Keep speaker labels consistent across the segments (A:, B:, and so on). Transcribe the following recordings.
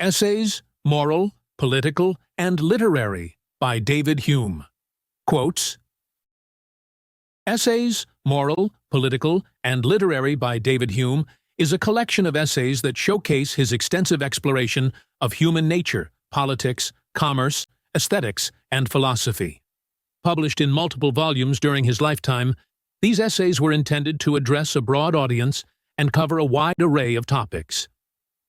A: Essays, Moral, Political, and Literary by David Hume. Quotes: Essays, Moral, Political, and Literary by David Hume is a collection of essays that showcase his extensive exploration of human nature, politics, commerce, aesthetics, and philosophy. Published in multiple volumes during his lifetime, these essays were intended to address a broad audience and cover a wide array of topics.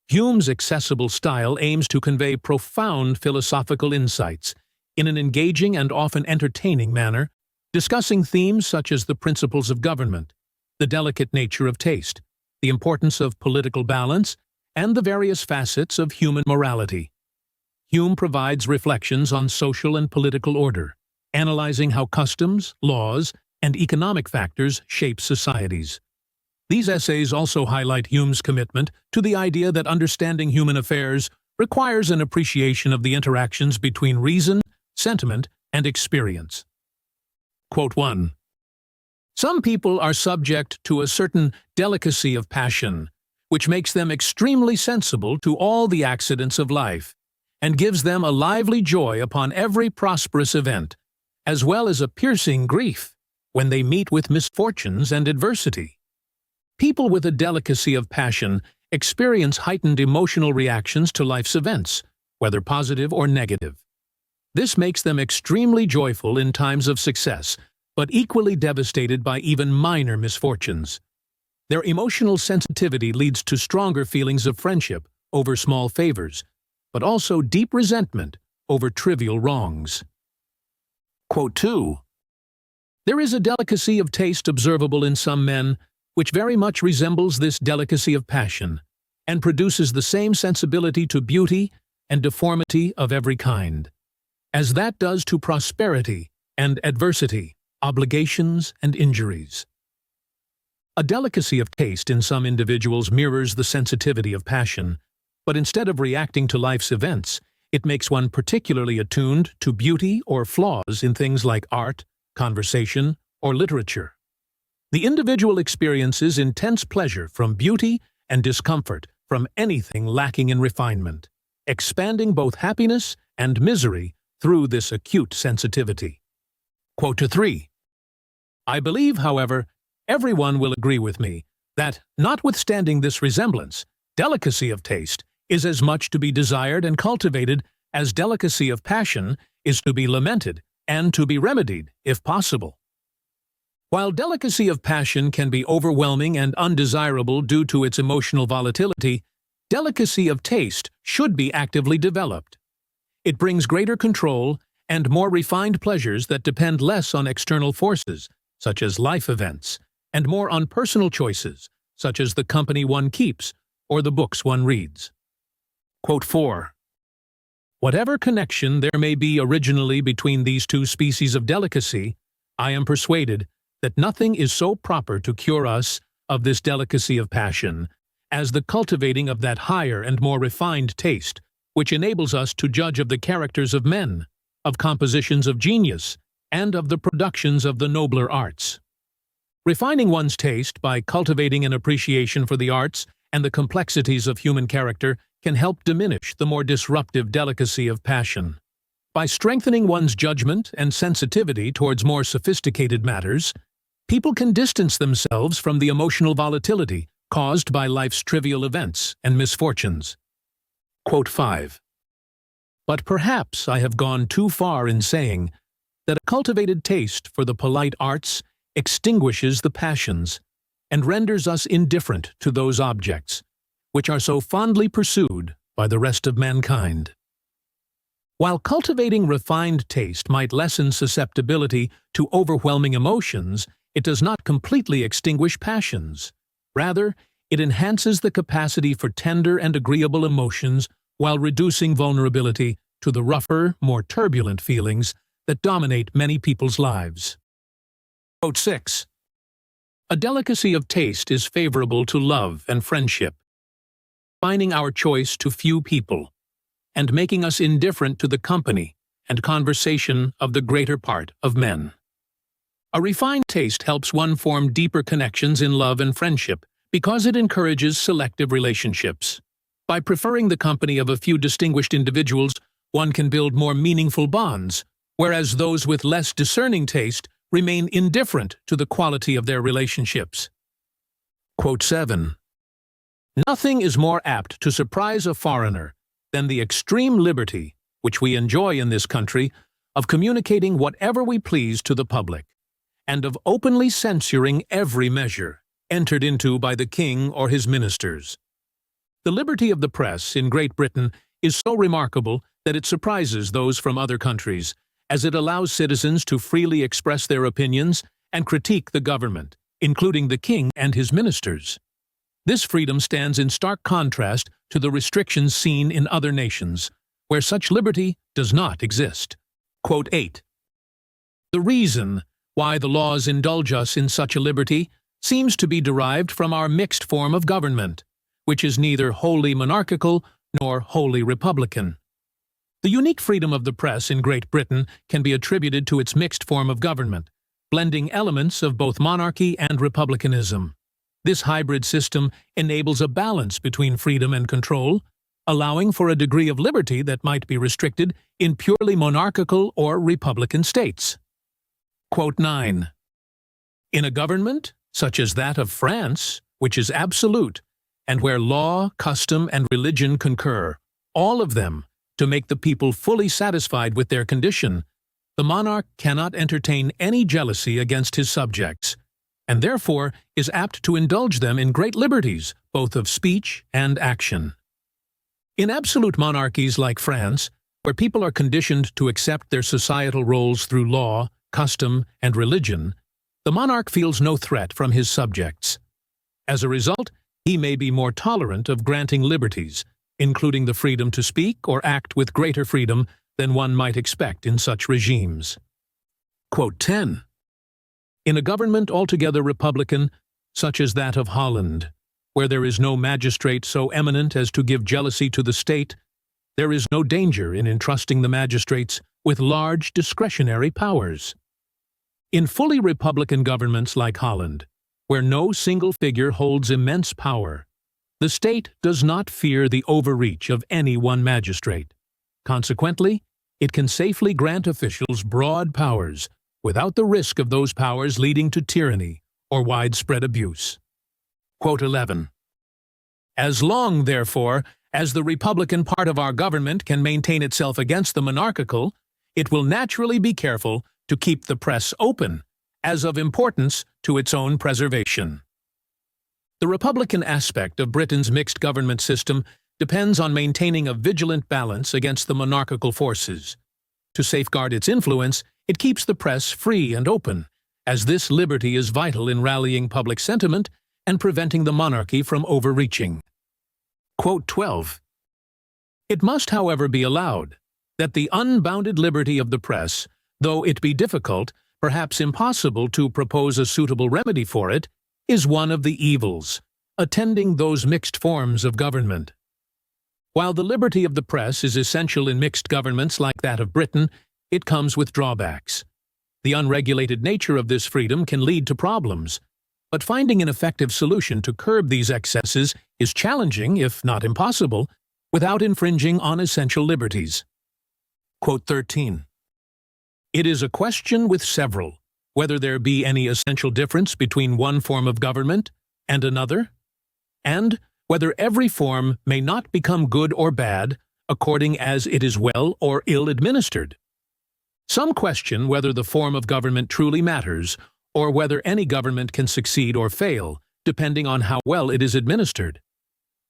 A: Hume's accessible style aims to convey profound philosophical insights in an engaging and often entertaining manner, discussing themes such as the principles of government, the delicate nature of taste, the importance of political balance, and the various facets of human morality. Hume provides reflections on social and political order, analyzing how customs, laws, and economic factors shape societies. These essays also highlight Hume's commitment to the idea that understanding human affairs requires an appreciation of the interactions between reason, sentiment, and experience. Quote 1. Some people are subject to a certain delicacy of passion, which makes them extremely sensible to all the accidents of life, and gives them a lively joy upon every prosperous event, as well as a piercing grief when they meet with misfortunes and adversity. People with a delicacy of passion experience heightened emotional reactions to life's events, whether positive or negative. This makes them extremely joyful in times of success, but equally devastated by even minor misfortunes. Their emotional sensitivity leads to stronger feelings of friendship over small favors, but also deep resentment over trivial wrongs. Quote 2. There is a delicacy of taste observable in some men which very much resembles this delicacy of passion, and produces the same sensibility to beauty and deformity of every kind, as that does to prosperity and adversity, obligations and injuries. A delicacy of taste in some individuals mirrors the sensitivity of passion, but instead of reacting to life's events, it makes one particularly attuned to beauty or flaws in things like art, conversation, or literature. The individual experiences intense pleasure from beauty and discomfort from anything lacking in refinement, expanding both happiness and misery through this acute sensitivity. Quote 3. I believe, however, everyone will agree with me that, notwithstanding this resemblance, delicacy of taste is as much to be desired and cultivated as delicacy of passion is to be lamented and to be remedied, if possible. While delicacy of passion can be overwhelming and undesirable due to its emotional volatility, delicacy of taste should be actively developed. It brings greater control and more refined pleasures that depend less on external forces, such as life events, and more on personal choices, such as the company one keeps or the books one reads. Quote 4. Whatever connection there may be originally between these two species of delicacy, I am persuaded that nothing is so proper to cure us of this delicacy of passion as the cultivating of that higher and more refined taste, which enables us to judge of the characters of men, of compositions of genius, and of the productions of the nobler arts. Refining one's taste by cultivating an appreciation for the arts and the complexities of human character can help diminish the more disruptive delicacy of passion. By strengthening one's judgment and sensitivity towards more sophisticated matters, people can distance themselves from the emotional volatility caused by life's trivial events and misfortunes. Quote 5. But perhaps I have gone too far in saying that a cultivated taste for the polite arts extinguishes the passions and renders us indifferent to those objects which are so fondly pursued by the rest of mankind. While cultivating refined taste might lessen susceptibility to overwhelming emotions, it does not completely extinguish passions. Rather, it enhances the capacity for tender and agreeable emotions while reducing vulnerability to the rougher, more turbulent feelings that dominate many people's lives. Quote 6. A delicacy of taste is favorable to love and friendship, confining our choice to few people, and making us indifferent to the company and conversation of the greater part of men. A refined taste helps one form deeper connections in love and friendship because it encourages selective relationships. By preferring the company of a few distinguished individuals, one can build more meaningful bonds, whereas those with less discerning taste remain indifferent to the quality of their relationships. Quote 7. Nothing is more apt to surprise a foreigner than the extreme liberty, which we enjoy in this country, of communicating whatever we please to the public, and of openly censuring every measure entered into by the king or his ministers. The liberty of the press in Great Britain is so remarkable that it surprises those from other countries, as it allows citizens to freely express their opinions and critique the government, including the king and his ministers. This freedom stands in stark contrast to the restrictions seen in other nations, where such liberty does not exist. Quote 8. The reason why the laws indulge us in such a liberty seems to be derived from our mixed form of government, which is neither wholly monarchical nor wholly republican. The unique freedom of the press in Great Britain can be attributed to its mixed form of government, blending elements of both monarchy and republicanism. This hybrid system enables a balance between freedom and control, allowing for a degree of liberty that might be restricted in purely monarchical or republican states. Quote 9. In a government, such as that of France, which is absolute, and where law, custom, and religion concur, all of them, to make the people fully satisfied with their condition, the monarch cannot entertain any jealousy against his subjects, and therefore is apt to indulge them in great liberties, both of speech and action. In absolute monarchies like France, where people are conditioned to accept their societal roles through law, custom, and religion, the monarch feels no threat from his subjects. As a result, he may be more tolerant of granting liberties, including the freedom to speak or act with greater freedom than one might expect in such regimes. Quote 10. In a government altogether republican, such as that of Holland, where there is no magistrate so eminent as to give jealousy to the state, there is no danger in entrusting the magistrates with large discretionary powers. In fully republican governments like Holland, where no single figure holds immense power, the state does not fear the overreach of any one magistrate. Consequently, it can safely grant officials broad powers without the risk of those powers leading to tyranny or widespread abuse. Quote 11. As long, therefore, as the republican part of our government can maintain itself against the monarchical, it will naturally be careful to keep the press open, as of importance to its own preservation. The republican aspect of Britain's mixed government system depends on maintaining a vigilant balance against the monarchical forces. To safeguard its influence, it keeps the press free and open, as this liberty is vital in rallying public sentiment and preventing the monarchy from overreaching. Quote 12. It must, however, be allowed that the unbounded liberty of the press, though it be difficult, perhaps impossible to propose a suitable remedy for it, is one of the evils attending those mixed forms of government. While the liberty of the press is essential in mixed governments like that of Britain, it comes with drawbacks. The unregulated nature of this freedom can lead to problems, but finding an effective solution to curb these excesses is challenging, if not impossible, without infringing on essential liberties. Quote 13. It is a question with several, whether there be any essential difference between one form of government and another, and whether every form may not become good or bad according as it is well or ill administered. Some question whether the form of government truly matters, or whether any government can succeed or fail, depending on how well it is administered.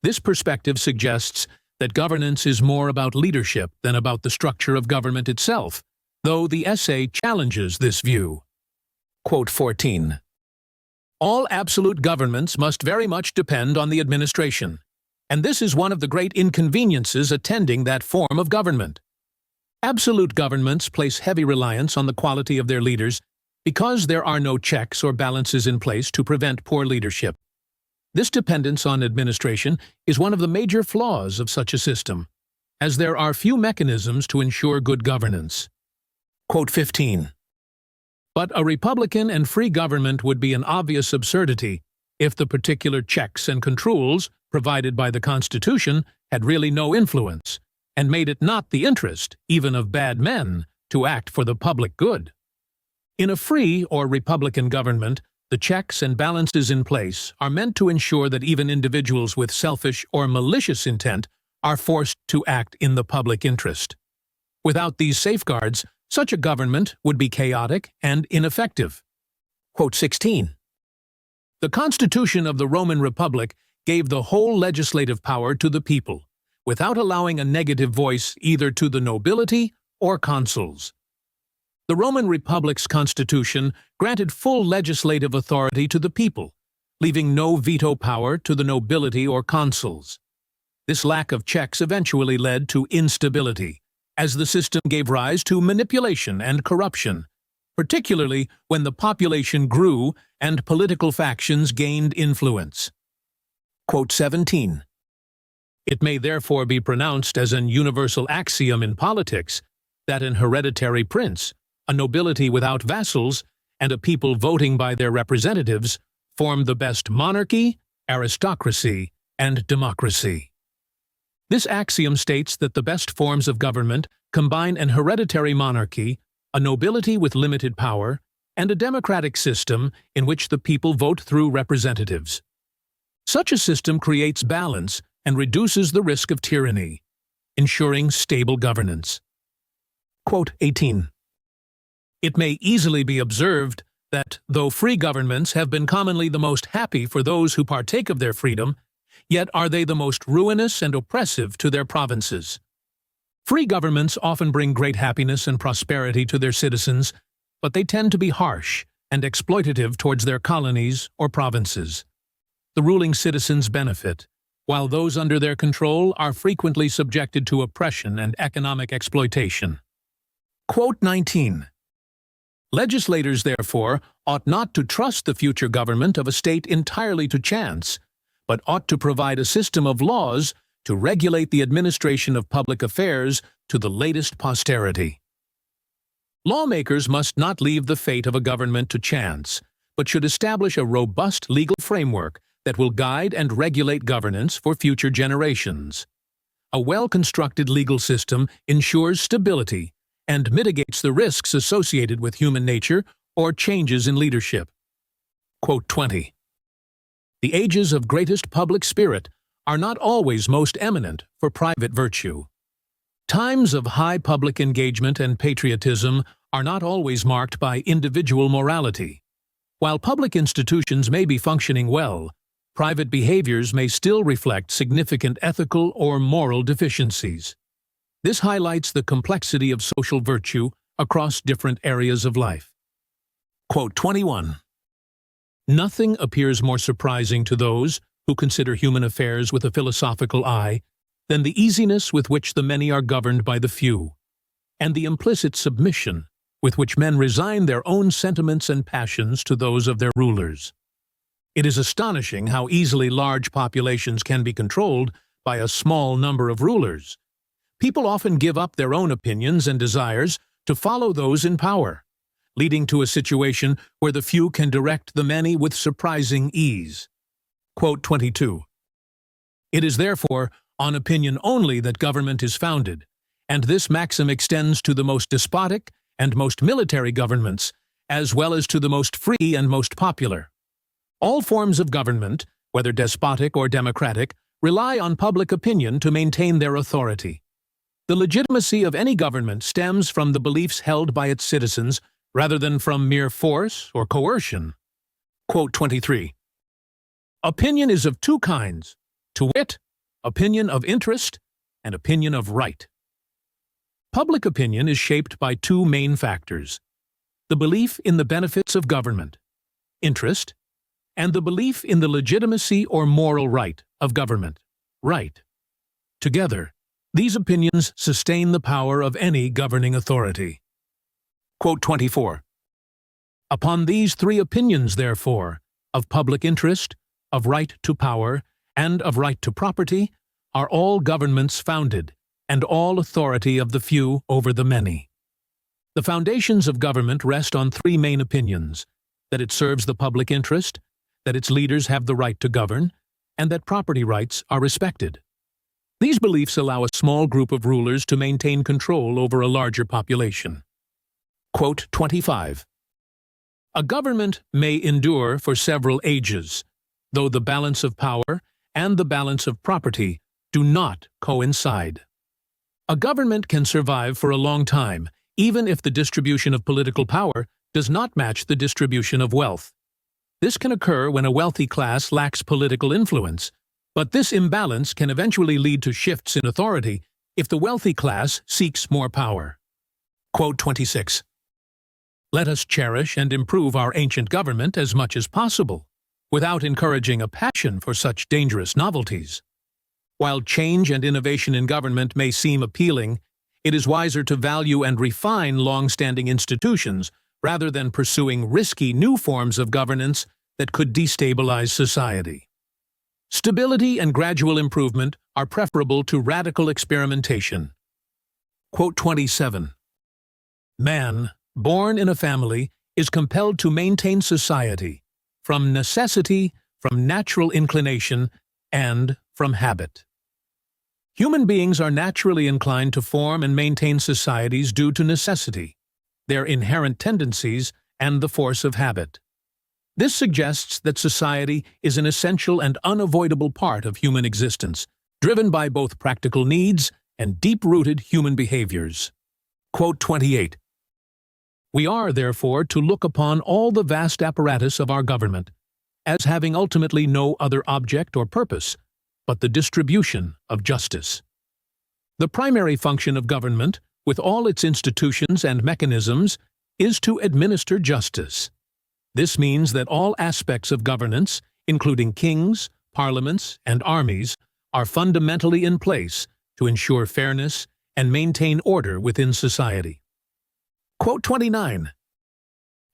A: This perspective suggests that governance is more about leadership than about the structure of government itself, though the essay challenges this view. Quote 14. All absolute governments must very much depend on the administration, and this is one of the great inconveniences attending that form of government. Absolute governments place heavy reliance on the quality of their leaders because there are no checks or balances in place to prevent poor leadership. This dependence on administration is one of the major flaws of such a system, as there are few mechanisms to ensure good governance. Quote 15. But a republican and free government would be an obvious absurdity if the particular checks and controls provided by the Constitution had really no influence, and made it not the interest, even of bad men, to act for the public good. In a free or republican government, the checks and balances in place are meant to ensure that even individuals with selfish or malicious intent are forced to act in the public interest. Without these safeguards, such a government would be chaotic and ineffective. Quote 16. The Constitution of the Roman Republic gave the whole legislative power to the people, without allowing a negative voice either to the nobility or consuls. The Roman Republic's constitution granted full legislative authority to the people, leaving no veto power to the nobility or consuls. This lack of checks eventually led to instability, as the system gave rise to manipulation and corruption, particularly when the population grew and political factions gained influence. Quote 17. It may therefore be pronounced as an universal axiom in politics that an hereditary prince, a nobility without vassals, and a people voting by their representatives form the best monarchy, aristocracy, and democracy. This axiom states that the best forms of government combine an hereditary monarchy, a nobility with limited power, and a democratic system in which the people vote through representatives. Such a system creates balance and reduces the risk of tyranny, ensuring stable governance. Quote 18. It may easily be observed that, though free governments have been commonly the most happy for those who partake of their freedom, yet are they the most ruinous and oppressive to their provinces. Free governments often bring great happiness and prosperity to their citizens, but they tend to be harsh and exploitative towards their colonies or provinces. The ruling citizens benefit, while those under their control are frequently subjected to oppression and economic exploitation. Quote 19. Legislators, therefore, ought not to trust the future government of a state entirely to chance, but ought to provide a system of laws to regulate the administration of public affairs to the latest posterity. Lawmakers must not leave the fate of a government to chance, but should establish a robust legal framework that will guide and regulate governance for future generations. A well-constructed legal system ensures stability and mitigates the risks associated with human nature or changes in leadership. Quote 20. The ages of greatest public spirit are not always most eminent for private virtue. Times of high public engagement and patriotism are not always marked by individual morality. While public institutions may be functioning well, private behaviors may still reflect significant ethical or moral deficiencies. This highlights the complexity of social virtue across different areas of life. Quote 21. Nothing appears more surprising to those who consider human affairs with a philosophical eye than the easiness with which the many are governed by the few, and the implicit submission with which men resign their own sentiments and passions to those of their rulers. It is astonishing how easily large populations can be controlled by a small number of rulers. People often give up their own opinions and desires to follow those in power, leading to a situation where the few can direct the many with surprising ease. Quote 22. It is therefore on opinion only that government is founded, and this maxim extends to the most despotic and most military governments, as well as to the most free and most popular. All forms of government, whether despotic or democratic, rely on public opinion to maintain their authority. The legitimacy of any government stems from the beliefs held by its citizens rather than from mere force or coercion. Quote 23. Opinion is of two kinds, to wit, opinion of interest and opinion of right. Public opinion is shaped by two main factors: the belief in the benefits of government, interest, and the belief in the legitimacy or moral right of government, right. Together, these opinions sustain the power of any governing authority. Quote 24. Upon these three opinions, therefore, of public interest, of right to power, and of right to property, are all governments founded, and all authority of the few over the many. The foundations of government rest on three main opinions: that it serves the public interest, that its leaders have the right to govern, and that property rights are respected. These beliefs allow a small group of rulers to maintain control over a larger population. Quote 25. A government may endure for several ages, though the balance of power and the balance of property do not coincide. A government can survive for a long time, even if the distribution of political power does not match the distribution of wealth. This can occur when a wealthy class lacks political influence, but this imbalance can eventually lead to shifts in authority if the wealthy class seeks more power. Quote 26. Let us cherish and improve our ancient government as much as possible, without encouraging a passion for such dangerous novelties. While change and innovation in government may seem appealing, it is wiser to value and refine long-standing institutions rather than pursuing risky new forms of governance that could destabilize society. Stability and gradual improvement are preferable to radical experimentation. Quote 27. Man, born in a family, is compelled to maintain society, from necessity, from natural inclination, and from habit. Human beings are naturally inclined to form and maintain societies due to necessity, their inherent tendencies, and the force of habit. This suggests that society is an essential and unavoidable part of human existence, driven by both practical needs and deep-rooted human behaviors. Quote 28. We are, therefore, to look upon all the vast apparatus of our government as having ultimately no other object or purpose but the distribution of justice. The primary function of government, with all its institutions and mechanisms, is to administer justice. This means that all aspects of governance, including kings, parliaments, and armies, are fundamentally in place to ensure fairness and maintain order within society. Quote 29.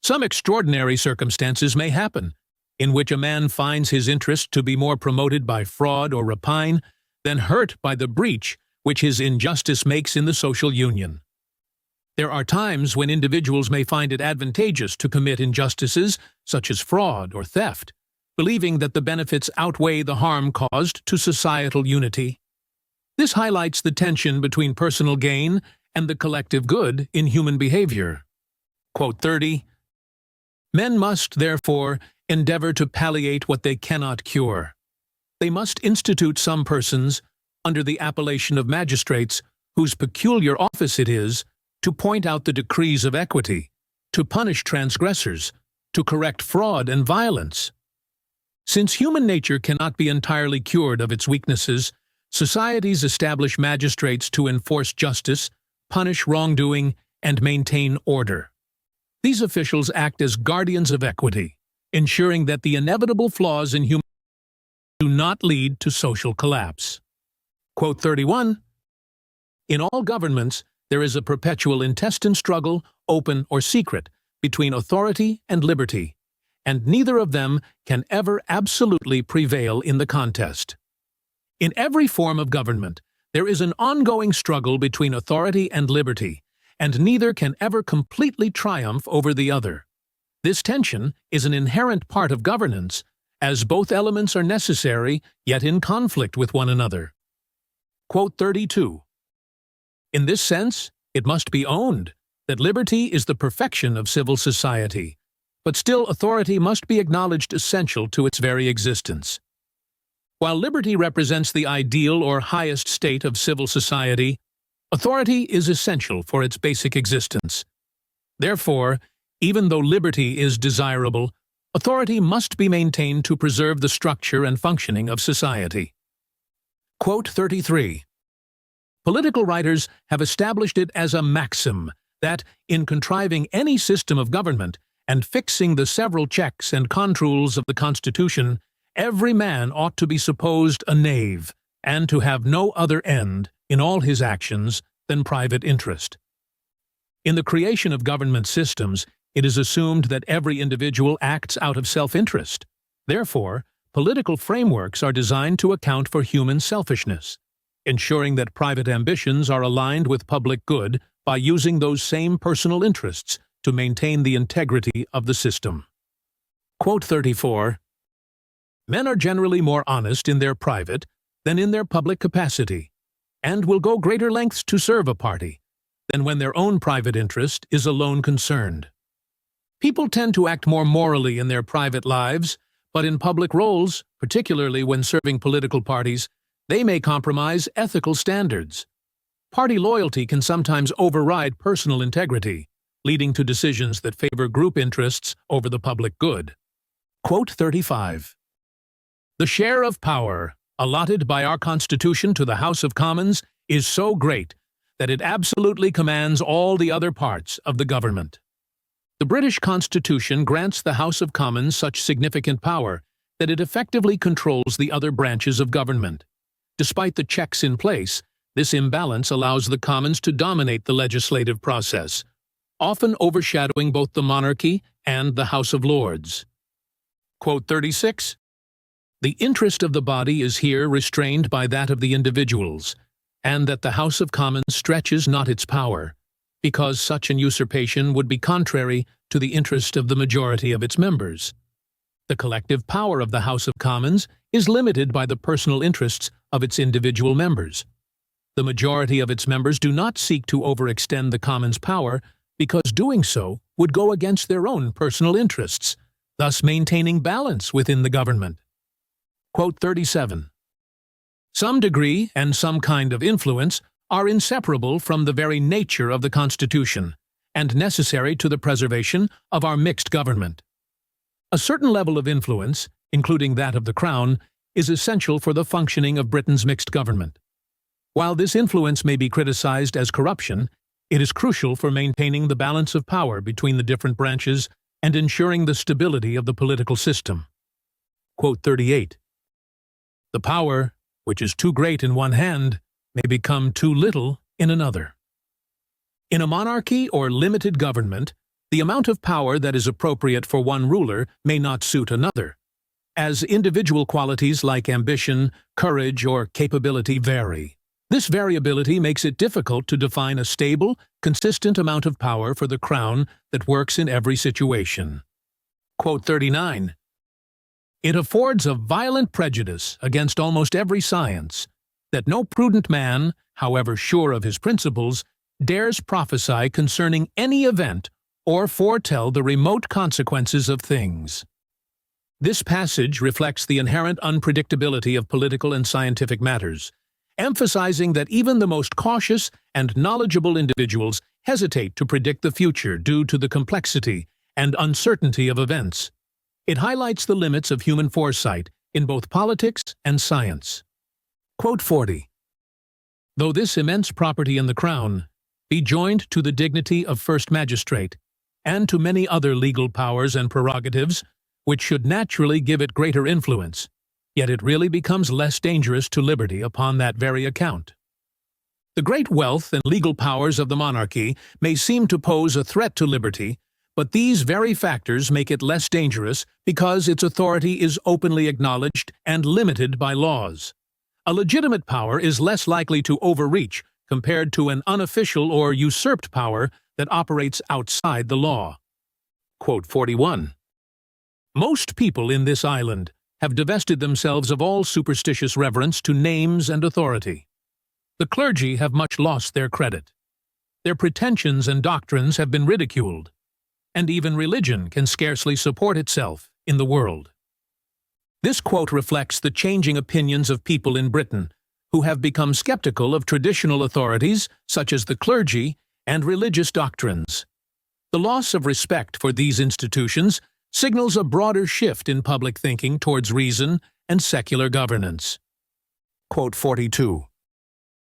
A: Some extraordinary circumstances may happen, in which a man finds his interest to be more promoted by fraud or rapine than hurt by the breach which his injustice makes in the social union. There are times when individuals may find it advantageous to commit injustices, such as fraud or theft, believing that the benefits outweigh the harm caused to societal unity. This highlights the tension between personal gain and the collective good in human behavior. Quote 30. Men must, therefore, endeavor to palliate what they cannot cure. They must institute some persons, under the appellation of magistrates, whose peculiar office it is to point out the decrees of equity, to punish transgressors, to correct fraud and violence. Since human nature cannot be entirely cured of its weaknesses, societies establish magistrates to enforce justice, punish wrongdoing, and maintain order. These officials act as guardians of equity, ensuring that the inevitable flaws in human do not lead to social collapse. Quote 31. In all governments, there is a perpetual intestine struggle, open or secret, between authority and liberty, and neither of them can ever absolutely prevail in the contest. In every form of government, there is an ongoing struggle between authority and liberty, and neither can ever completely triumph over the other. This tension is an inherent part of governance, as both elements are necessary yet in conflict with one another. Quote 32. In this sense, it must be owned that liberty is the perfection of civil society, but still authority must be acknowledged essential to its very existence. While liberty represents the ideal or highest state of civil society, authority is essential for its basic existence. Therefore, even though liberty is desirable, authority must be maintained to preserve the structure and functioning of society. Quote 33. Political writers have established it as a maxim that, in contriving any system of government and fixing the several checks and controls of the Constitution, every man ought to be supposed a knave, and to have no other end in all his actions than private interest. In the creation of government systems, it is assumed that every individual acts out of self-interest. Therefore, political frameworks are designed to account for human selfishness, ensuring that private ambitions are aligned with public good by using those same personal interests to maintain the integrity of the system. Quote 34. Men are generally more honest in their private than in their public capacity, and will go greater lengths to serve a party than when their own private interest is alone concerned. People tend to act more morally in their private lives, but in public roles, particularly when serving political parties, they may compromise ethical standards. Party loyalty can sometimes override personal integrity, leading to decisions that favor group interests over the public good. Quote 35. The share of power allotted by our Constitution to the House of Commons is so great that it absolutely commands all the other parts of the government. The British Constitution grants the House of Commons such significant power that it effectively controls the other branches of government. Despite the checks in place, this imbalance allows the Commons to dominate the legislative process, often overshadowing both the monarchy and the House of Lords. Quote 36. The interest of the body is here restrained by that of the individuals, and that the House of Commons stretches not its power, because such an usurpation would be contrary to the interest of the majority of its members. The collective power of the House of Commons is limited by the personal interests of its individual members. The majority of its members do not seek to overextend the Commons' power because doing so would go against their own personal interests, thus maintaining balance within the government. Quote 37. Some degree and some kind of influence are inseparable from the very nature of the Constitution and necessary to the preservation of our mixed government. A certain level of influence, including that of the Crown, is essential for the functioning of Britain's mixed government. While this influence may be criticized as corruption, it is crucial for maintaining the balance of power between the different branches and ensuring the stability of the political system. Quote 38. The power, which is too great in one hand, may become too little in another. In a monarchy or limited government, the amount of power that is appropriate for one ruler may not suit another, as individual qualities like ambition, courage, or capability vary. This variability makes it difficult to define a stable, consistent amount of power for the Crown that works in every situation. Quote 39. It affords a violent prejudice against almost every science, that no prudent man, however sure of his principles, dares prophesy concerning any event or foretell the remote consequences of things. This passage reflects the inherent unpredictability of political and scientific matters, emphasizing that even the most cautious and knowledgeable individuals hesitate to predict the future due to the complexity and uncertainty of events. It highlights the limits of human foresight in both politics and science. Quote 40. Though this immense property in the Crown be joined to the dignity of first magistrate, and to many other legal powers and prerogatives, which should naturally give it greater influence, yet it really becomes less dangerous to liberty upon that very account. The great wealth and legal powers of the monarchy may seem to pose a threat to liberty, but these very factors make it less dangerous because its authority is openly acknowledged and limited by laws. A legitimate power is less likely to overreach compared to an unofficial or usurped power that operates outside the law. Quote 41. Most people in this island have divested themselves of all superstitious reverence to names and authority. The clergy have much lost their credit. Their pretensions and doctrines have been ridiculed, and even religion can scarcely support itself in the world. This quote reflects the changing opinions of people in Britain, who have become skeptical of traditional authorities such as the clergy and religious doctrines. The loss of respect for these institutions signals a broader shift in public thinking towards reason and secular governance. Quote 42.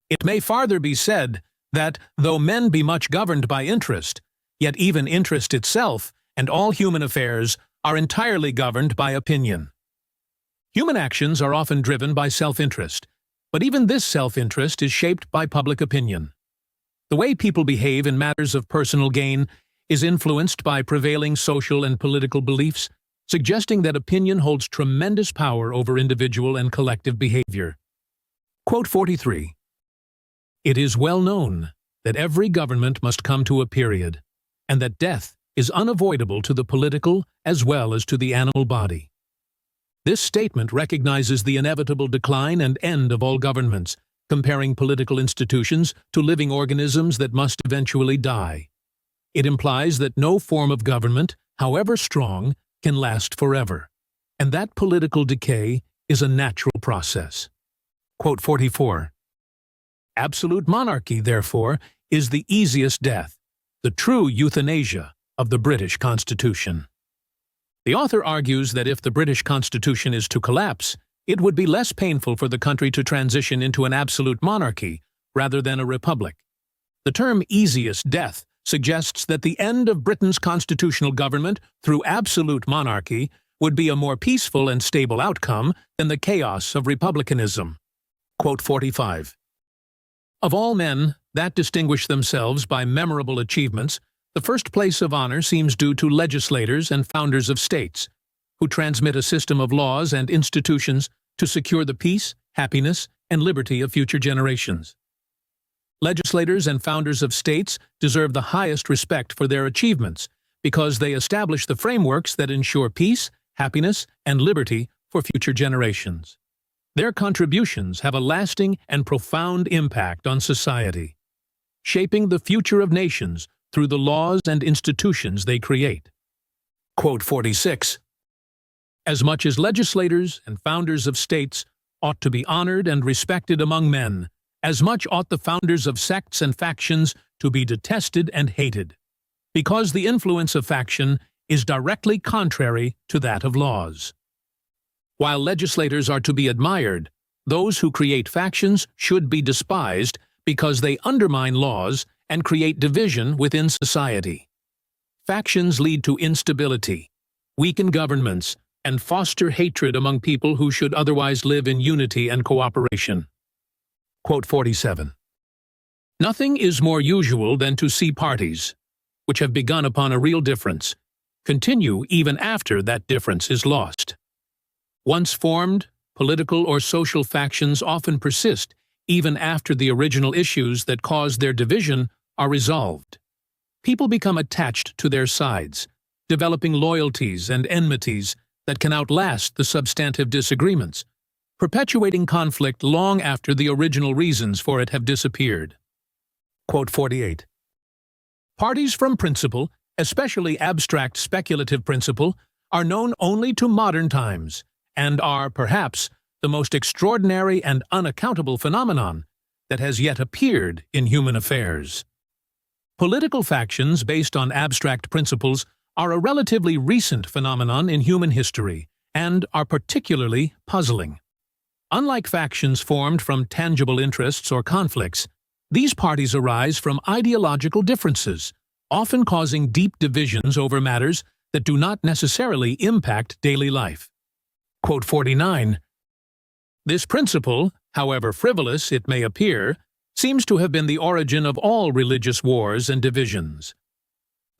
A: It may farther be said that, though men be much governed by interest, yet even interest itself and all human affairs are entirely governed by opinion. Human actions are often driven by self-interest, but even this self-interest is shaped by public opinion. The way people behave in matters of personal gain is influenced by prevailing social and political beliefs, suggesting that opinion holds tremendous power over individual and collective behavior. Quote 43. It is well known that every government must come to a period, and that death is unavoidable to the political as well as to the animal body. This statement recognizes the inevitable decline and end of all governments, comparing political institutions to living organisms that must eventually die. It implies that no form of government, however strong, can last forever, and that political decay is a natural process. Quote 44. Absolute monarchy, therefore, is the easiest death, the true euthanasia of the British Constitution. The author argues that if the British Constitution is to collapse, it would be less painful for the country to transition into an absolute monarchy rather than a republic. The term easiest death suggests that the end of Britain's constitutional government through absolute monarchy would be a more peaceful and stable outcome than the chaos of republicanism. Quote 45. Of all men that distinguish themselves by memorable achievements, the first place of honor seems due to legislators and founders of states, who transmit a system of laws and institutions to secure the peace, happiness, and liberty of future generations. Legislators and founders of states deserve the highest respect for their achievements because they establish the frameworks that ensure peace, happiness, and liberty for future generations. Their contributions have a lasting and profound impact on society, shaping the future of nations through the laws and institutions they create. Quote 46. As much as legislators and founders of states ought to be honored and respected among men, as much ought the founders of sects and factions to be detested and hated, because the influence of faction is directly contrary to that of laws. While legislators are to be admired, those who create factions should be despised because they undermine laws and create division within society. Factions lead to instability, weaken governments, and foster hatred among people who should otherwise live in unity and cooperation. Quote 47. Nothing is more usual than to see parties, which have begun upon a real difference, continue even after that difference is lost. Once formed, political or social factions often persist even after the original issues that caused their division are resolved. People become attached to their sides, developing loyalties and enmities that can outlast the substantive disagreements, perpetuating conflict long after the original reasons for it have disappeared. Quote 48. Parties from principle, especially abstract speculative principle, are known only to modern times, and are, perhaps, the most extraordinary and unaccountable phenomenon that has yet appeared in human affairs. Political factions based on abstract principles are a relatively recent phenomenon in human history, and are particularly puzzling. Unlike factions formed from tangible interests or conflicts, these parties arise from ideological differences, often causing deep divisions over matters that do not necessarily impact daily life. Quote 49. This principle, however frivolous it may appear, seems to have been the origin of all religious wars and divisions.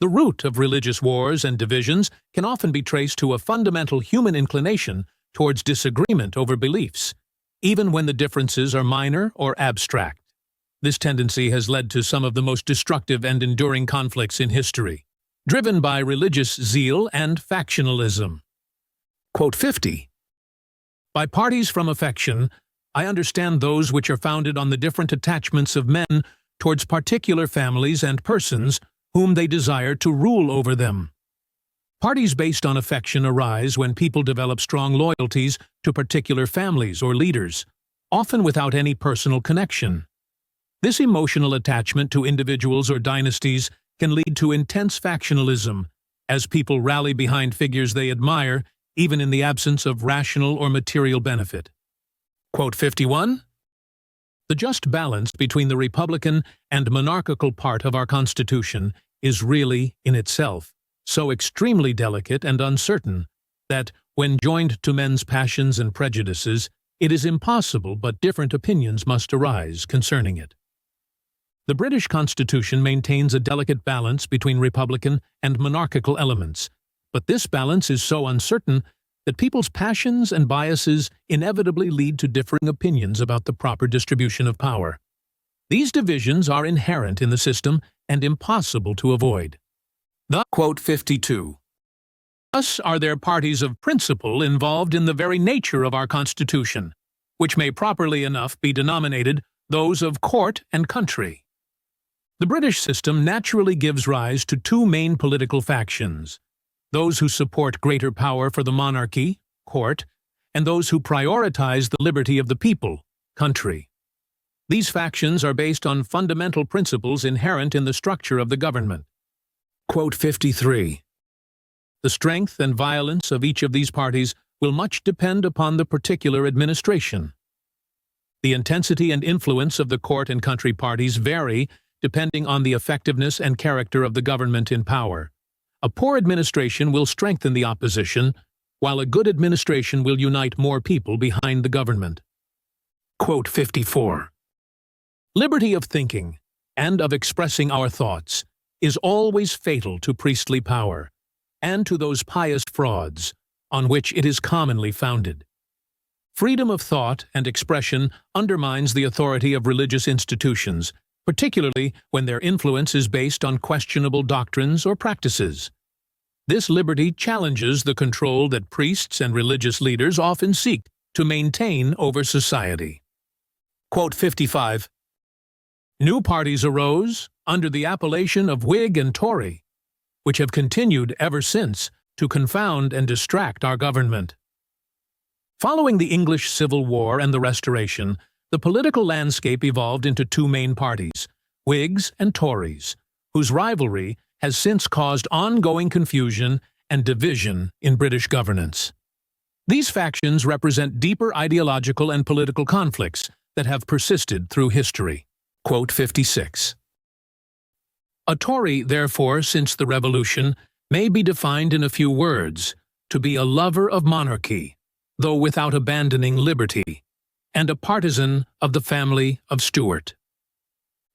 A: The root of religious wars and divisions can often be traced to a fundamental human inclination towards disagreement over beliefs, even when the differences are minor or abstract. This tendency has led to some of the most destructive and enduring conflicts in history, driven by religious zeal and factionalism. Quote 50. By parties from affection, I understand those which are founded on the different attachments of men towards particular families and persons whom they desire to rule over them. Parties based on affection arise when people develop strong loyalties to particular families or leaders, often without any personal connection. This emotional attachment to individuals or dynasties can lead to intense factionalism, as people rally behind figures they admire, even in the absence of rational or material benefit. Quote 51. The just balance between the republican and monarchical part of our Constitution is really, in itself, so extremely delicate and uncertain that, when joined to men's passions and prejudices, it is impossible but different opinions must arise concerning it. The British Constitution maintains a delicate balance between republican and monarchical elements, but this balance is so uncertain that people's passions and biases inevitably lead to differing opinions about the proper distribution of power. These divisions are inherent in the system and impossible to avoid. Quote 52. Thus are there parties of principle involved in the very nature of our Constitution, which may properly enough be denominated those of court and country. The British system naturally gives rise to two main political factions: those who support greater power for the monarchy, court, and those who prioritize the liberty of the people, country. These factions are based on fundamental principles inherent in the structure of the government. Quote 53. The strength and violence of each of these parties will much depend upon the particular administration. The intensity and influence of the court and country parties vary depending on the effectiveness and character of the government in power. A poor administration will strengthen the opposition, while a good administration will unite more people behind the government. Quote 54. Liberty of thinking and of expressing our thoughts is always fatal to priestly power and to those pious frauds on which it is commonly founded. Freedom of thought and expression undermines the authority of religious institutions, particularly when their influence is based on questionable doctrines or practices. This liberty challenges the control that priests and religious leaders often seek to maintain over society. Quote 55. New parties arose under the appellation of Whig and Tory, which have continued ever since to confound and distract our government. Following the English Civil War and the Restoration, the political landscape evolved into two main parties, Whigs and Tories, whose rivalry has since caused ongoing confusion and division in British governance. These factions represent deeper ideological and political conflicts that have persisted through history. Quote 56. A Tory, therefore, since the Revolution, may be defined in a few words: to be a lover of monarchy, though without abandoning liberty, and a partisan of the family of Stuart.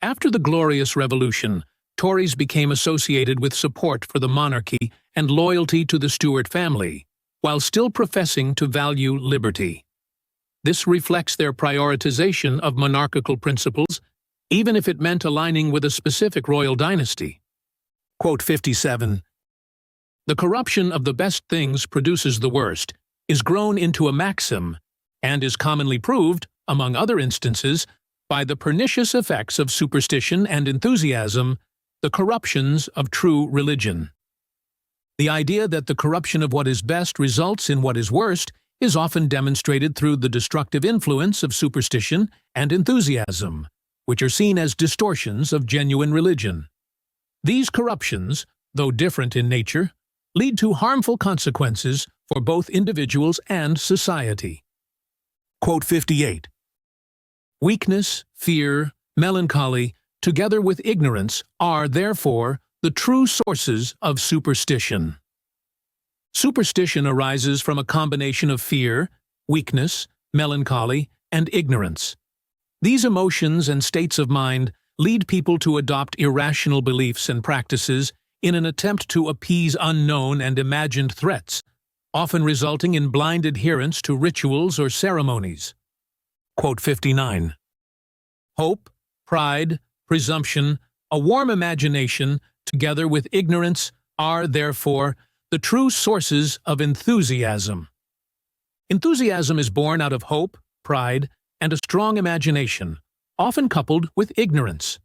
A: After the Glorious Revolution, Tories became associated with support for the monarchy and loyalty to the Stuart family, while still professing to value liberty. This reflects their prioritization of monarchical principles, even if it meant aligning with a specific royal dynasty. Quote 57. The corruption of the best things produces the worst is grown into a maxim, and is commonly proved, among other instances, by the pernicious effects of superstition and enthusiasm, the corruptions of true religion. The idea that the corruption of what is best results in what is worst is often demonstrated through the destructive influence of superstition and enthusiasm, which are seen as distortions of genuine religion. These corruptions, though different in nature, lead to harmful consequences for both individuals and society. Quote 58. Weakness, fear, melancholy, together with ignorance, are, therefore, the true sources of superstition. Superstition arises from a combination of fear, weakness, melancholy, and ignorance. These emotions and states of mind lead people to adopt irrational beliefs and practices in an attempt to appease unknown and imagined threats, often resulting in blind adherence to rituals or ceremonies. Quote 59. Hope, pride, presumption, a warm imagination, together with ignorance, are, therefore, the true sources of enthusiasm. Enthusiasm is born out of hope, pride, and a strong imagination, often coupled with ignorance.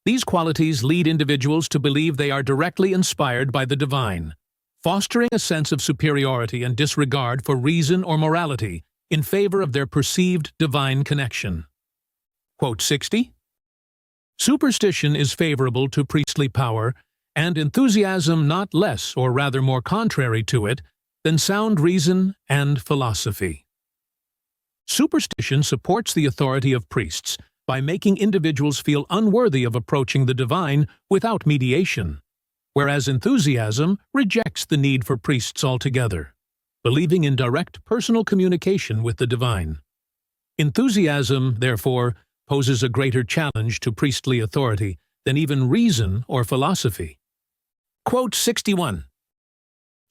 A: These qualities lead individuals to believe they are directly inspired by the divine, fostering a sense of superiority and disregard for reason or morality in favor of their perceived divine connection. Quote 60. Superstition is favorable to priestly power, and enthusiasm not less, or rather more contrary to it, than sound reason and philosophy. Superstition supports the authority of priests by making individuals feel unworthy of approaching the divine without mediation, whereas enthusiasm rejects the need for priests altogether, believing in direct personal communication with the divine. Enthusiasm, therefore, poses a greater challenge to priestly authority than even reason or philosophy. Quote 61.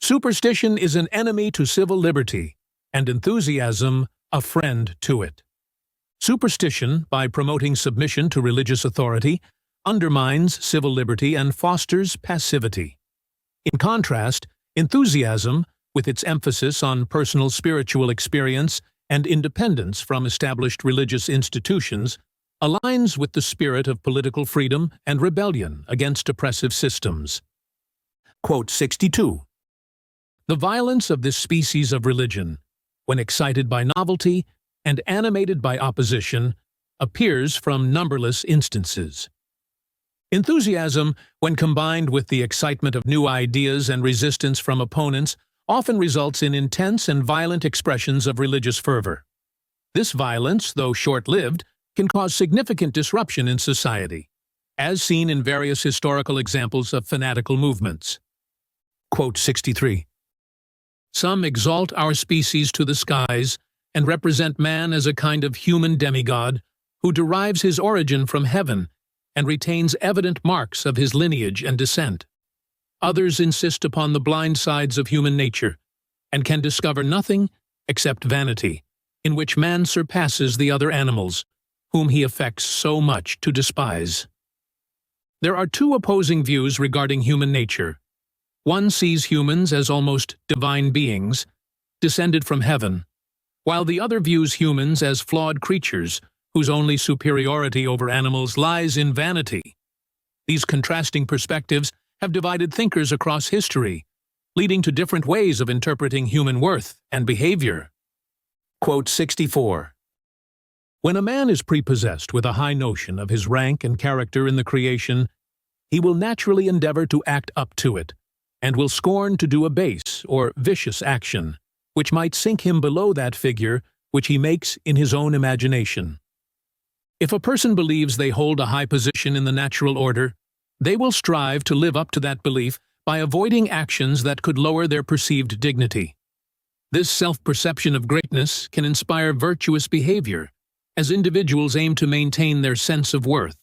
A: Superstition is an enemy to civil liberty, and enthusiasm a friend to it. Superstition, by promoting submission to religious authority, undermines civil liberty and fosters passivity. In contrast, enthusiasm, with its emphasis on personal spiritual experience and independence from established religious institutions, aligns with the spirit of political freedom and rebellion against oppressive systems. Quote 62. The violence of this species of religion, when excited by novelty and animated by opposition, appears from numberless instances. Enthusiasm, when combined with the excitement of new ideas and resistance from opponents, often results in intense and violent expressions of religious fervor. This violence, though short-lived, can cause significant disruption in society, as seen in various historical examples of fanatical movements. Quote 63. Some exalt our species to the skies and represent man as a kind of human demigod who derives his origin from heaven and retains evident marks of his lineage and descent. Others insist upon the blind sides of human nature and can discover nothing except vanity, in which man surpasses the other animals, whom he affects so much to despise. There are two opposing views regarding human nature. One sees humans as almost divine beings, descended from heaven, while the other views humans as flawed creatures whose only superiority over animals lies in vanity. These contrasting perspectives have divided thinkers across history, leading to different ways of interpreting human worth and behavior. Quote 64. When a man is prepossessed with a high notion of his rank and character in the creation, he will naturally endeavor to act up to it, and will scorn to do a base or vicious action, which might sink him below that figure which he makes in his own imagination. If a person believes they hold a high position in the natural order, they will strive to live up to that belief by avoiding actions that could lower their perceived dignity. This self-perception of greatness can inspire virtuous behavior, as individuals aim to maintain their sense of worth.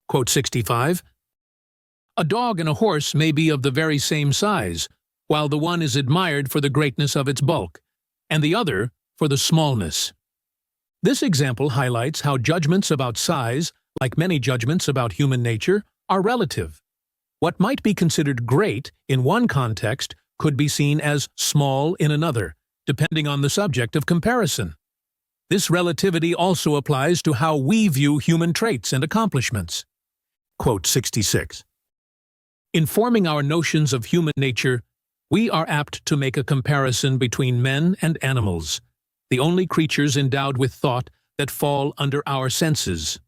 A: Quote 65. A dog and a horse may be of the very same size, while the one is admired for the greatness of its bulk, and the other for the smallness. This example highlights how judgments about size, like many judgments about human nature, are relative. What might be considered great in one context could be seen as small in another, depending on the subject of comparison. This relativity also applies to how we view human traits and accomplishments. Quote 66. In forming our notions of human nature, we are apt to make a comparison between men and animals, the only creatures endowed with thought that fall under our senses.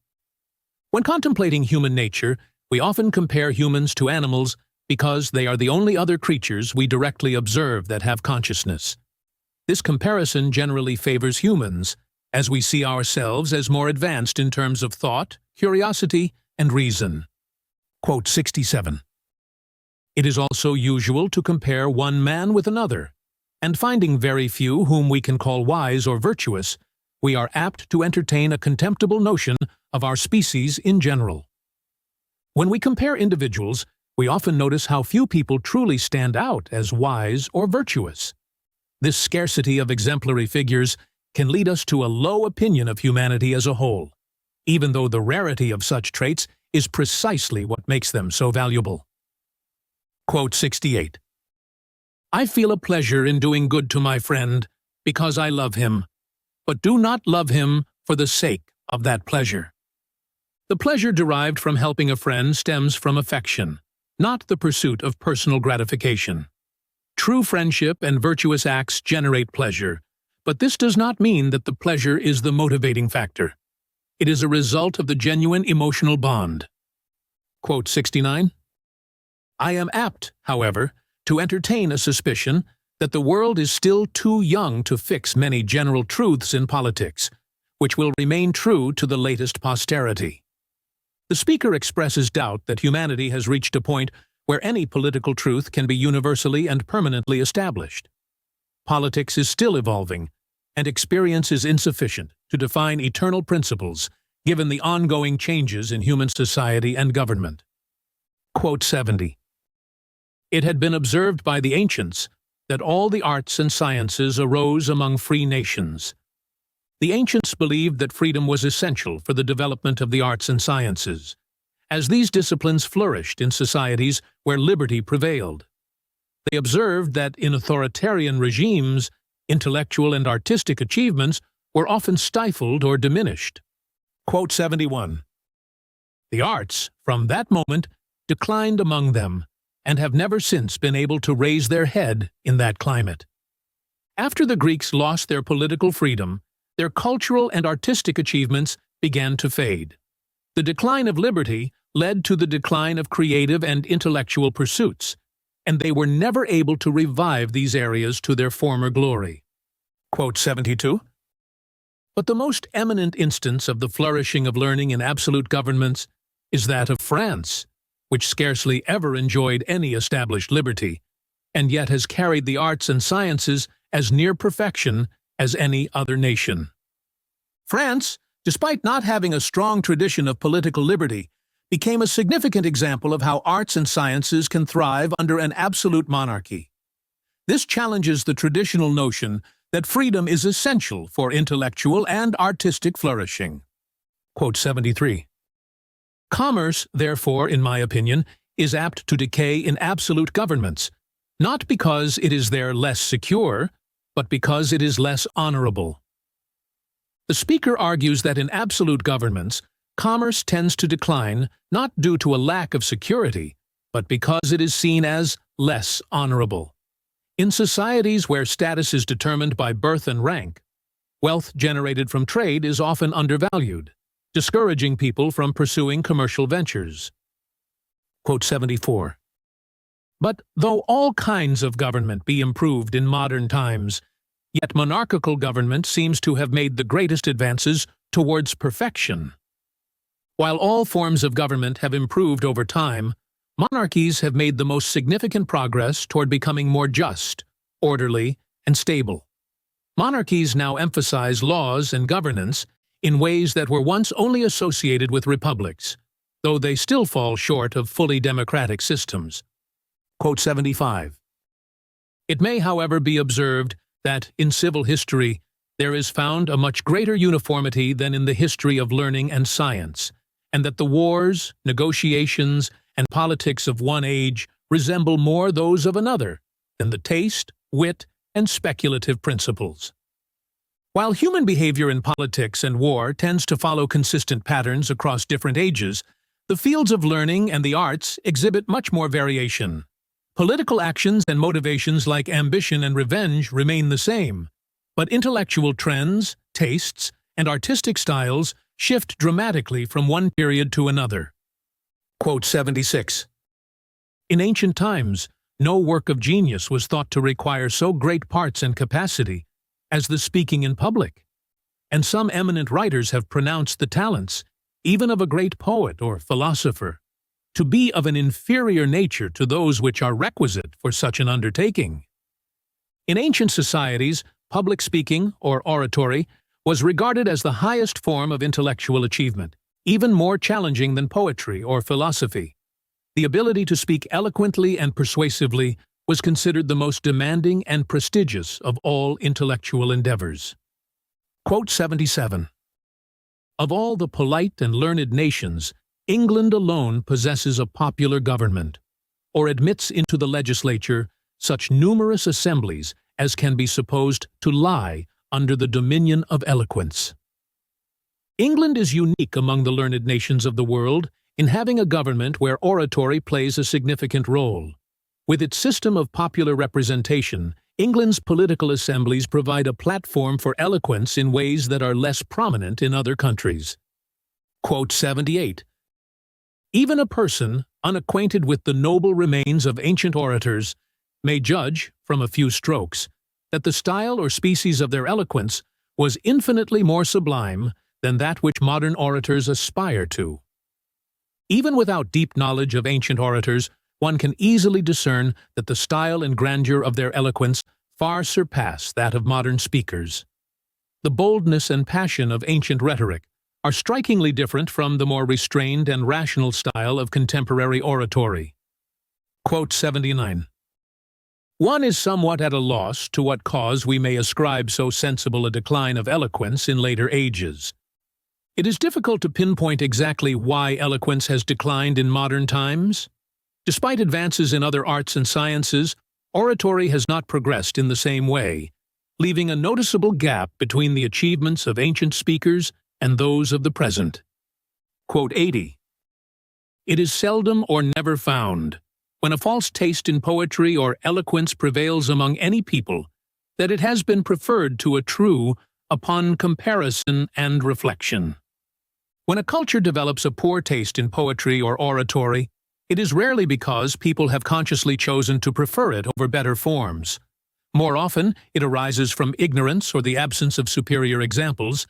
A: When contemplating human nature, we often compare humans to animals because they are the only other creatures we directly observe that have consciousness. This comparison generally favors humans, as we see ourselves as more advanced in terms of thought, curiosity, and reason. Quote 67. It is also usual to compare one man with another, and finding very few whom we can call wise or virtuous, we are apt to entertain a contemptible notion of our species in general. When we compare individuals, we often notice how few people truly stand out as wise or virtuous. This scarcity of exemplary figures can lead us to a low opinion of humanity as a whole, even though the rarity of such traits is precisely what makes them so valuable. Quote 68. I feel a pleasure in doing good to my friend because I love him, but do not love him for the sake of that pleasure. The pleasure derived from helping a friend stems from affection, not the pursuit of personal gratification. True friendship and virtuous acts generate pleasure, but this does not mean that the pleasure is the motivating factor. It is a result of the genuine emotional bond. Quote 69. I am apt, however, to entertain a suspicion that the world is still too young to fix many general truths in politics, which will remain true to the latest posterity. The speaker expresses doubt that humanity has reached a point where any political truth can be universally and permanently established. Politics is still evolving, and experience is insufficient to define eternal principles given the ongoing changes in human society and government. Quote 70. It had been observed by the ancients that all the arts and sciences arose among free nations. The ancients believed that freedom was essential for the development of the arts and sciences, as these disciplines flourished in societies where liberty prevailed. They observed that in authoritarian regimes, intellectual and artistic achievements were often stifled or diminished. Quote 71. The arts, from that moment, declined among them, and have never since been able to raise their head in that climate. After the Greeks lost their political freedom, their cultural and artistic achievements began to fade. The decline of liberty led to the decline of creative and intellectual pursuits, and they were never able to revive these areas to their former glory. Quote 72. But the most eminent instance of the flourishing of learning in absolute governments is that of France, which scarcely ever enjoyed any established liberty, and yet has carried the arts and sciences as near perfection as any other nation. France, despite not having a strong tradition of political liberty, became a significant example of how arts and sciences can thrive under an absolute monarchy. This challenges the traditional notion that freedom is essential for intellectual and artistic flourishing. Quote 73. Commerce, therefore, in my opinion, is apt to decay in absolute governments, not because it is there less secure, but because it is less honorable. The speaker argues that in absolute governments, commerce tends to decline not due to a lack of security, but because it is seen as less honorable. In societies where status is determined by birth and rank, wealth generated from trade is often undervalued, discouraging people from pursuing commercial ventures. Quote 74. But though all kinds of government be improved in modern times, yet monarchical government seems to have made the greatest advances towards perfection. While all forms of government have improved over time, monarchies have made the most significant progress toward becoming more just, orderly, and stable. Monarchies now emphasize laws and governance in ways that were once only associated with republics, though they still fall short of fully democratic systems. Quote 75. It may, however, be observed that in civil history there is found a much greater uniformity than in the history of learning and science, and that the wars, negotiations, and politics of one age resemble more those of another than the taste, wit, and speculative principles. While human behavior in politics and war tends to follow consistent patterns across different ages, the fields of learning and the arts exhibit much more variation. Political actions and motivations like ambition and revenge remain the same, but intellectual trends, tastes, and artistic styles shift dramatically from one period to another. Quote 76. In ancient times, no work of genius was thought to require so great parts and capacity as the speaking in public, and some eminent writers have pronounced the talents, even of a great poet or philosopher, to be of an inferior nature to those which are requisite for such an undertaking. In ancient societies, public speaking, or oratory, was regarded as the highest form of intellectual achievement, even more challenging than poetry or philosophy. The ability to speak eloquently and persuasively was considered the most demanding and prestigious of all intellectual endeavors. Quote 77. Of all the polite and learned nations, England alone possesses a popular government, or admits into the legislature such numerous assemblies as can be supposed to lie under the dominion of eloquence. England is unique among the learned nations of the world in having a government where oratory plays a significant role. With its system of popular representation, England's political assemblies provide a platform for eloquence in ways that are less prominent in other countries. Quote 78. Even a person unacquainted with the noble remains of ancient orators may judge, from a few strokes, that the style or species of their eloquence was infinitely more sublime than that which modern orators aspire to. Even without deep knowledge of ancient orators, one can easily discern that the style and grandeur of their eloquence far surpass that of modern speakers. The boldness and passion of ancient rhetoric are strikingly different from the more restrained and rational style of contemporary oratory. Quote 79. One is somewhat at a loss to what cause we may ascribe so sensible a decline of eloquence in later ages. It is difficult to pinpoint exactly why eloquence has declined in modern times. Despite advances in other arts and sciences, oratory has not progressed in the same way, leaving a noticeable gap between the achievements of ancient speakers and those of the present. Quote 80. It is seldom or never found, when a false taste in poetry or eloquence prevails among any people, that it has been preferred to a true upon comparison and reflection. When a culture develops a poor taste in poetry or oratory, it is rarely because people have consciously chosen to prefer it over better forms. More often, it arises from ignorance or the absence of superior examples,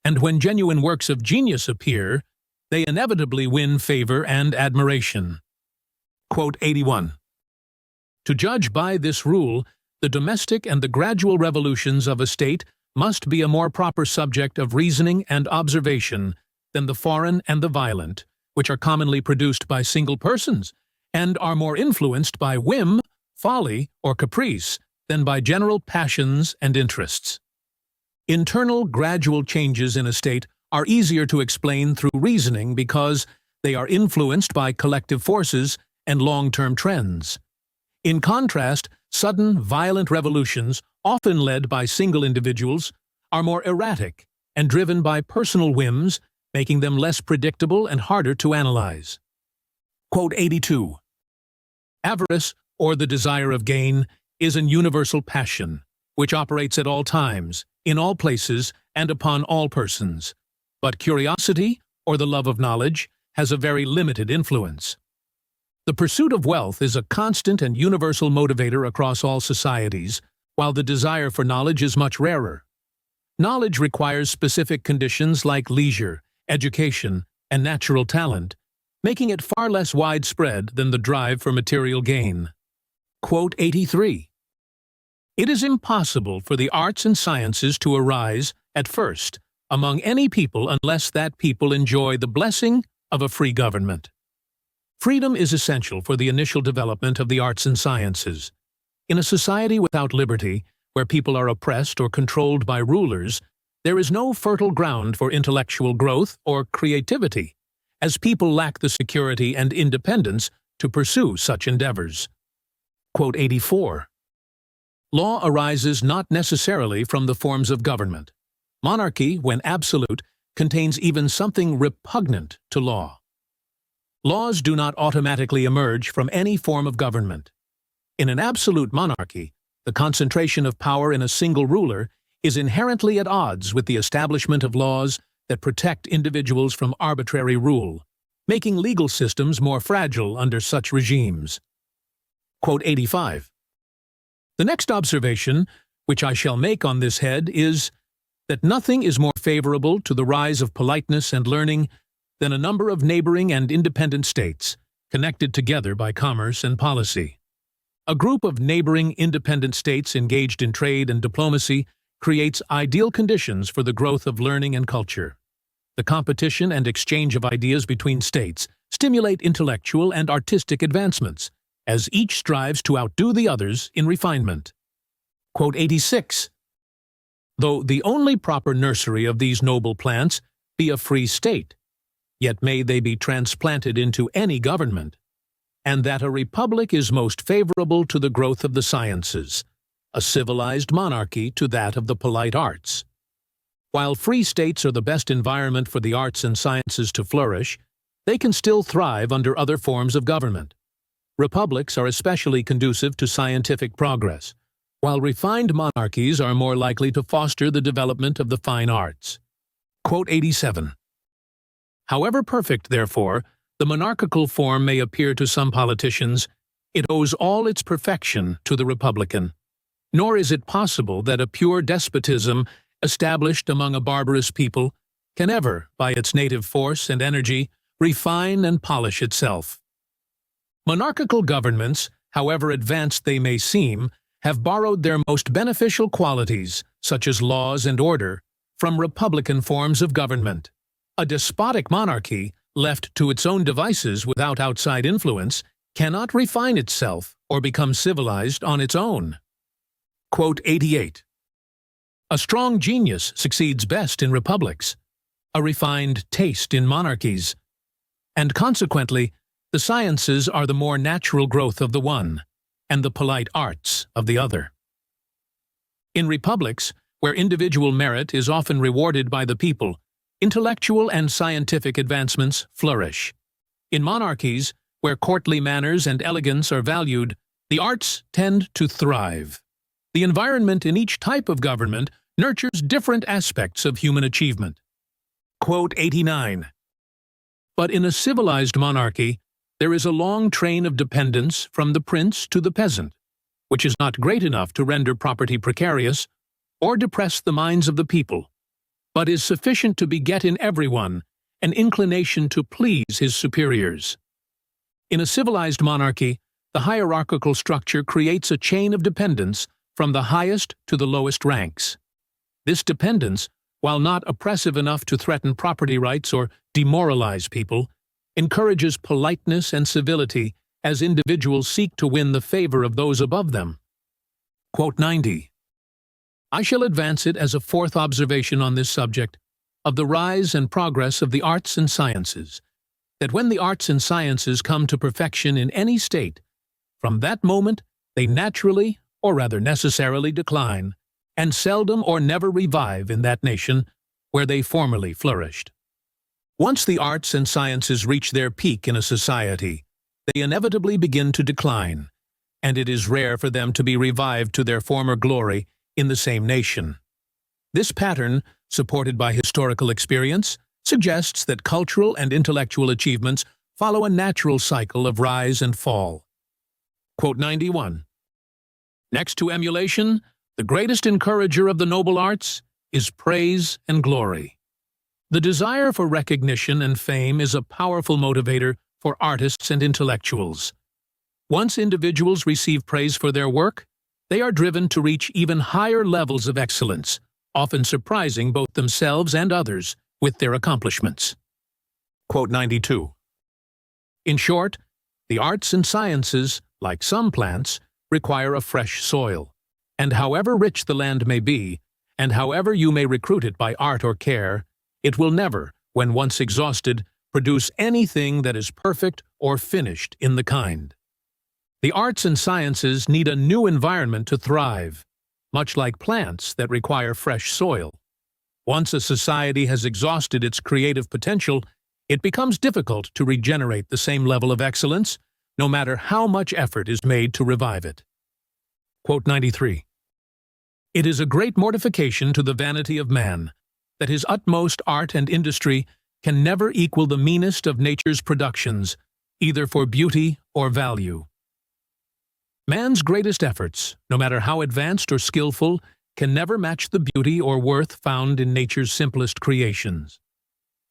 A: and when genuine works of genius appear, they inevitably win favor and admiration. Quote 81. To judge by this rule, the domestic and the gradual revolutions of a state must be a more proper subject of reasoning and observation than the foreign and the violent, which are commonly produced by single persons, and are more influenced by whim, folly, or caprice than by general passions and interests. Internal, gradual changes in a state are easier to explain through reasoning because they are influenced by collective forces and long-term trends. In contrast, sudden, violent revolutions, often led by single individuals, are more erratic and driven by personal whims, making them less predictable and harder to analyze. Quote 82. Avarice, or the desire of gain, is an universal passion, which operates at all times, in all places, and upon all persons. But curiosity, or the love of knowledge, has a very limited influence. The pursuit of wealth is a constant and universal motivator across all societies, while the desire for knowledge is much rarer. Knowledge requires specific conditions like leisure, education, and natural talent, making it far less widespread than the drive for material gain. Quote 83. It is impossible for the arts and sciences to arise, at first, among any people unless that people enjoy the blessing of a free government. Freedom is essential for the initial development of the arts and sciences. In a society without liberty, where people are oppressed or controlled by rulers, there is no fertile ground for intellectual growth or creativity, as people lack the security and independence to pursue such endeavors. Quote 84. Law arises not necessarily from the forms of government. Monarchy, when absolute, contains even something repugnant to law. Laws do not automatically emerge from any form of government. In an absolute monarchy, the concentration of power in a single ruler is inherently at odds with the establishment of laws that protect individuals from arbitrary rule, making legal systems more fragile under such regimes. Quote 85. The next observation, which I shall make on this head, is that nothing is more favorable to the rise of politeness and learning than a number of neighboring and independent states, connected together by commerce and policy. A group of neighboring independent states engaged in trade and diplomacy creates ideal conditions for the growth of learning and culture. The competition and exchange of ideas between states stimulate intellectual and artistic advancements, as each strives to outdo the others in refinement. Quote 86. Though the only proper nursery of these noble plants be a free state, yet may they be transplanted into any government, and that a republic is most favorable to the growth of the sciences, a civilized monarchy to that of the polite arts. While free states are the best environment for the arts and sciences to flourish, they can still thrive under other forms of government. Republics are especially conducive to scientific progress, while refined monarchies are more likely to foster the development of the fine arts. Quote 87. However perfect, therefore, the monarchical form may appear to some politicians, it owes all its perfection to the republican. Nor is it possible that a pure despotism established among a barbarous people can ever, by its native force and energy, refine and polish itself. Monarchical governments, however advanced they may seem, have borrowed their most beneficial qualities, such as laws and order, from republican forms of government. A despotic monarchy, left to its own devices without outside influence, cannot refine itself or become civilized on its own. Quote 88. A strong genius succeeds best in republics, a refined taste in monarchies, and consequently, the sciences are the more natural growth of the one, and the polite arts of the other. In republics, where individual merit is often rewarded by the people, intellectual and scientific advancements flourish. In monarchies, where courtly manners and elegance are valued, the arts tend to thrive. The environment in each type of government nurtures different aspects of human achievement. Quote 89. But in a civilized monarchy, there is a long train of dependence from the prince to the peasant, which is not great enough to render property precarious or depress the minds of the people, but is sufficient to beget in everyone an inclination to please his superiors. In a civilized monarchy, the hierarchical structure creates a chain of dependence from the highest to the lowest ranks. This dependence, while not oppressive enough to threaten property rights or demoralize people, encourages politeness and civility as individuals seek to win the favor of those above them. Quote 90. I shall advance it as a fourth observation on this subject of the rise and progress of the arts and sciences, that when the arts and sciences come to perfection in any state, from that moment they naturally, or rather necessarily, decline, and seldom or never revive in that nation where they formerly flourished. Once the arts and sciences reach their peak in a society, they inevitably begin to decline, and it is rare for them to be revived to their former glory in the same nation. This pattern, supported by historical experience, suggests that cultural and intellectual achievements follow a natural cycle of rise and fall. Quote 91. Next to emulation, the greatest encourager of the noble arts is praise and glory. The desire for recognition and fame is a powerful motivator for artists and intellectuals. Once individuals receive praise for their work, they are driven to reach even higher levels of excellence, often surprising both themselves and others with their accomplishments. Quote 92. In short, the arts and sciences, like some plants, require a fresh soil, and however rich the land may be, and however you may recruit it by art or care, it will never, when once exhausted, produce anything that is perfect or finished in the kind. The arts and sciences need a new environment to thrive, much like plants that require fresh soil. Once a society has exhausted its creative potential, it becomes difficult to regenerate the same level of excellence, no matter how much effort is made to revive it. Quote 93. It is a great mortification to the vanity of man that his utmost art and industry can never equal the meanest of nature's productions, either for beauty or value. Man's greatest efforts, no matter how advanced or skillful, can never match the beauty or worth found in nature's simplest creations.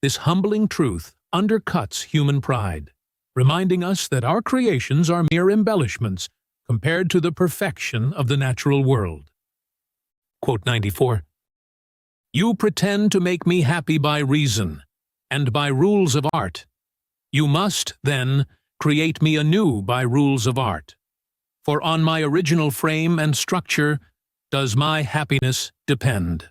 A: This humbling truth undercuts human pride, reminding us that our creations are mere embellishments compared to the perfection of the natural world. Quote 94. You pretend to make me happy by reason, and by rules of art. You must, then, create me anew by rules of art. For on my original frame and structure does my happiness depend.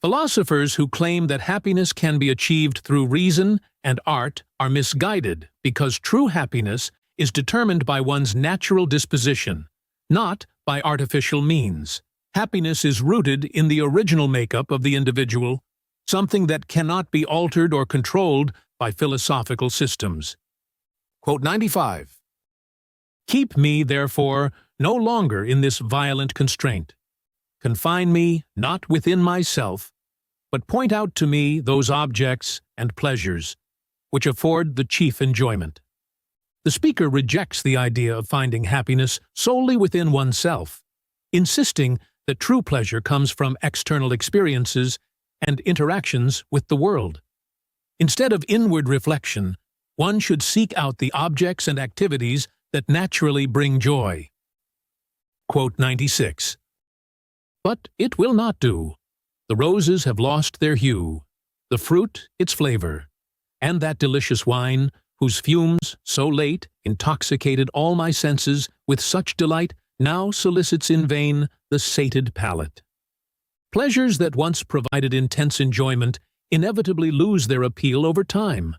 A: Philosophers who claim that happiness can be achieved through reason and art are misguided because true happiness is determined by one's natural disposition, not by artificial means. Happiness is rooted in the original makeup of the individual, something that cannot be altered or controlled by philosophical systems. Quote 95. Keep me, therefore, no longer in this violent constraint. Confine me not within myself, but point out to me those objects and pleasures which afford the chief enjoyment. The speaker rejects the idea of finding happiness solely within oneself, insisting that true pleasure comes from external experiences and interactions with the world. Instead of inward reflection, one should seek out the objects and activities that naturally bring joy. Quote 96. But it will not do. The roses have lost their hue, the fruit its flavor, and that delicious wine, whose fumes, so late, intoxicated all my senses with such delight, now solicits in vain the sated palate. Pleasures that once provided intense enjoyment inevitably lose their appeal over time.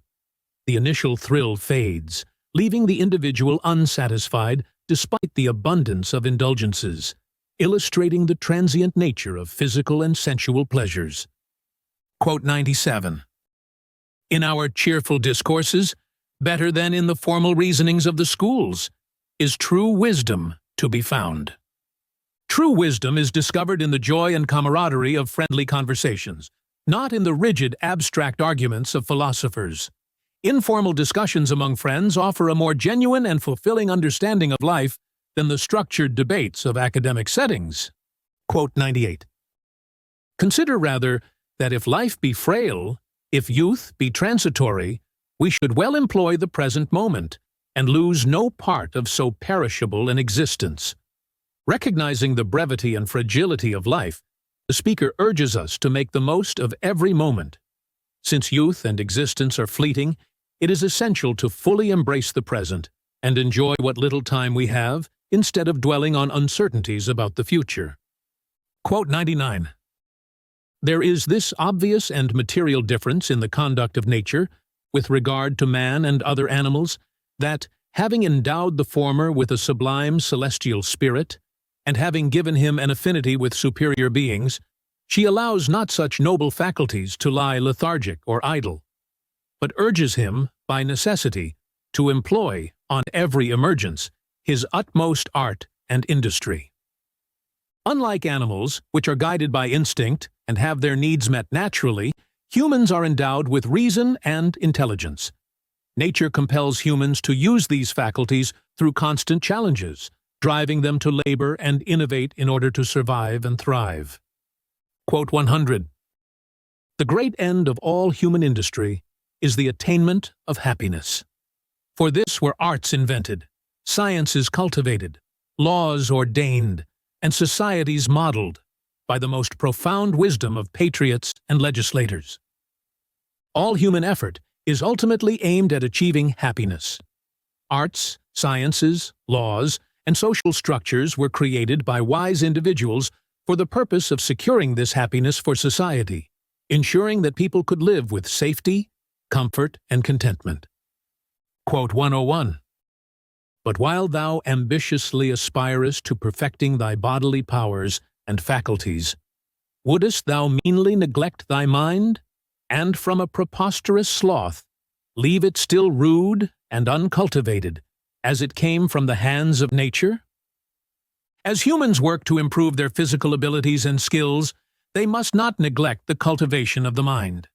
A: The initial thrill fades, leaving the individual unsatisfied despite the abundance of indulgences, illustrating the transient nature of physical and sensual pleasures. Quote 97. In our cheerful discourses, better than in the formal reasonings of the schools, is true wisdom to be found. True wisdom is discovered in the joy and camaraderie of friendly conversations, not in the rigid, abstract arguments of philosophers. Informal discussions among friends offer a more genuine and fulfilling understanding of life than the structured debates of academic settings. Quote 98. Consider rather that if life be frail, if youth be transitory, we should well employ the present moment and lose no part of so perishable an existence. Recognizing the brevity and fragility of life, the speaker urges us to make the most of every moment. Since youth and existence are fleeting, it is essential to fully embrace the present and enjoy what little time we have instead of dwelling on uncertainties about the future. Quote 99. There is this obvious and material difference in the conduct of nature with regard to man and other animals, that, having endowed the former with a sublime celestial spirit, and having given him an affinity with superior beings, she allows not such noble faculties to lie lethargic or idle, but urges him, by necessity, to employ, on every emergence, his utmost art and industry. Unlike animals, which are guided by instinct and have their needs met naturally, humans are endowed with reason and intelligence. Nature compels humans to use these faculties through constant challenges, driving them to labor and innovate in order to survive and thrive. Quote 100. The great end of all human industry is the attainment of happiness. For this were arts invented, sciences cultivated, laws ordained, and societies modeled by the most profound wisdom of patriots and legislators. All human effort is ultimately aimed at achieving happiness. Arts, sciences, laws, and social structures were created by wise individuals for the purpose of securing this happiness for society, ensuring that people could live with safety, comfort, and contentment. Quote 101. But while thou ambitiously aspirest to perfecting thy bodily powers and faculties, wouldest thou meanly neglect thy mind, and from a preposterous sloth leave it still rude and uncultivated, as it came from the hands of nature? As humans work to improve their physical abilities and skills, they must not neglect the cultivation of the mind.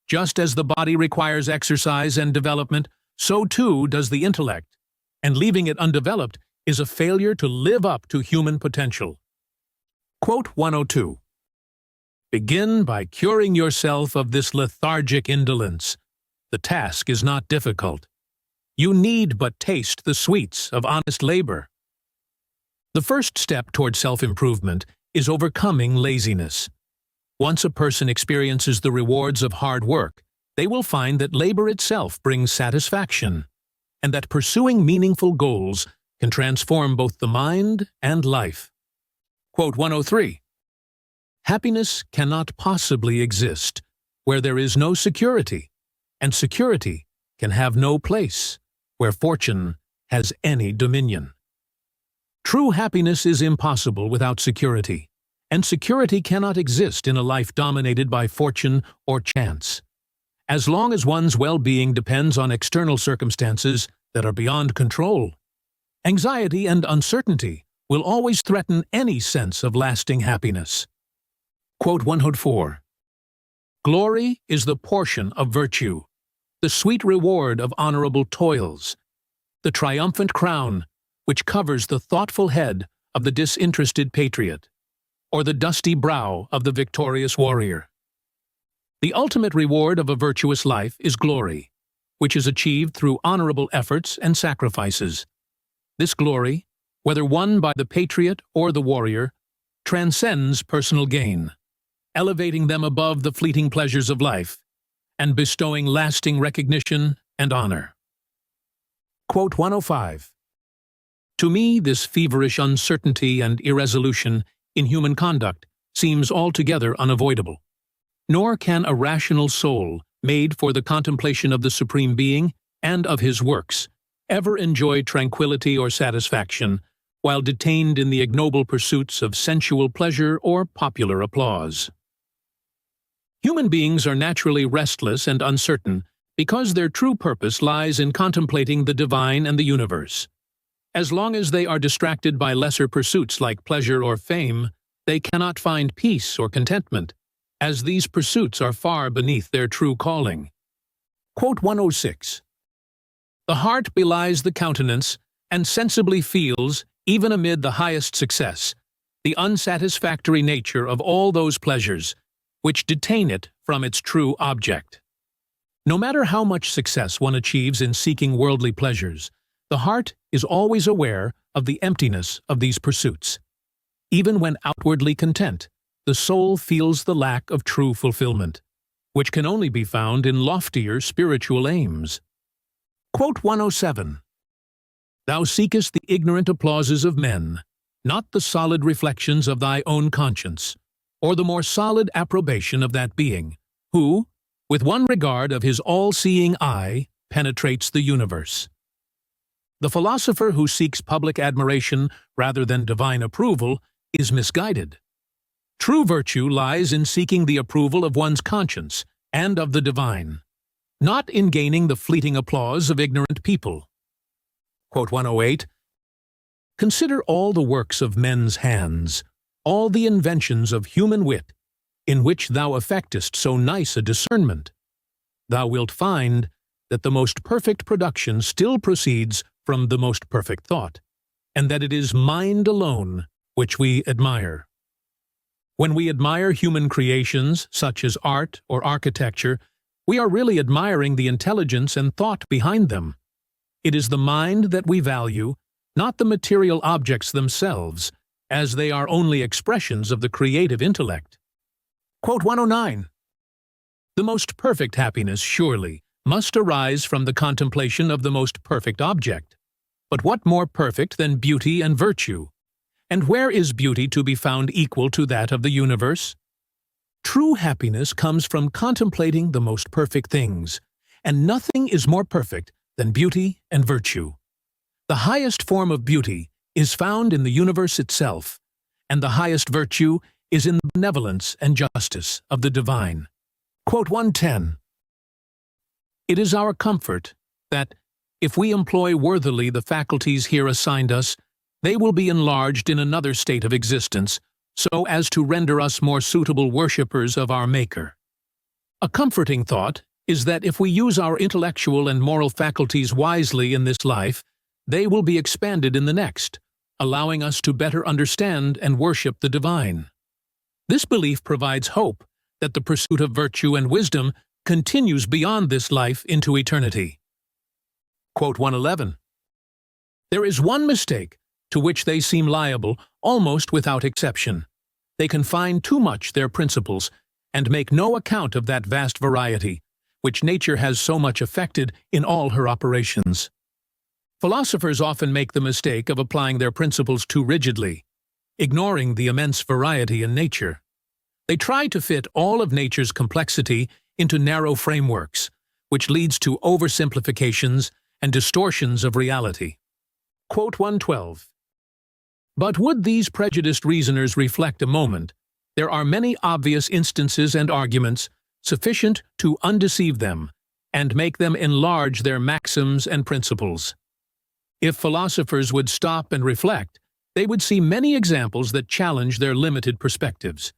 A: Just as the body requires exercise and development, so too does the intellect, and leaving it undeveloped is a failure to live up to human potential. Quote 102. Begin by curing yourself of this lethargic indolence. The task is not difficult. You need but taste the sweets of honest labor. The first step toward self-improvement is overcoming laziness. Once a person experiences the rewards of hard work, they will find that labor itself brings satisfaction, and that pursuing meaningful goals can transform both the mind and life. Quote 103. Happiness cannot possibly exist where there is no security, and security can have no place where fortune has any dominion. True happiness is impossible without security, and security cannot exist in a life dominated by fortune or chance. As long as one's well-being depends on external circumstances that are beyond control, anxiety and uncertainty will always threaten any sense of lasting happiness. Quote 104. Glory is the portion of virtue, the sweet reward of honorable toils, the triumphant crown which covers the thoughtful head of the disinterested patriot, or the dusty brow of the victorious warrior. The ultimate reward of a virtuous life is glory, which is achieved through honorable efforts and sacrifices. This glory, whether won by the patriot or the warrior, transcends personal gain, elevating them above the fleeting pleasures of life, and bestowing lasting recognition and honor. Quote 105. To me, this feverish uncertainty and irresolution in human conduct seems altogether unavoidable. Nor can a rational soul, made for the contemplation of the Supreme Being and of His works, ever enjoy tranquility or satisfaction while detained in the ignoble pursuits of sensual pleasure or popular applause. Human beings are naturally restless and uncertain because their true purpose lies in contemplating the divine and the universe. As long as they are distracted by lesser pursuits like pleasure or fame, they cannot find peace or contentment, as these pursuits are far beneath their true calling. Quote 106. The heart belies the countenance and sensibly feels, even amid the highest success, the unsatisfactory nature of all those pleasures which detain it from its true object. No matter how much success one achieves in seeking worldly pleasures, the heart is always aware of the emptiness of these pursuits. Even when outwardly content, the soul feels the lack of true fulfillment, which can only be found in loftier spiritual aims. Quote 107. Thou seekest the ignorant applauses of men, not the solid reflections of thy own conscience, or the more solid approbation of that being, who, with one regard of his all-seeing eye, penetrates the universe. The philosopher who seeks public admiration rather than divine approval is misguided. True virtue lies in seeking the approval of one's conscience and of the divine, not in gaining the fleeting applause of ignorant people. Quote 108. Consider all the works of men's hands, all the inventions of human wit, in which thou effectest so nice a discernment. Thou wilt find that the most perfect production still proceeds from the most perfect thought, and that it is mind alone which we admire. When we admire human creations, such as art or architecture, we are really admiring the intelligence and thought behind them. It is the mind that we value, not the material objects themselves, as they are only expressions of the creative intellect. Quote 109. The most perfect happiness, surely, must arise from the contemplation of the most perfect object. But what more perfect than beauty and virtue? And where is beauty to be found equal to that of the universe? True happiness comes from contemplating the most perfect things, and nothing is more perfect than beauty and virtue. The highest form of beauty is found in the universe itself, and the highest virtue is in the benevolence and justice of the divine. Quote 110. It is our comfort that, if we employ worthily the faculties here assigned us, they will be enlarged in another state of existence, so as to render us more suitable worshippers of our Maker. A comforting thought is that if we use our intellectual and moral faculties wisely in this life, they will be expanded in the next, allowing us to better understand and worship the divine. This belief provides hope that the pursuit of virtue and wisdom continues beyond this life into eternity. Quote 111. There is one mistake to which they seem liable almost without exception. They confine too much their principles and make no account of that vast variety, which nature has so much affected in all her operations. Philosophers often make the mistake of applying their principles too rigidly, ignoring the immense variety in nature. They try to fit all of nature's complexity into narrow frameworks, which leads to oversimplifications and distortions of reality. Quote 112. But would these prejudiced reasoners reflect a moment, there are many obvious instances and arguments sufficient to undeceive them and make them enlarge their maxims and principles. If philosophers would stop and reflect, they would see many examples that challenge their limited perspectives.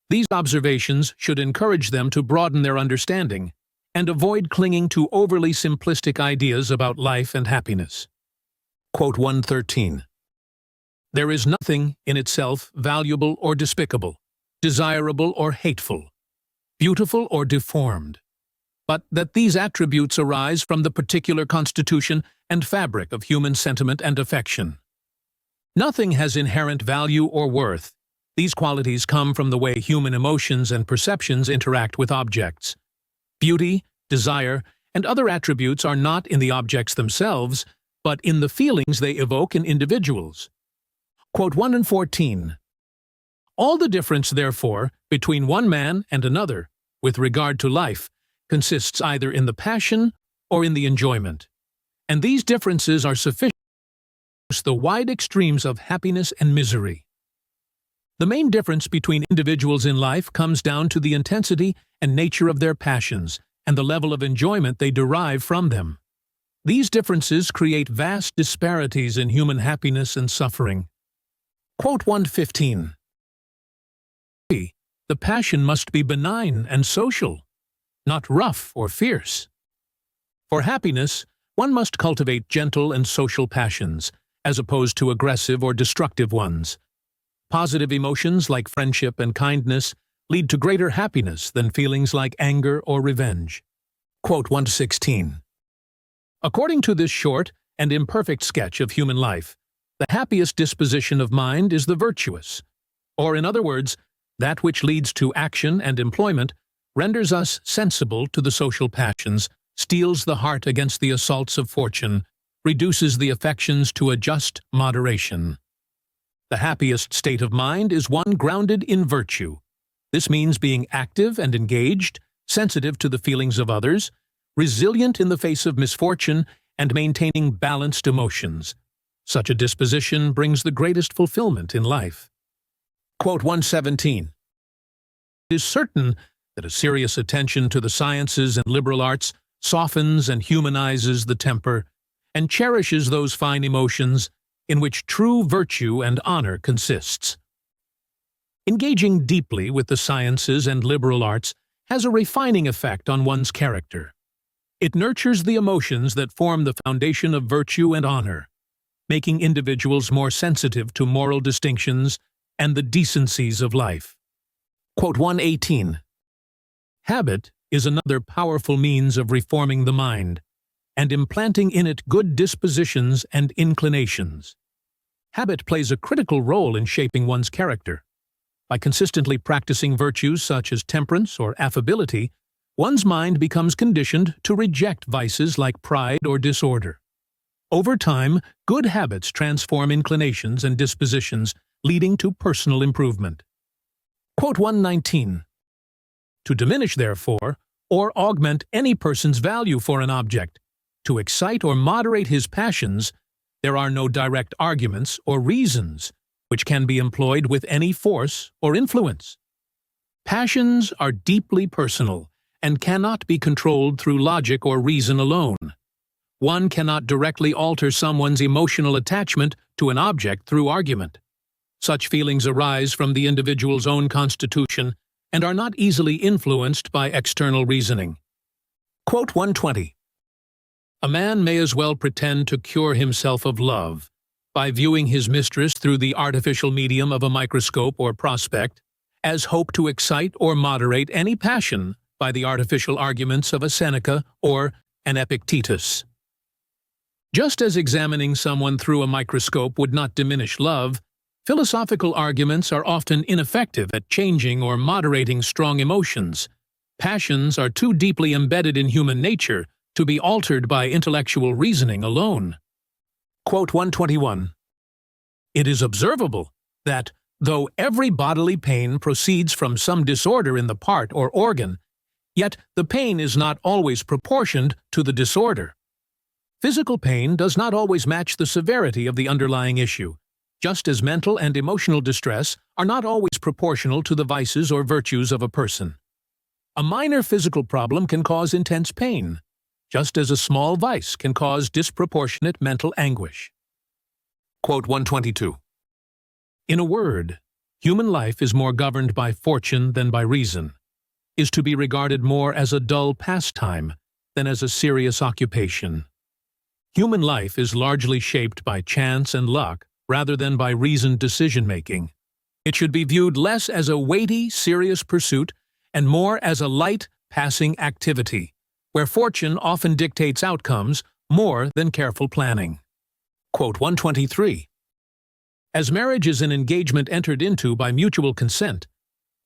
A: These observations should encourage them to broaden their understanding and avoid clinging to overly simplistic ideas about life and happiness. Quote 113. There is nothing in itself valuable or despicable, desirable or hateful, beautiful or deformed, but that these attributes arise from the particular constitution and fabric of human sentiment and affection. Nothing has inherent value or worth. These qualities come from the way human emotions and perceptions interact with objects. Beauty, desire, and other attributes are not in the objects themselves, but in the feelings they evoke in individuals. Quote 1 and 14. All the difference, therefore, between one man and another, with regard to life, consists either in the passion or in the enjoyment. And these differences are sufficient to reduce the wide extremes of happiness and misery. The main difference between individuals in life comes down to the intensity and nature of their passions and the level of enjoyment they derive from them. These differences create vast disparities in human happiness and suffering. Quote 115. The passion must be benign and social, not rough or fierce. For happiness, one must cultivate gentle and social passions, as opposed to aggressive or destructive ones. Positive emotions like friendship and kindness lead to greater happiness than feelings like anger or revenge. Quote 116. According to this short and imperfect sketch of human life, the happiest disposition of mind is the virtuous, or in other words, that which leads to action and employment, renders us sensible to the social passions, steels the heart against the assaults of fortune, reduces the affections to a just moderation. The happiest state of mind is one grounded in virtue. This means being active and engaged, sensitive to the feelings of others, resilient in the face of misfortune, and maintaining balanced emotions. Such a disposition brings the greatest fulfillment in life. Quote 117. It is certain that a serious attention to the sciences and liberal arts softens and humanizes the temper, and cherishes those fine emotions in which true virtue and honor consists. Engaging deeply with the sciences and liberal arts has a refining effect on one's character. It nurtures the emotions that form the foundation of virtue and honor, making individuals more sensitive to moral distinctions and the decencies of life. Quote 118. Habit is another powerful means of reforming the mind and implanting in it good dispositions and inclinations. Habit plays a critical role in shaping one's character. By consistently practicing virtues such as temperance or affability, one's mind becomes conditioned to reject vices like pride or disorder. Over time, good habits transform inclinations and dispositions, leading to personal improvement. Quote 119. To diminish, therefore, or augment any person's value for an object, to excite or moderate his passions, there are no direct arguments or reasons which can be employed with any force or influence. Passions are deeply personal and cannot be controlled through logic or reason alone. One cannot directly alter someone's emotional attachment to an object through argument. Such feelings arise from the individual's own constitution and are not easily influenced by external reasoning. Quote 120. A man may as well pretend to cure himself of love by viewing his mistress through the artificial medium of a microscope or prospect, as hope to excite or moderate any passion by the artificial arguments of a Seneca or an Epictetus. Just as examining someone through a microscope would not diminish love, philosophical arguments are often ineffective at changing or moderating strong emotions. Passions are too deeply embedded in human nature to be altered by intellectual reasoning alone. Quote 121. It is observable that, though every bodily pain proceeds from some disorder in the part or organ, yet the pain is not always proportioned to the disorder. Physical pain does not always match the severity of the underlying issue, just as mental and emotional distress are not always proportional to the vices or virtues of a person. A minor physical problem can cause intense pain, just as a small vice can cause disproportionate mental anguish. Quote 122. In a word, human life is more governed by fortune than by reason, is to be regarded more as a dull pastime than as a serious occupation. Human life is largely shaped by chance and luck rather than by reasoned decision-making. It should be viewed less as a weighty, serious pursuit and more as a light, passing activity, where fortune often dictates outcomes more than careful planning. Quote 123. As marriage is an engagement entered into by mutual consent,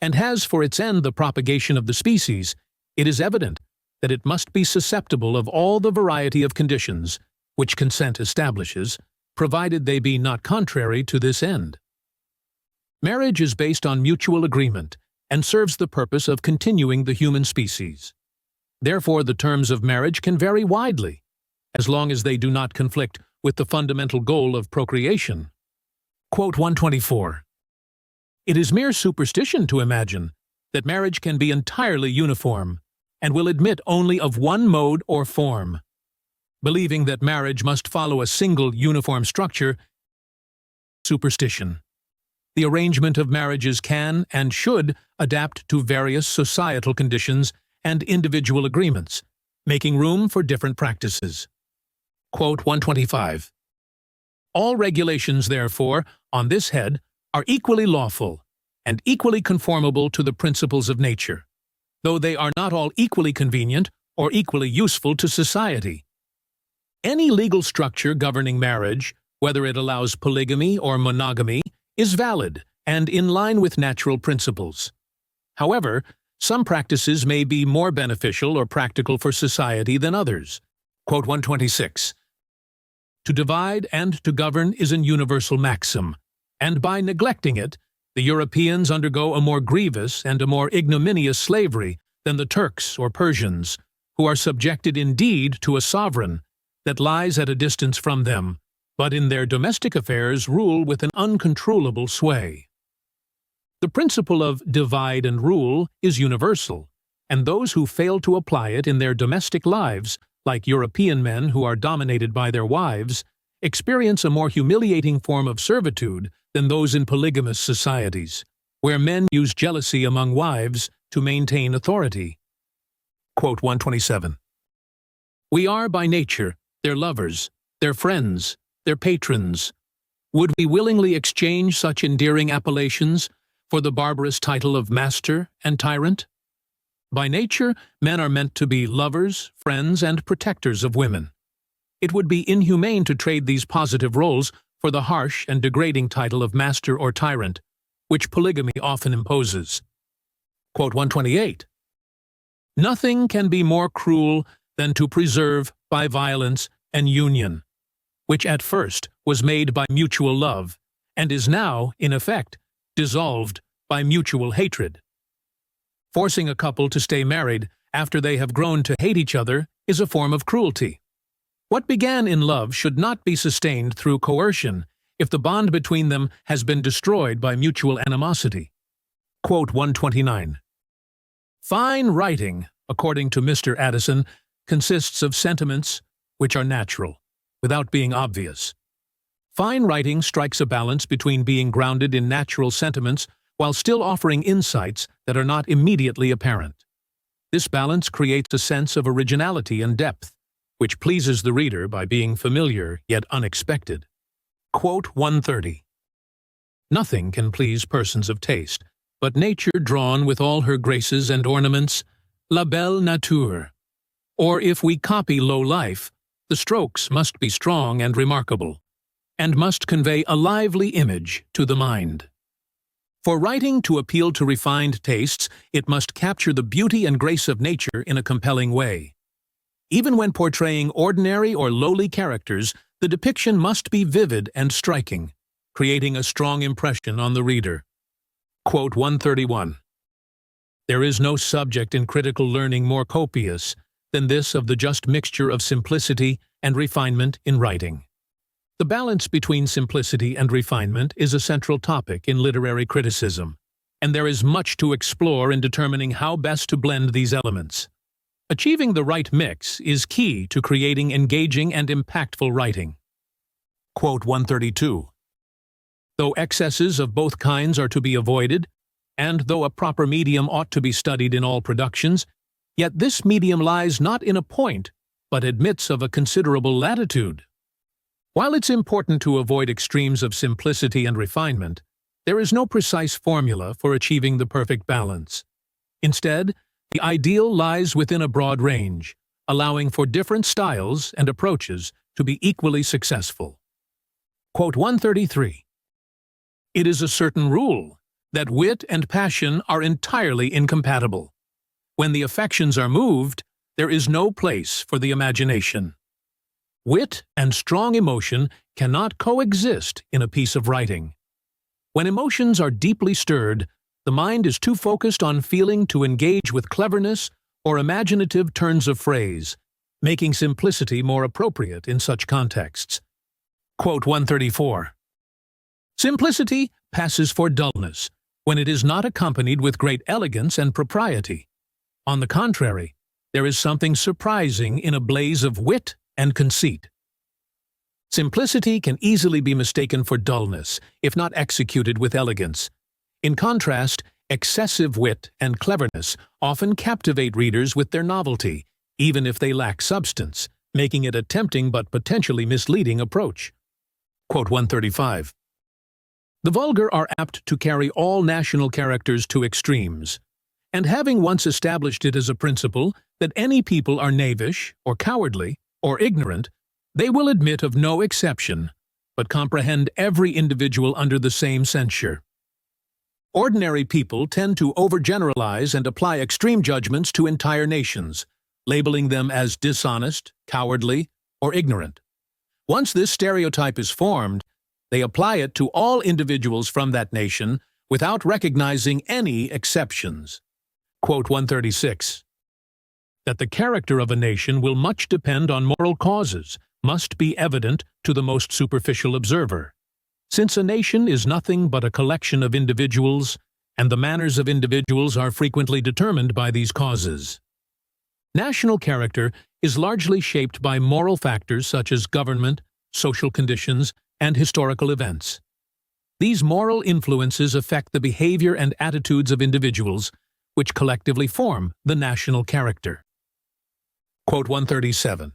A: and has for its end the propagation of the species, it is evident that it must be susceptible of all the variety of conditions which consent establishes, provided they be not contrary to this end. Marriage is based on mutual agreement and serves the purpose of continuing the human species. Therefore, the terms of marriage can vary widely, as long as they do not conflict with the fundamental goal of procreation. Quote 124. It is mere superstition to imagine that marriage can be entirely uniform and will admit only of one mode or form. Believing that marriage must follow a single uniform structure, superstition. The arrangement of marriages can and should adapt to various societal conditions and individual agreements, making room for different practices. Quote 125. All regulations, therefore, on this head are equally lawful and equally conformable to the principles of nature, though they are not all equally convenient or equally useful to society. Any legal structure governing marriage, whether it allows polygamy or monogamy, is valid and in line with natural principles. However, some practices may be more beneficial or practical for society than others. Quote 126. To divide and to govern is an universal maxim, and by neglecting it, the Europeans undergo a more grievous and a more ignominious slavery than the Turks or Persians, who are subjected indeed to a sovereign that lies at a distance from them, but in their domestic affairs rule with an uncontrollable sway. The principle of divide and rule is universal, and those who fail to apply it in their domestic lives, like European men who are dominated by their wives, experience a more humiliating form of servitude than those in polygamous societies, where men use jealousy among wives to maintain authority. Quote 127. We are by nature their lovers, their friends, their patrons. Would we willingly exchange such endearing appellations for the barbarous title of master and tyrant? By nature, men are meant to be lovers, friends, and protectors of women. It would be inhumane to trade these positive roles for the harsh and degrading title of master or tyrant, which polygamy often imposes. Quote 128. Nothing can be more cruel than to preserve, by violence, an union, which at first was made by mutual love, and is now, in effect, dissolved by mutual hatred. Forcing a couple to stay married after they have grown to hate each other is a form of cruelty. What began in love should not be sustained through coercion if the bond between them has been destroyed by mutual animosity. Quote 129. Fine writing, according to Mr. Addison, consists of sentiments which are natural, without being obvious. Fine writing strikes a balance between being grounded in natural sentiments while still offering insights that are not immediately apparent. This balance creates a sense of originality and depth, which pleases the reader by being familiar yet unexpected. Quote 130. Nothing can please persons of taste, but nature drawn with all her graces and ornaments, la belle nature. Or if we copy low life, the strokes must be strong and remarkable, and must convey a lively image to the mind. For writing to appeal to refined tastes, it must capture the beauty and grace of nature in a compelling way. Even when portraying ordinary or lowly characters, the depiction must be vivid and striking, creating a strong impression on the reader. Quote 131. There is no subject in critical learning more copious than this of the just mixture of simplicity and refinement in writing. The balance between simplicity and refinement is a central topic in literary criticism, and there is much to explore in determining how best to blend these elements. Achieving the right mix is key to creating engaging and impactful writing. Quote 132. Though excesses of both kinds are to be avoided, and though a proper medium ought to be studied in all productions, yet this medium lies not in a point, but admits of a considerable latitude. While it's important to avoid extremes of simplicity and refinement, there is no precise formula for achieving the perfect balance. Instead, the ideal lies within a broad range, allowing for different styles and approaches to be equally successful. Quote 133. It is a certain rule that wit and passion are entirely incompatible. When the affections are moved, there is no place for the imagination. Wit and strong emotion cannot coexist in a piece of writing. When emotions are deeply stirred, the mind is too focused on feeling to engage with cleverness or imaginative turns of phrase, making simplicity more appropriate in such contexts. Quote 134. Simplicity passes for dullness when it is not accompanied with great elegance and propriety. On the contrary, there is something surprising in a blaze of wit and conceit. Simplicity can easily be mistaken for dullness if not executed with elegance. In contrast, excessive wit and cleverness often captivate readers with their novelty, even if they lack substance, making it a tempting but potentially misleading approach. Quote 135. The vulgar are apt to carry all national characters to extremes, and having once established it as a principle that any people are knavish, or cowardly, or ignorant, they will admit of no exception, but comprehend every individual under the same censure. Ordinary people tend to overgeneralize and apply extreme judgments to entire nations, labeling them as dishonest, cowardly, or ignorant. Once this stereotype is formed, they apply it to all individuals from that nation without recognizing any exceptions. Quote 136. That the character of a nation will much depend on moral causes must be evident to the most superficial observer, since a nation is nothing but a collection of individuals, and the manners of individuals are frequently determined by these causes. National character is largely shaped by moral factors such as government, social conditions, and historical events. These moral influences affect the behavior and attitudes of individuals, which collectively form the national character. Quote 137.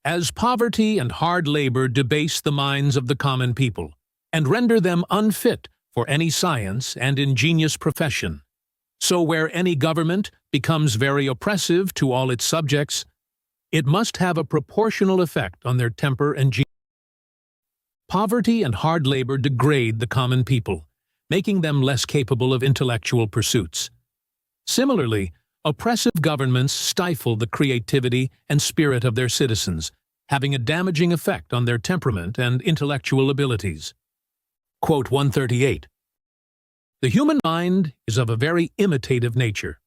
A: As poverty and hard labor debase the minds of the common people, and render them unfit for any science and ingenious profession, so where any government becomes very oppressive to all its subjects, it must have a proportional effect on their temper and genius. Poverty and hard labor degrade the common people, making them less capable of intellectual pursuits. Similarly, oppressive governments stifle the creativity and spirit of their citizens, having a damaging effect on their temperament and intellectual abilities. Quote 138. The human mind is of a very imitative nature,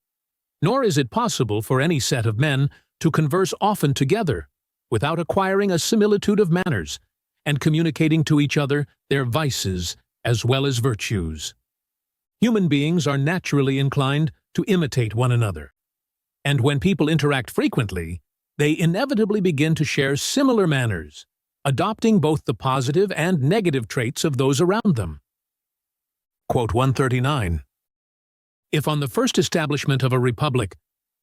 A: nor is it possible for any set of men to converse often together without acquiring a similitude of manners and communicating to each other their vices as well as virtues. Human beings are naturally inclined to imitate one another, and when people interact frequently, they inevitably begin to share similar manners, adopting both the positive and negative traits of those around them. Quote 139. If on the first establishment of a republic,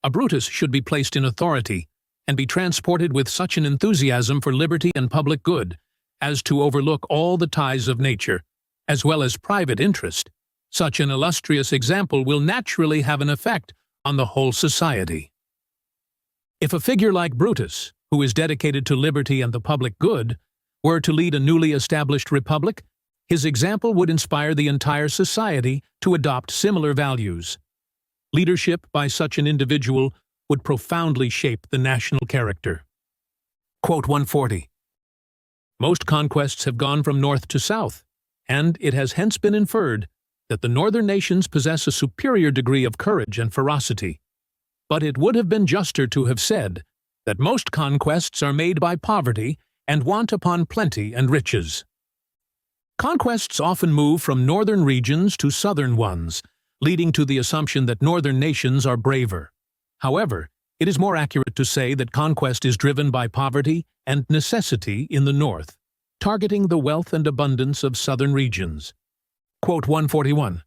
A: a Brutus should be placed in authority and be transported with such an enthusiasm for liberty and public good as to overlook all the ties of nature, as well as private interest, such an illustrious example will naturally have an effect on the whole society. If a figure like Brutus, who is dedicated to liberty and the public good, were to lead a newly established republic, his example would inspire the entire society to adopt similar values. Leadership by such an individual would profoundly shape the national character. Quote 140. Most conquests have gone from north to south, and it has hence been inferred that the northern nations possess a superior degree of courage and ferocity. But it would have been juster to have said that most conquests are made by poverty and want upon plenty and riches. Conquests often move from northern regions to southern ones, leading to the assumption that northern nations are braver. However, it is more accurate to say that conquest is driven by poverty and necessity in the north, targeting the wealth and abundance of southern regions. Quote 141.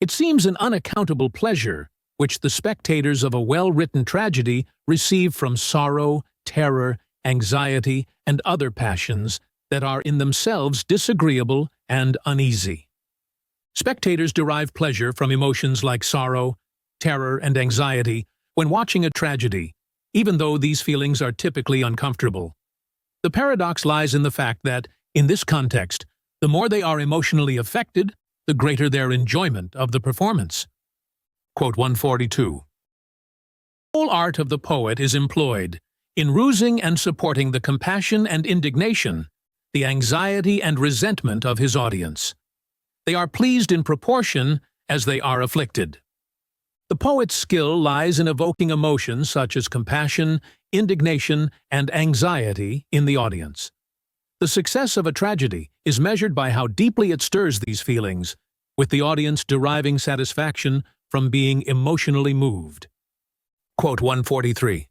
A: It seems an unaccountable pleasure which the spectators of a well-written tragedy receive from sorrow, terror, anxiety, and other passions that are in themselves disagreeable and uneasy. Spectators derive pleasure from emotions like sorrow, terror, and anxiety when watching a tragedy, even though these feelings are typically uncomfortable. The paradox lies in the fact that, in this context, the more they are emotionally affected, the greater their enjoyment of the performance. Quote 142. whole art of the poet is employed in rousing and supporting the compassion and indignation, the anxiety and resentment of his audience. They are pleased in proportion as they are afflicted. The poet's skill lies in evoking emotions such as compassion, indignation, and anxiety in the audience. The success of a tragedy is measured by how deeply it stirs these feelings, with the audience deriving satisfaction from being emotionally moved. Quote 143.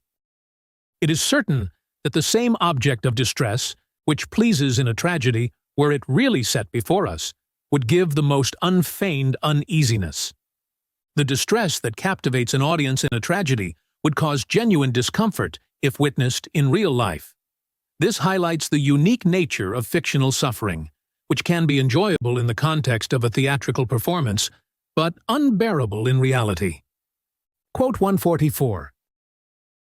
A: It is certain that the same object of distress, which pleases in a tragedy, were it really set before us, would give the most unfeigned uneasiness. The distress that captivates an audience in a tragedy would cause genuine discomfort if witnessed in real life. This highlights the unique nature of fictional suffering, which can be enjoyable in the context of a theatrical performance, but unbearable in reality. Quote 144.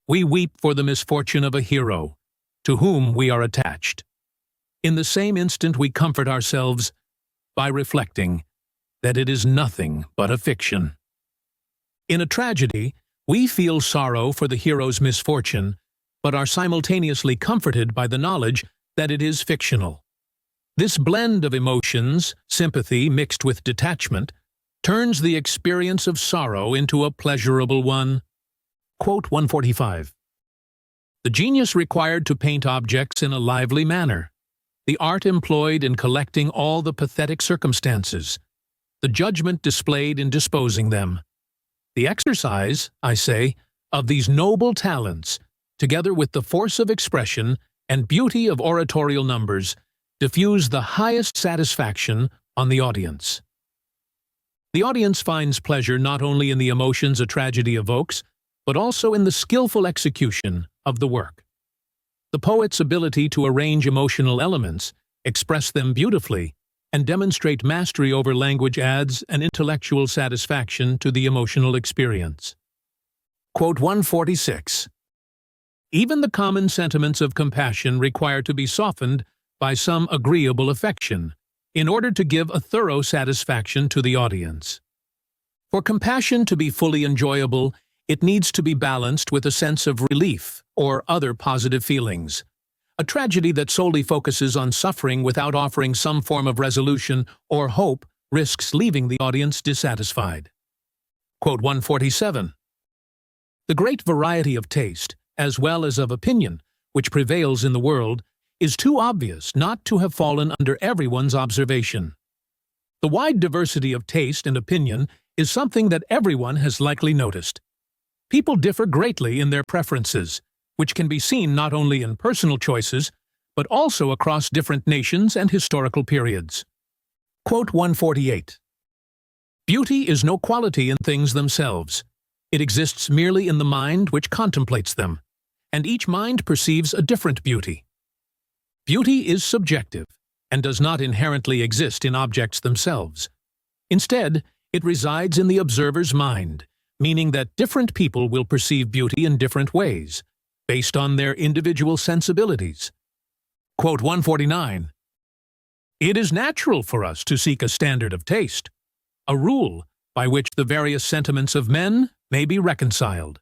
A: We weep for the misfortune of a hero, to whom we are attached. In the same instant we comfort ourselves by reflecting that it is nothing but a fiction. In a tragedy, we feel sorrow for the hero's misfortune, but are simultaneously comforted by the knowledge that it is fictional. This blend of emotions, sympathy mixed with detachment, turns the experience of sorrow into a pleasurable one. Quote 145. The genius required to paint objects in a lively manner, the art employed in collecting all the pathetic circumstances, the judgment displayed in disposing them. The exercise, I say, of these noble talents, together with the force of expression and beauty of oratorial numbers, diffuse the highest satisfaction on the audience. The audience finds pleasure not only in the emotions a tragedy evokes, but also in the skillful execution of the work. The poet's ability to arrange emotional elements, express them beautifully, and demonstrate mastery over language adds an intellectual satisfaction to the emotional experience. Quote 146. Even the common sentiments of compassion require to be softened by some agreeable affection, in order to give a thorough satisfaction to the audience. For compassion to be fully enjoyable, it needs to be balanced with a sense of relief or other positive feelings. A tragedy that solely focuses on suffering without offering some form of resolution or hope risks leaving the audience dissatisfied. Quote 147. The great variety of taste, as well as of opinion, which prevails in the world, is too obvious not to have fallen under everyone's observation. The wide diversity of taste and opinion is something that everyone has likely noticed. People differ greatly in their preferences, which can be seen not only in personal choices, but also across different nations and historical periods. Quote 148. Beauty is no quality in things themselves. It exists merely in the mind which contemplates them, and each mind perceives a different beauty. Beauty is subjective, and does not inherently exist in objects themselves. Instead, it resides in the observer's mind, meaning that different people will perceive beauty in different ways, based on their individual sensibilities. Quote 149. It is natural for us to seek a standard of taste, a rule by which the various sentiments of men may be reconciled.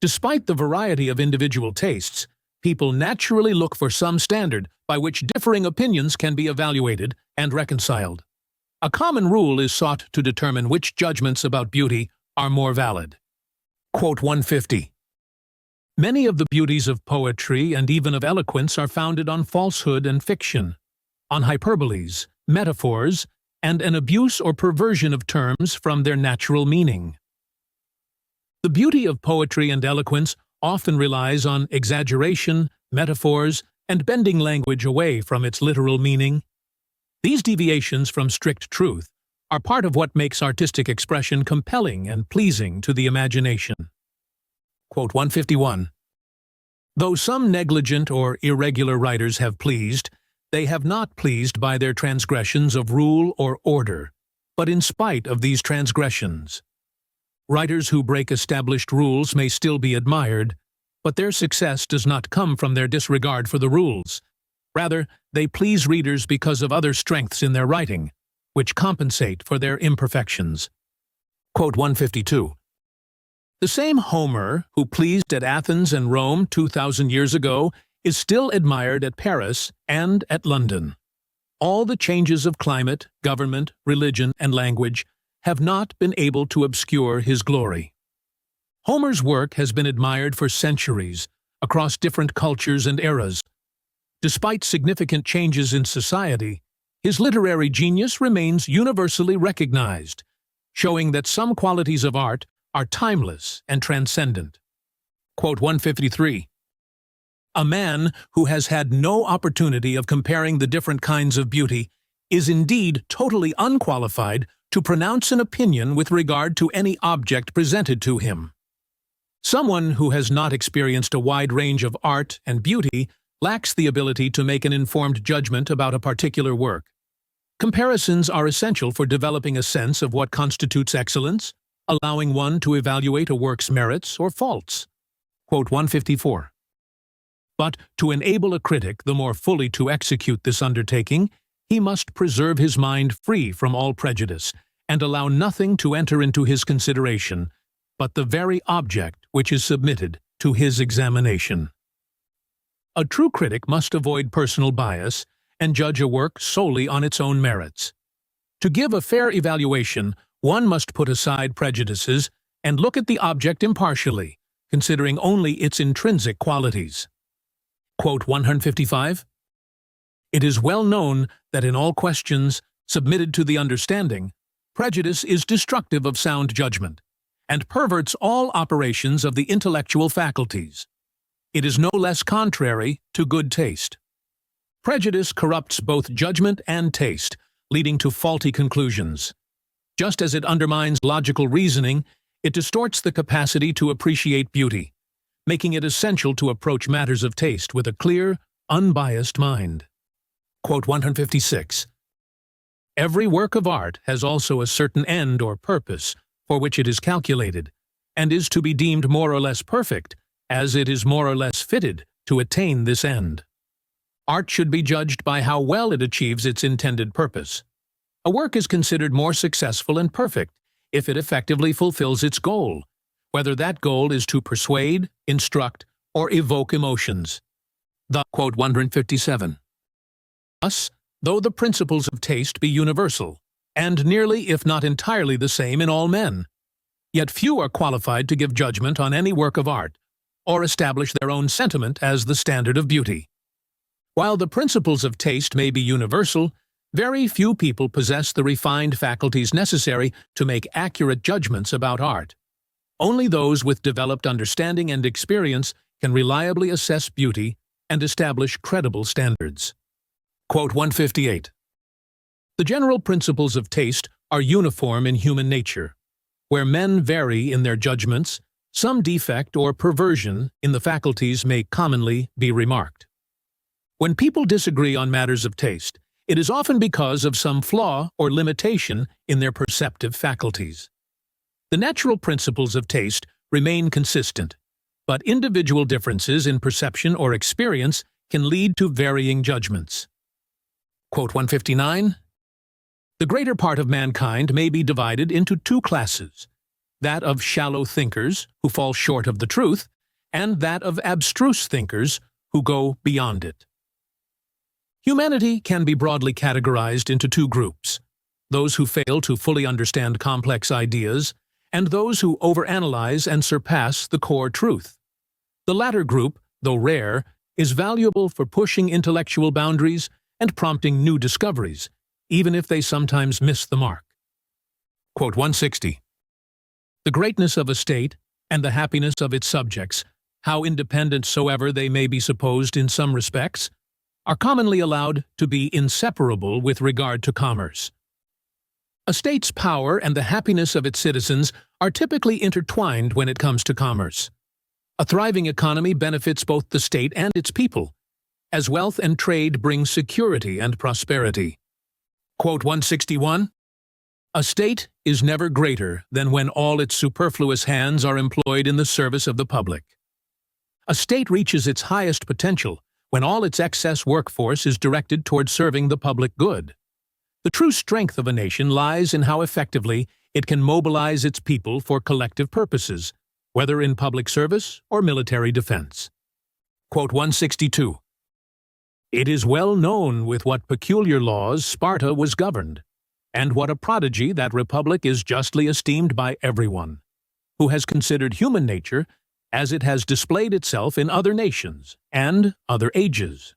A: Despite the variety of individual tastes, people naturally look for some standard by which differing opinions can be evaluated and reconciled. A common rule is sought to determine which judgments about beauty are more valid. Quote 150. Many of the beauties of poetry and even of eloquence are founded on falsehood and fiction, on hyperboles, metaphors, and an abuse or perversion of terms from their natural meaning. The beauty of poetry and eloquence often relies on exaggeration, metaphors, and bending language away from its literal meaning. These deviations from strict truth are part of what makes artistic expression compelling and pleasing to the imagination. Quote 151. Though some negligent or irregular writers have pleased, they have not pleased by their transgressions of rule or order, but in spite of these transgressions. Writers who break established rules may still be admired, but their success does not come from their disregard for the rules. Rather, they please readers because of other strengths in their writing, which compensate for their imperfections. Quote 152. The same Homer who pleased at Athens and Rome 2,000 years ago is still admired at Paris and at London. All the changes of climate, government, religion, and language have not been able to obscure his glory. Homer's work has been admired for centuries across different cultures and eras. Despite significant changes in society, his literary genius remains universally recognized, showing that some qualities of art are timeless and transcendent. Quote 153. A man who has had no opportunity of comparing the different kinds of beauty is indeed totally unqualified to pronounce an opinion with regard to any object presented to him. Someone who has not experienced a wide range of art and beauty lacks the ability to make an informed judgment about a particular work. Comparisons are essential for developing a sense of what constitutes excellence, allowing one to evaluate a work's merits or faults. Quote 154. But to enable a critic the more fully to execute this undertaking, he must preserve his mind free from all prejudice and allow nothing to enter into his consideration but the very object which is submitted to his examination. A true critic must avoid personal bias and judge a work solely on its own merits. To give a fair evaluation, one must put aside prejudices and look at the object impartially, considering only its intrinsic qualities. Quote 155. It is well known that in all questions submitted to the understanding, prejudice is destructive of sound judgment, and perverts all operations of the intellectual faculties. It is no less contrary to good taste. Prejudice corrupts both judgment and taste, leading to faulty conclusions. Just as it undermines logical reasoning, it distorts the capacity to appreciate beauty, making it essential to approach matters of taste with a clear, unbiased mind. Quote 156. Every work of art has also a certain end or purpose for which it is calculated, and is to be deemed more or less perfect, as it is more or less fitted to attain this end. Art should be judged by how well it achieves its intended purpose. A work is considered more successful and perfect if it effectively fulfills its goal, whether that goal is to persuade, instruct, or evoke emotions. The quote 157. Thus, though the principles of taste be universal, and nearly if not entirely the same in all men, yet few are qualified to give judgment on any work of art, or establish their own sentiment as the standard of beauty. While the principles of taste may be universal, very few people possess the refined faculties necessary to make accurate judgments about art. Only those with developed understanding and experience can reliably assess beauty and establish credible standards. Quote 158. The general principles of taste are uniform in human nature. Where men vary in their judgments, some defect or perversion in the faculties may commonly be remarked. When people disagree on matters of taste, it is often because of some flaw or limitation in their perceptive faculties. The natural principles of taste remain consistent, but individual differences in perception or experience can lead to varying judgments. Quote 159. The greater part of mankind may be divided into two classes, that of shallow thinkers who fall short of the truth, and that of abstruse thinkers who go beyond it. Humanity can be broadly categorized into two groups, those who fail to fully understand complex ideas, and those who overanalyze and surpass the core truth. The latter group, though rare, is valuable for pushing intellectual boundaries and prompting new discoveries, even if they sometimes miss the mark. Quote 160. The greatness of a state, and the happiness of its subjects, how independent soever they may be supposed in some respects, are commonly allowed to be inseparable with regard to commerce. A state's power and the happiness of its citizens are typically intertwined when it comes to commerce. A thriving economy benefits both the state and its people, as wealth and trade bring security and prosperity. Quote 161. A state is never greater than when all its superfluous hands are employed in the service of the public. A state reaches its highest potential when all its excess workforce is directed toward serving the public good. The true strength of a nation lies in how effectively it can mobilize its people for collective purposes, whether in public service or military defense. Quote 162. It is well known with what peculiar laws Sparta was governed, and what a prodigy that republic is justly esteemed by everyone, who has considered human nature as it has displayed itself in other nations and other ages.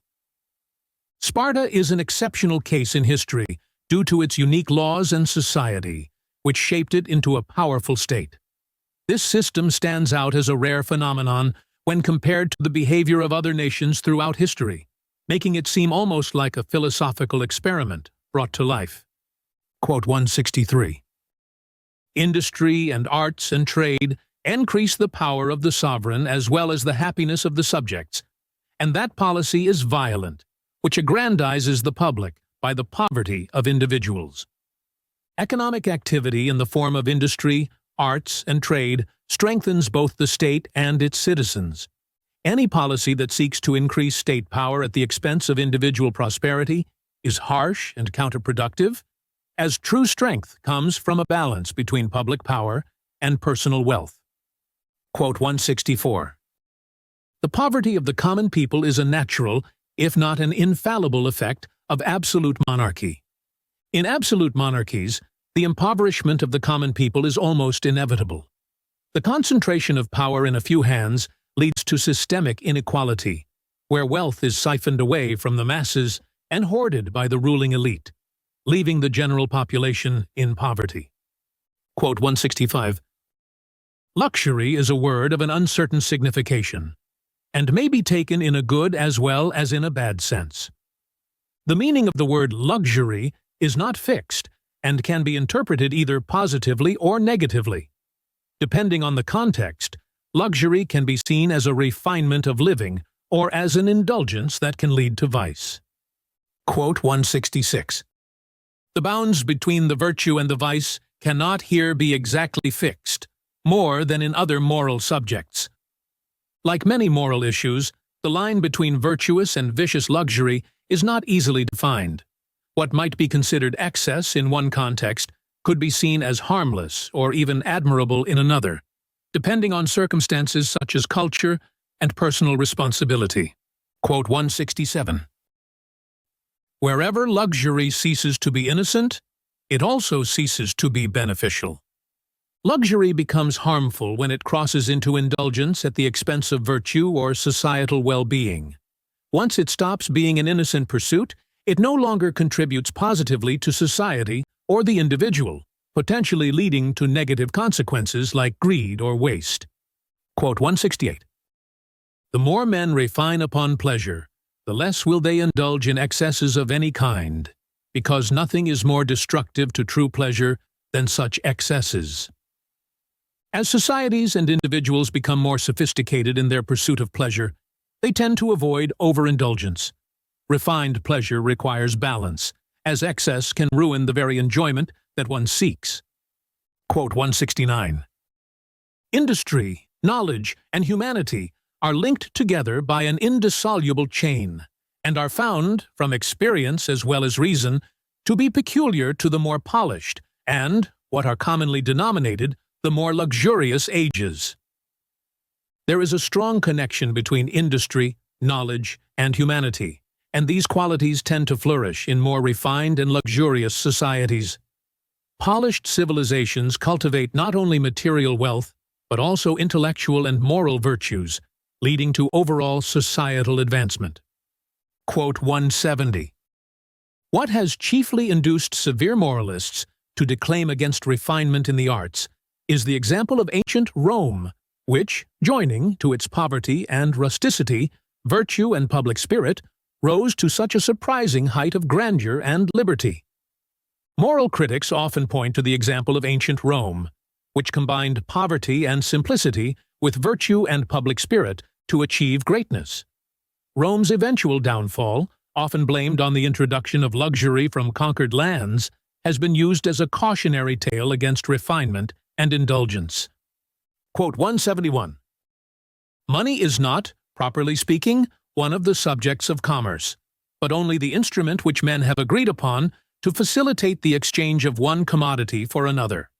A: Sparta is an exceptional case in history due to its unique laws and society, which shaped it into a powerful state. This system stands out as a rare phenomenon when compared to the behavior of other nations throughout history, making it seem almost like a philosophical experiment brought to life. Quote 163. Industry and arts and trade increase the power of the sovereign as well as the happiness of the subjects, and that policy is violent, which aggrandizes the public by the poverty of individuals. Economic activity in the form of industry, arts, and trade strengthens both the state and its citizens. Any policy that seeks to increase state power at the expense of individual prosperity is harsh and counterproductive, as true strength comes from a balance between public power and personal wealth. Quote 164. The poverty of the common people is a natural, if not an infallible effect of absolute monarchy. In absolute monarchies, the impoverishment of the common people is almost inevitable. The concentration of power in a few hands leads to systemic inequality, where wealth is siphoned away from the masses and hoarded by the ruling elite, leaving the general population in poverty. Quote 165. Luxury is a word of an uncertain signification, and may be taken in a good as well as in a bad sense. The meaning of the word luxury is not fixed and can be interpreted either positively or negatively. Depending on the context, luxury can be seen as a refinement of living or as an indulgence that can lead to vice. Quote 166. The bounds between the virtue and the vice cannot here be exactly fixed, more than in other moral subjects. Like many moral issues, the line between virtuous and vicious luxury is not easily defined. What might be considered excess in one context could be seen as harmless or even admirable in another, depending on circumstances such as culture and personal responsibility. Quote 167. Wherever luxury ceases to be innocent, it also ceases to be beneficial. Luxury becomes harmful when it crosses into indulgence at the expense of virtue or societal well-being. Once it stops being an innocent pursuit, it no longer contributes positively to society or the individual, potentially leading to negative consequences like greed or waste. Quote 168. The more men refine upon pleasure, the less will they indulge in excesses of any kind, because nothing is more destructive to true pleasure than such excesses. As societies and individuals become more sophisticated in their pursuit of pleasure, they tend to avoid overindulgence. Refined pleasure requires balance, as excess can ruin the very enjoyment that one seeks. Quote 169. Industry, knowledge, and humanity are linked together by an indissoluble chain, and are found, from experience as well as reason, to be peculiar to the more polished and, what are commonly denominated, the more luxurious ages. There is a strong connection between industry, knowledge, and humanity, and these qualities tend to flourish in more refined and luxurious societies. Polished civilizations cultivate not only material wealth, but also intellectual and moral virtues, leading to overall societal advancement. Quote 170. What has chiefly induced severe moralists to declaim against refinement in the arts is the example of ancient Rome, which, joining to its poverty and rusticity, virtue and public spirit, rose to such a surprising height of grandeur and liberty. Moral critics often point to the example of ancient Rome, which combined poverty and simplicity with virtue and public spirit to achieve greatness. Rome's eventual downfall, often blamed on the introduction of luxury from conquered lands, has been used as a cautionary tale against refinement and indulgence. Quote 171. Money is not, properly speaking, one of the subjects of commerce, but only the instrument which men have agreed upon to facilitate the exchange of one commodity for another.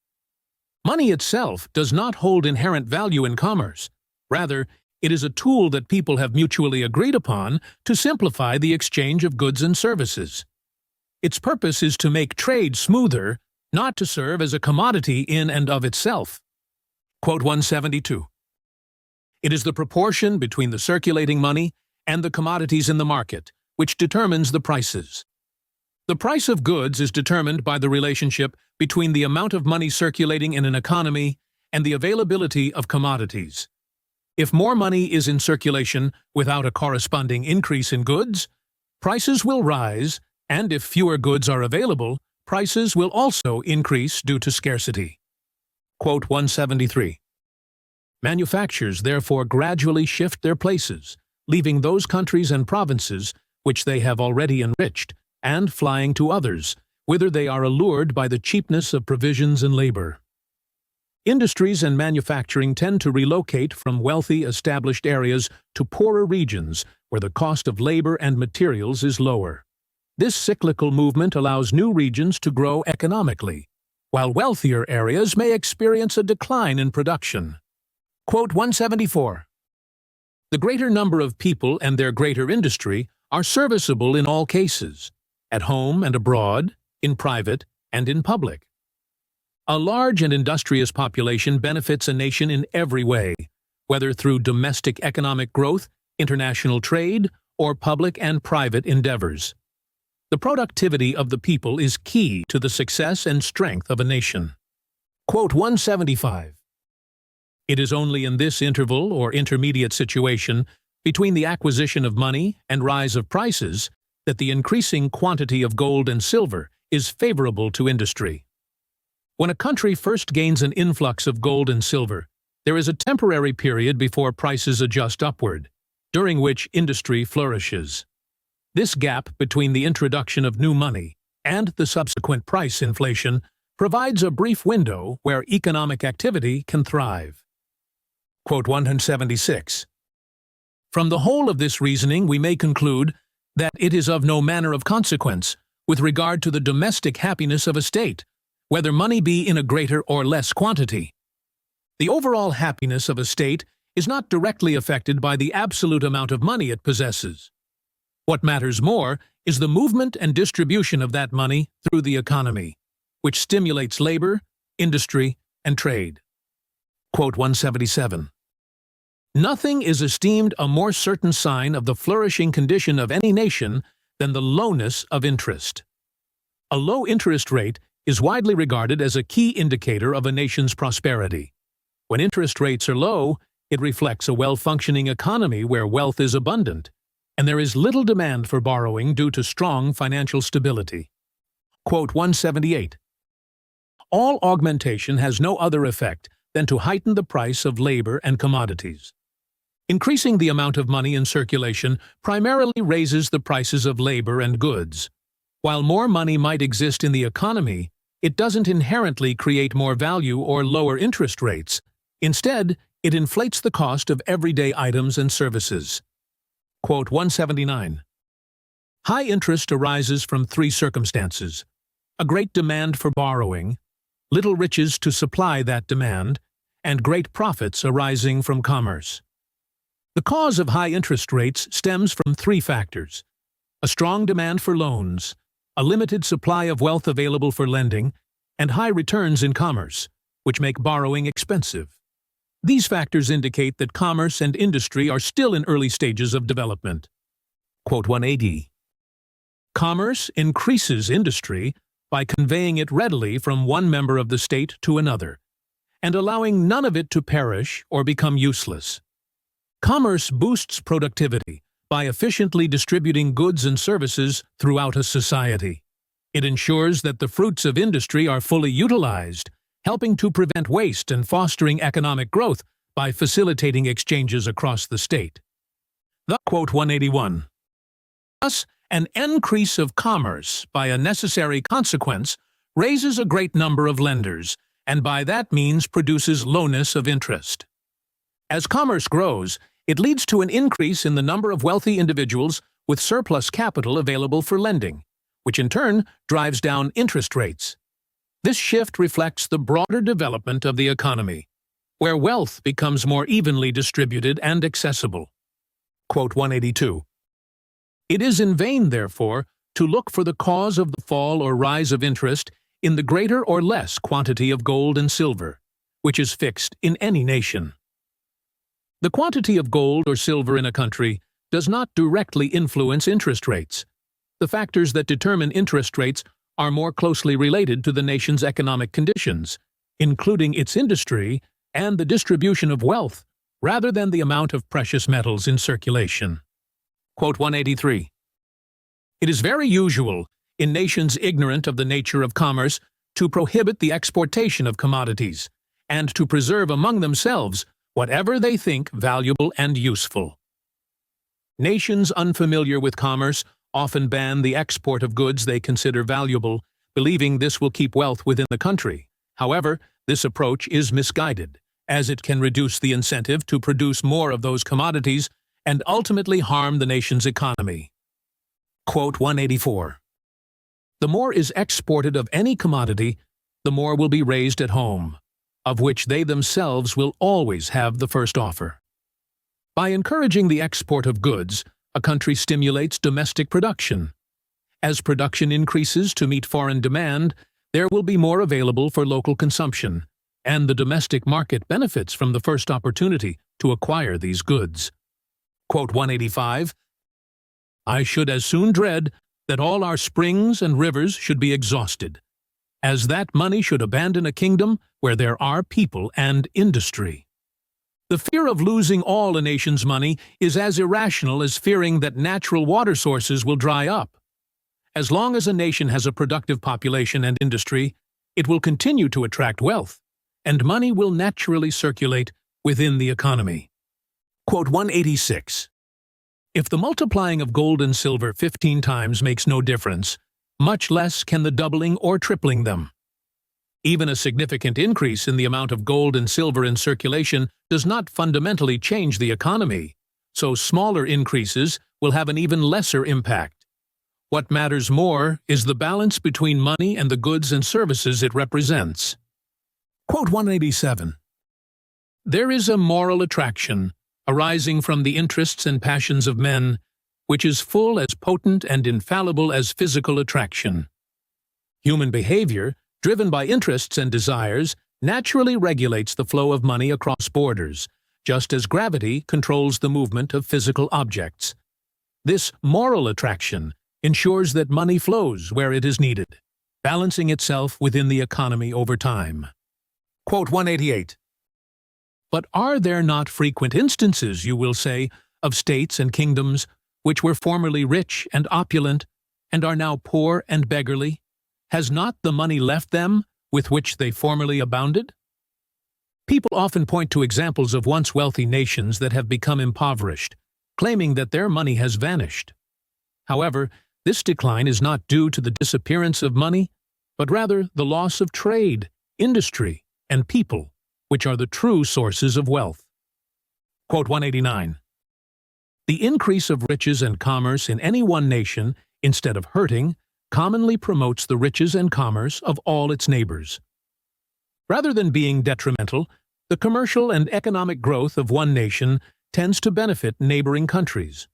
A: Money itself does not hold inherent value in commerce. Rather, it is a tool that people have mutually agreed upon to simplify the exchange of goods and services. Its purpose is to make trade smoother, not to serve as a commodity in and of itself. Quote 172. It is the proportion between the circulating money and the commodities in the market which determines the prices. The price of goods is determined by the relationship between the amount of money circulating in an economy and the availability of commodities. If more money is in circulation without a corresponding increase in goods, prices will rise, and if fewer goods are available, prices will also increase due to scarcity. Quote 173. Manufactures therefore gradually shift their places, leaving those countries and provinces which they have already enriched, and flying to others, whither they are allured by the cheapness of provisions and labor. Industries and manufacturing tend to relocate from wealthy, established areas to poorer regions where the cost of labor and materials is lower. This cyclical movement allows new regions to grow economically, while wealthier areas may experience a decline in production. Quote 174. The greater number of people and their greater industry are serviceable in all cases, at home and abroad, in private and in public. A large and industrious population benefits a nation in every way, whether through domestic economic growth, international trade, or public and private endeavors. The productivity of the people is key to the success and strength of a nation. Quote 175. It is only in this interval or intermediate situation between the acquisition of money and rise of prices that the increasing quantity of gold and silver is favorable to industry. When a country first gains an influx of gold and silver, there is a temporary period before prices adjust upward, during which industry flourishes. This gap between the introduction of new money and the subsequent price inflation provides a brief window where economic activity can thrive. Quote 176. From the whole of this reasoning we may conclude that it is of no manner of consequence, with regard to the domestic happiness of a state, whether money be in a greater or less quantity. The overall happiness of a state is not directly affected by the absolute amount of money it possesses. What matters more is the movement and distribution of that money through the economy, which stimulates labor, industry, and trade. Quote 177. Nothing is esteemed a more certain sign of the flourishing condition of any nation than the lowness of interest. A low interest rate is widely regarded as a key indicator of a nation's prosperity. When interest rates are low, it reflects a well-functioning economy where wealth is abundant, and there is little demand for borrowing due to strong financial stability. Quote 178. All augmentation has no other effect than to heighten the price of labor and commodities. Increasing the amount of money in circulation primarily raises the prices of labor and goods. While more money might exist in the economy, it doesn't inherently create more value or lower interest rates. Instead, it inflates the cost of everyday items and services. Quote 179. High interest arises from three circumstances: a great demand for borrowing, little riches to supply that demand, and great profits arising from commerce. The cause of high interest rates stems from three factors: a strong demand for loans, a limited supply of wealth available for lending, and high returns in commerce, which make borrowing expensive. These factors indicate that commerce and industry are still in early stages of development. Quote 180. Commerce increases industry by conveying it readily from one member of the state to another, and allowing none of it to perish or become useless. Commerce boosts productivity by efficiently distributing goods and services throughout a society. It ensures that the fruits of industry are fully utilized, helping to prevent waste and fostering economic growth by facilitating exchanges across the state. Quote 181. Thus, an increase of commerce, by a necessary consequence, raises a great number of lenders, and by that means produces lowness of interest. As commerce grows, it leads to an increase in the number of wealthy individuals with surplus capital available for lending, which in turn drives down interest rates. This shift reflects the broader development of the economy, where wealth becomes more evenly distributed and accessible. Quote 182. It is in vain, therefore, to look for the cause of the fall or rise of interest in the greater or less quantity of gold and silver, which is fixed in any nation. The quantity of gold or silver in a country does not directly influence interest rates. The factors that determine interest rates are more closely related to the nation's economic conditions, including its industry and the distribution of wealth, rather than the amount of precious metals in circulation. Quote 183. It is very usual, in nations ignorant of the nature of commerce, to prohibit the exportation of commodities, and to preserve among themselves whatever they think valuable and useful. Nations unfamiliar with commerce often ban the export of goods they consider valuable, believing this will keep wealth within the country. However, this approach is misguided, as it can reduce the incentive to produce more of those commodities and ultimately harm the nation's economy. Quote 184. The more is exported of any commodity, the more will be raised at home, of which they themselves will always have the first offer. By encouraging the export of goods, a country stimulates domestic production. As production increases to meet foreign demand, there will be more available for local consumption, and the domestic market benefits from the first opportunity to acquire these goods. Quote 185. I should as soon dread that all our springs and rivers should be exhausted, as that money should abandon a kingdom where there are people and industry. The fear of losing all a nation's money is as irrational as fearing that natural water sources will dry up. As long as a nation has a productive population and industry, it will continue to attract wealth, and money will naturally circulate within the economy. Quote 186. If the multiplying of gold and silver 15 times makes no difference, much less can the doubling or tripling them. Even a significant increase in the amount of gold and silver in circulation does not fundamentally change the economy, so smaller increases will have an even lesser impact. What matters more is the balance between money and the goods and services it represents. Quote 187. There is a moral attraction arising from the interests and passions of men, which is full as potent and infallible as physical attraction. Human behavior, driven by interests and desires, naturally regulates the flow of money across borders, just as gravity controls the movement of physical objects. This moral attraction ensures that money flows where it is needed, balancing itself within the economy over time. Quote 188. But are there not frequent instances, you will say, of states and kingdoms which were formerly rich and opulent, and are now poor and beggarly? Has not the money left them with which they formerly abounded? People often point to examples of once wealthy nations that have become impoverished, claiming that their money has vanished. However, this decline is not due to the disappearance of money, but rather the loss of trade, industry, and people, which are the true sources of wealth. Quote 189. The increase of riches and commerce in any one nation, instead of hurting, commonly promotes the riches and commerce of all its neighbors. Rather than being detrimental, the commercial and economic growth of one nation tends to benefit neighboring countries.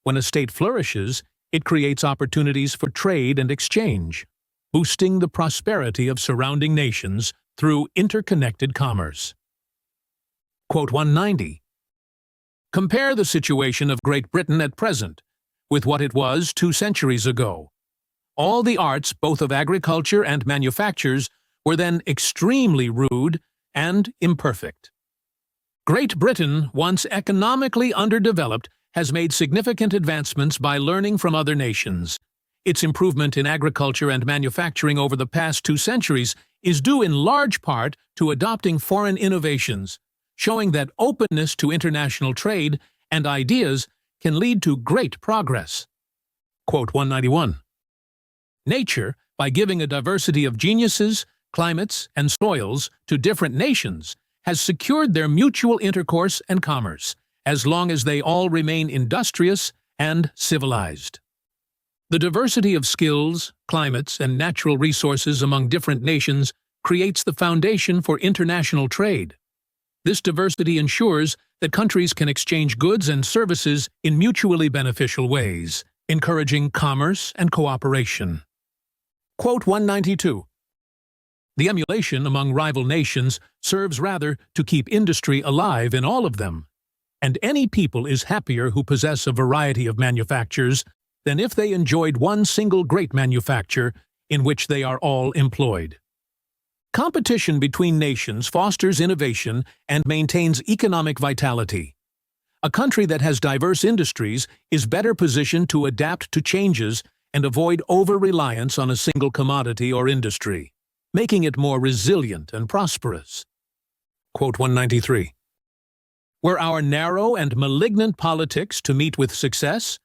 A: When a state flourishes, it creates opportunities for trade and exchange, boosting the prosperity of surrounding nations through interconnected commerce. Quote 190. Compare the situation of Great Britain at present with what it was 2 centuries ago. All the arts, both of agriculture and manufactures, were then extremely rude and imperfect. Great Britain, once economically underdeveloped, has made significant advancements by learning from other nations. Its improvement in agriculture and manufacturing over the past 2 centuries is due in large part to adopting foreign innovations, showing that openness to international trade and ideas can lead to great progress. Quote 191. Nature, by giving a diversity of geniuses, climates, and soils to different nations, has secured their mutual intercourse and commerce, as long as they all remain industrious and civilized. The diversity of skills, climates, and natural resources among different nations creates the foundation for international trade. This diversity ensures that countries can exchange goods and services in mutually beneficial ways, encouraging commerce and cooperation. Quote 192. The emulation among rival nations serves rather to keep industry alive in all of them, and any people is happier who possess a variety of manufactures than if they enjoyed one single great manufacture in which they are all employed. Competition between nations fosters innovation and maintains economic vitality. A country that has diverse industries is better positioned to adapt to changes and avoid over-reliance on a single commodity or industry, making it more resilient and prosperous. Quote 193. Were our narrow and malignant politics to meet with success,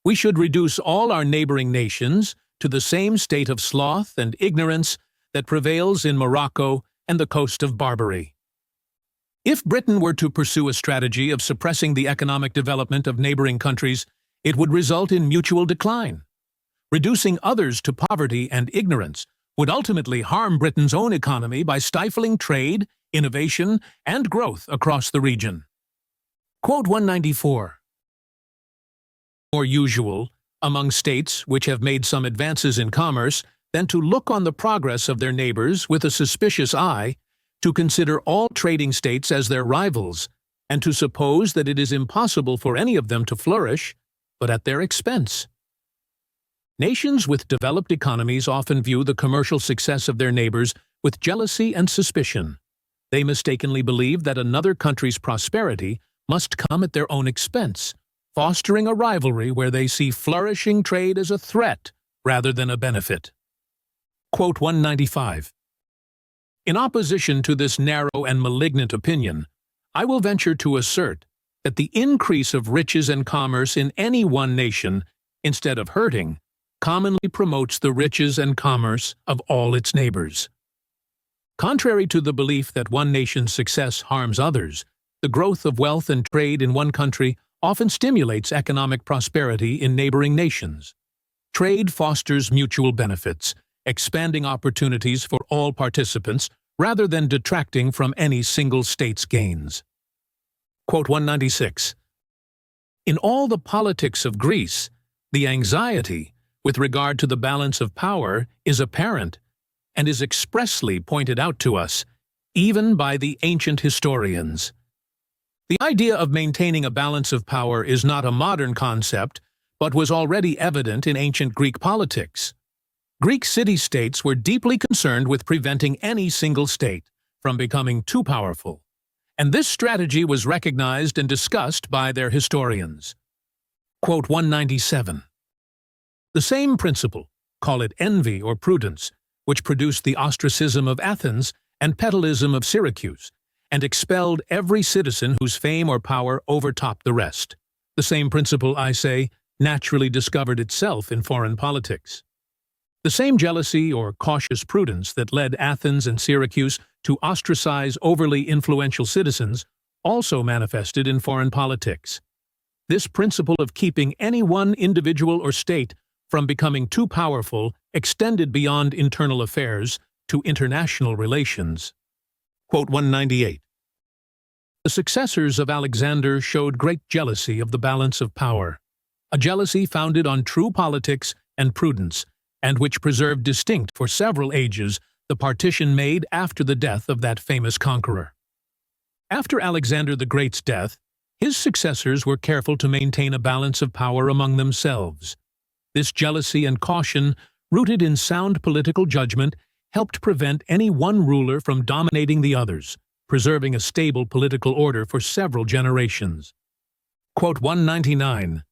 A: we should reduce all our neighboring nations to the same state of sloth and ignorance that prevails in Morocco and the coast of Barbary. If Britain were to pursue a strategy of suppressing the economic development of neighboring countries, it would result in mutual decline. Reducing others to poverty and ignorance would ultimately harm Britain's own economy by stifling trade, innovation, and growth across the region. Quote 194. More usual, among states which have made some advances in commerce, than to look on the progress of their neighbors with a suspicious eye, to consider all trading states as their rivals, and to suppose that it is impossible for any of them to flourish, but at their expense. Nations with developed economies often view the commercial success of their neighbors with jealousy and suspicion. They mistakenly believe that another country's prosperity must come at their own expense, fostering a rivalry where they see flourishing trade as a threat rather than a benefit. Quote 195. In opposition to this narrow and malignant opinion, I will venture to assert that the increase of riches and commerce in any one nation, instead of hurting, commonly promotes the riches and commerce of all its neighbors. Contrary to the belief that one nation's success harms others, the growth of wealth and trade in one country often stimulates economic prosperity in neighboring nations. Trade fosters mutual benefits, expanding opportunities for all participants rather than detracting from any single state's gains. Quote 196. In all the politics of Greece, the anxiety with regard to the balance of power is apparent and is expressly pointed out to us, even by the ancient historians. The idea of maintaining a balance of power is not a modern concept, but was already evident in ancient Greek politics. Greek city-states were deeply concerned with preventing any single state from becoming too powerful, and this strategy was recognized and discussed by their historians. Quote 197. The same principle, call it envy or prudence, which produced the ostracism of Athens and petallism of Syracuse, and expelled every citizen whose fame or power overtopped the rest. The same principle, I say, naturally discovered itself in foreign politics. The same jealousy or cautious prudence that led Athens and Syracuse to ostracize overly influential citizens also manifested in foreign politics. This principle of keeping any one individual or state from becoming too powerful extended beyond internal affairs to international relations. Quote 198. The successors of Alexander showed great jealousy of the balance of power, a jealousy founded on true politics and prudence, and which preserved distinct for several ages the partition made after the death of that famous conqueror. After Alexander the Great's death, his successors were careful to maintain a balance of power among themselves. This jealousy and caution, rooted in sound political judgment, helped prevent any one ruler from dominating the others, preserving a stable political order for several generations. Quote 199.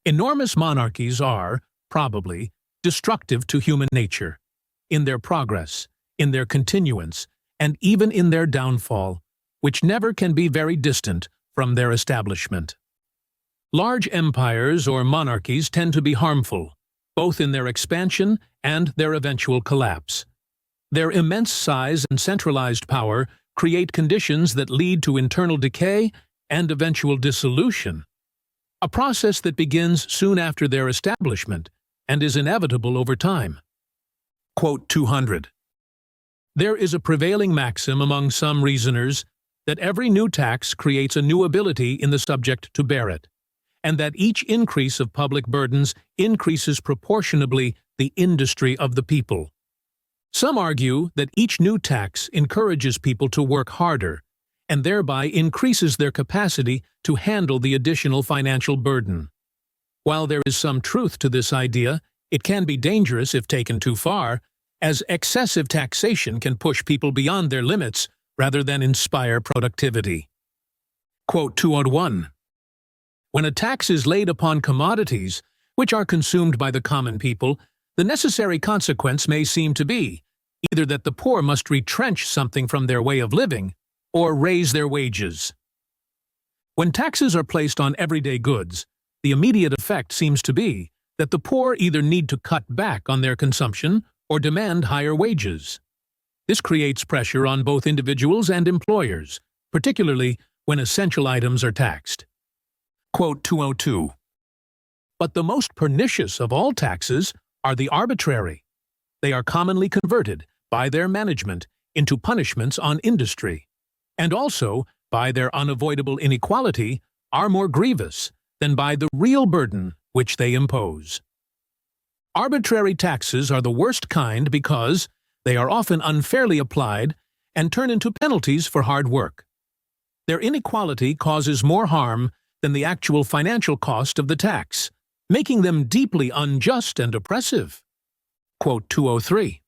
A: Enormous monarchies are, probably, destructive to human nature, in their progress, in their continuance, and even in their downfall, which never can be very distant from their establishment. Large empires or monarchies tend to be harmful, both in their expansion and their eventual collapse. Their immense size and centralized power create conditions that lead to internal decay and eventual dissolution, a process that begins soon after their establishment and is inevitable over time. Quote 200. There is a prevailing maxim among some reasoners that every new tax creates a new ability in the subject to bear it, and that each increase of public burdens increases proportionably the industry of the people. Some argue that each new tax encourages people to work harder, and thereby increases their capacity to handle the additional financial burden. While there is some truth to this idea, it can be dangerous if taken too far, as excessive taxation can push people beyond their limits rather than inspire productivity. Quote 201. When a tax is laid upon commodities, which are consumed by the common people, the necessary consequence may seem to be either that the poor must retrench something from their way of living or raise their wages. When taxes are placed on everyday goods, the immediate effect seems to be that the poor either need to cut back on their consumption or demand higher wages. This creates pressure on both individuals and employers, particularly when essential items are taxed. Quote 202. But the most pernicious of all taxes are the arbitrary. They are commonly converted, by their management, into punishments on industry, and also, by their unavoidable inequality, are more grievous than by the real burden which they impose. Arbitrary taxes are the worst kind because they are often unfairly applied and turn into penalties for hard work. Their inequality causes more harm than the actual financial cost of the tax, making them deeply unjust and oppressive. Quote 203.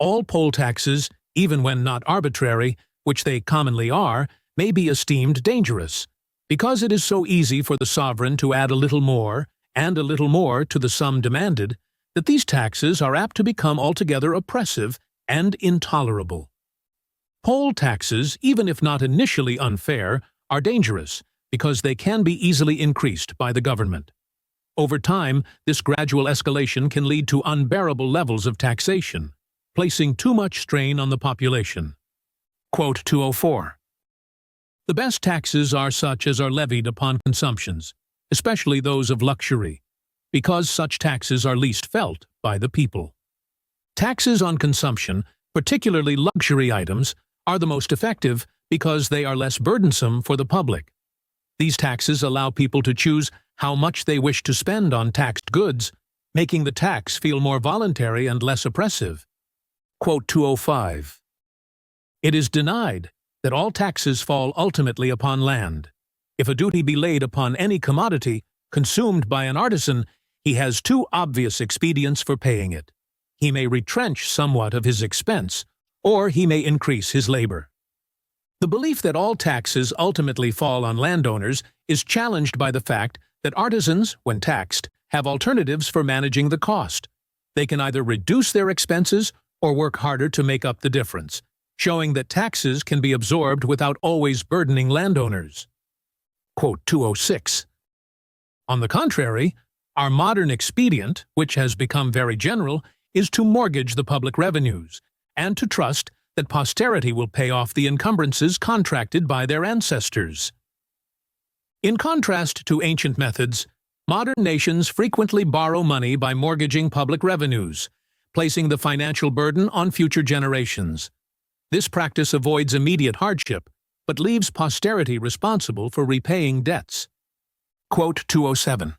A: All poll taxes, even when not arbitrary, which they commonly are, may be esteemed dangerous, because it is so easy for the sovereign to add a little more and a little more to the sum demanded, that these taxes are apt to become altogether oppressive and intolerable. Poll taxes, even if not initially unfair, are dangerous because they can be easily increased by the government. Over time, this gradual escalation can lead to unbearable levels of taxation, placing too much strain on the population. Quote 204. The best taxes are such as are levied upon consumptions, especially those of luxury, because such taxes are least felt by the people. Taxes on consumption, particularly luxury items, are the most effective because they are less burdensome for the public. These taxes allow people to choose how much they wish to spend on taxed goods, making the tax feel more voluntary and less oppressive. Quote 205. It is denied that all taxes fall ultimately upon land. If a duty be laid upon any commodity consumed by an artisan, he has two obvious expedients for paying it. He may retrench somewhat of his expense, or he may increase his labor. The belief that all taxes ultimately fall on landowners is challenged by the fact that artisans, when taxed, have alternatives for managing the cost. They can either reduce their expenses or work harder to make up the difference, showing that taxes can be absorbed without always burdening landowners. Quote 206. On the contrary, our modern expedient, which has become very general, is to mortgage the public revenues, and to trust that posterity will pay off the encumbrances contracted by their ancestors. In contrast to ancient methods, modern nations frequently borrow money by mortgaging public revenues, placing the financial burden on future generations. This practice avoids immediate hardship, but leaves posterity responsible for repaying debts. Quote 207.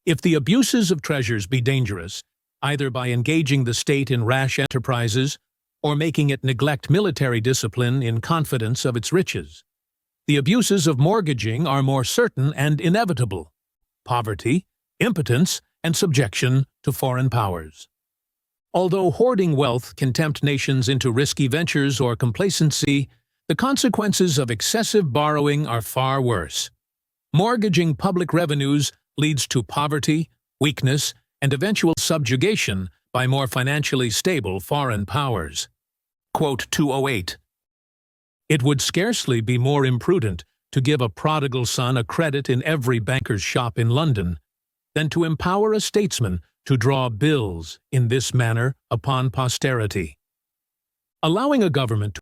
A: If the abuses of treasures be dangerous, either by engaging the state in rash enterprises or making it neglect military discipline in confidence of its riches, the abuses of mortgaging are more certain and inevitable: poverty, impotence, and subjection to foreign powers. Although hoarding wealth can tempt nations into risky ventures or complacency, the consequences of excessive borrowing are far worse. Mortgaging public revenues leads to poverty, weakness, and eventual subjugation by more financially stable foreign powers. Quote 208. It would scarcely be more imprudent to give a prodigal son a credit in every banker's shop in London than to empower a statesman to draw bills in this manner upon posterity. Allowing a government to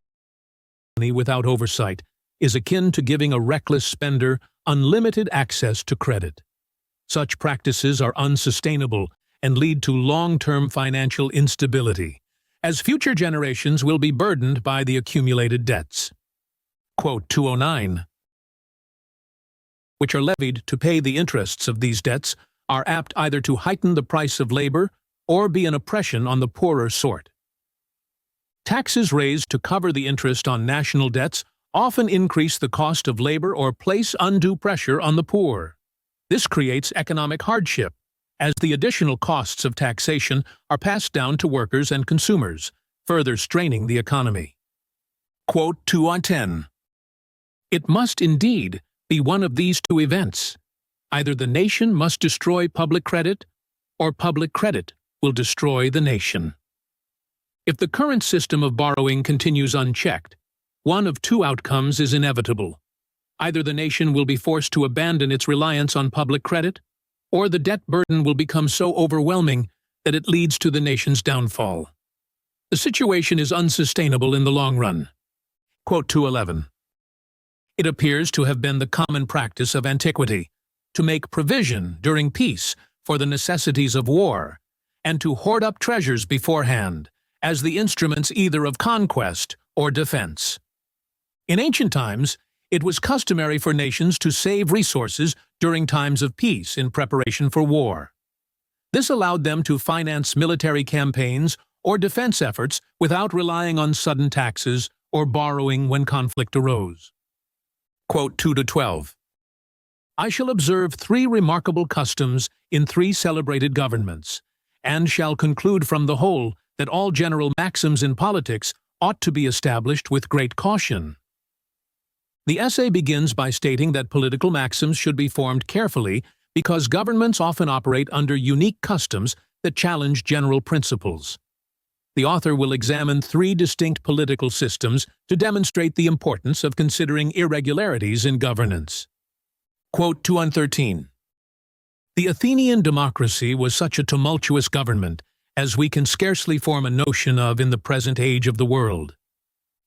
A: money without oversight is akin to giving a reckless spender unlimited access to credit. Such practices are unsustainable and lead to long-term financial instability, as future generations will be burdened by the accumulated debts. Quote 209. Which are levied to pay the interests of these debts are apt either to heighten the price of labor or be an oppression on the poorer sort. Taxes raised to cover the interest on national debts often increase the cost of labor or place undue pressure on the poor. This creates economic hardship, as the additional costs of taxation are passed down to workers and consumers, further straining the economy. Quote 210. It must indeed be one of these two events. Either the nation must destroy public credit, or public credit will destroy the nation. If the current system of borrowing continues unchecked, one of two outcomes is inevitable. Either the nation will be forced to abandon its reliance on public credit, or the debt burden will become so overwhelming that it leads to the nation's downfall. The situation is unsustainable in the long run. Quote 211. It appears to have been the common practice of antiquity to make provision during peace for the necessities of war, and to hoard up treasures beforehand as the instruments either of conquest or defense. In ancient times, it was customary for nations to save resources during times of peace in preparation for war. This allowed them to finance military campaigns or defense efforts without relying on sudden taxes or borrowing when conflict arose. Quote 2-12. I shall observe 3 remarkable customs in 3 celebrated governments, and shall conclude from the whole that all general maxims in politics ought to be established with great caution. The essay begins by stating that political maxims should be formed carefully because governments often operate under unique customs that challenge general principles. The author will examine 3 distinct political systems to demonstrate the importance of considering irregularities in governance. Quote 213. The Athenian democracy was such a tumultuous government as we can scarcely form a notion of in the present age of the world.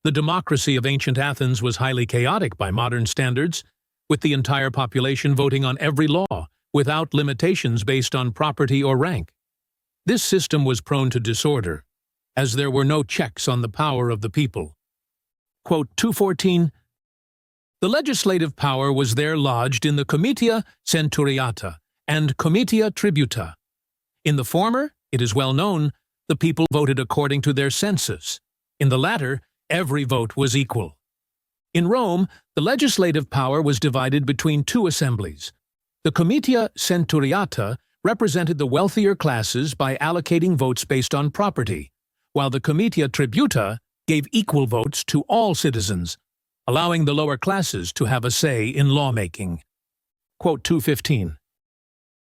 A: The democracy of ancient Athens was highly chaotic by modern standards, with the entire population voting on every law, without limitations based on property or rank. This system was prone to disorder, as there were no checks on the power of the people. Quote 214. The legislative power was there lodged in the comitia centuriata and comitia tributa. In the former, it is well known, the people voted according to their census. In the latter, every vote was equal. In Rome, the legislative power was divided between 2 assemblies. The comitia centuriata represented the wealthier classes by allocating votes based on property, while the comitia tributa gave equal votes to all citizens, allowing the lower classes to have a say in lawmaking. Quote 215.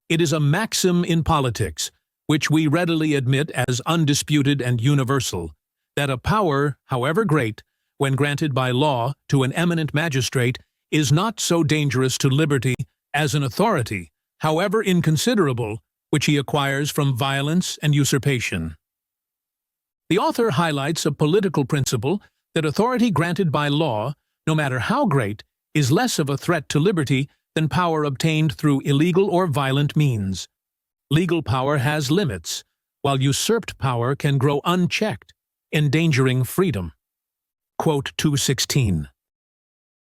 A: It is a maxim in politics, which we readily admit as undisputed and universal, that a power, however great, when granted by law to an eminent magistrate, is not so dangerous to liberty as an authority, however inconsiderable, which he acquires from violence and usurpation. The author highlights a political principle that authority granted by law, no matter how great, is less of a threat to liberty than power obtained through illegal or violent means. Legal power has limits, while usurped power can grow unchecked, endangering freedom. Quote 216.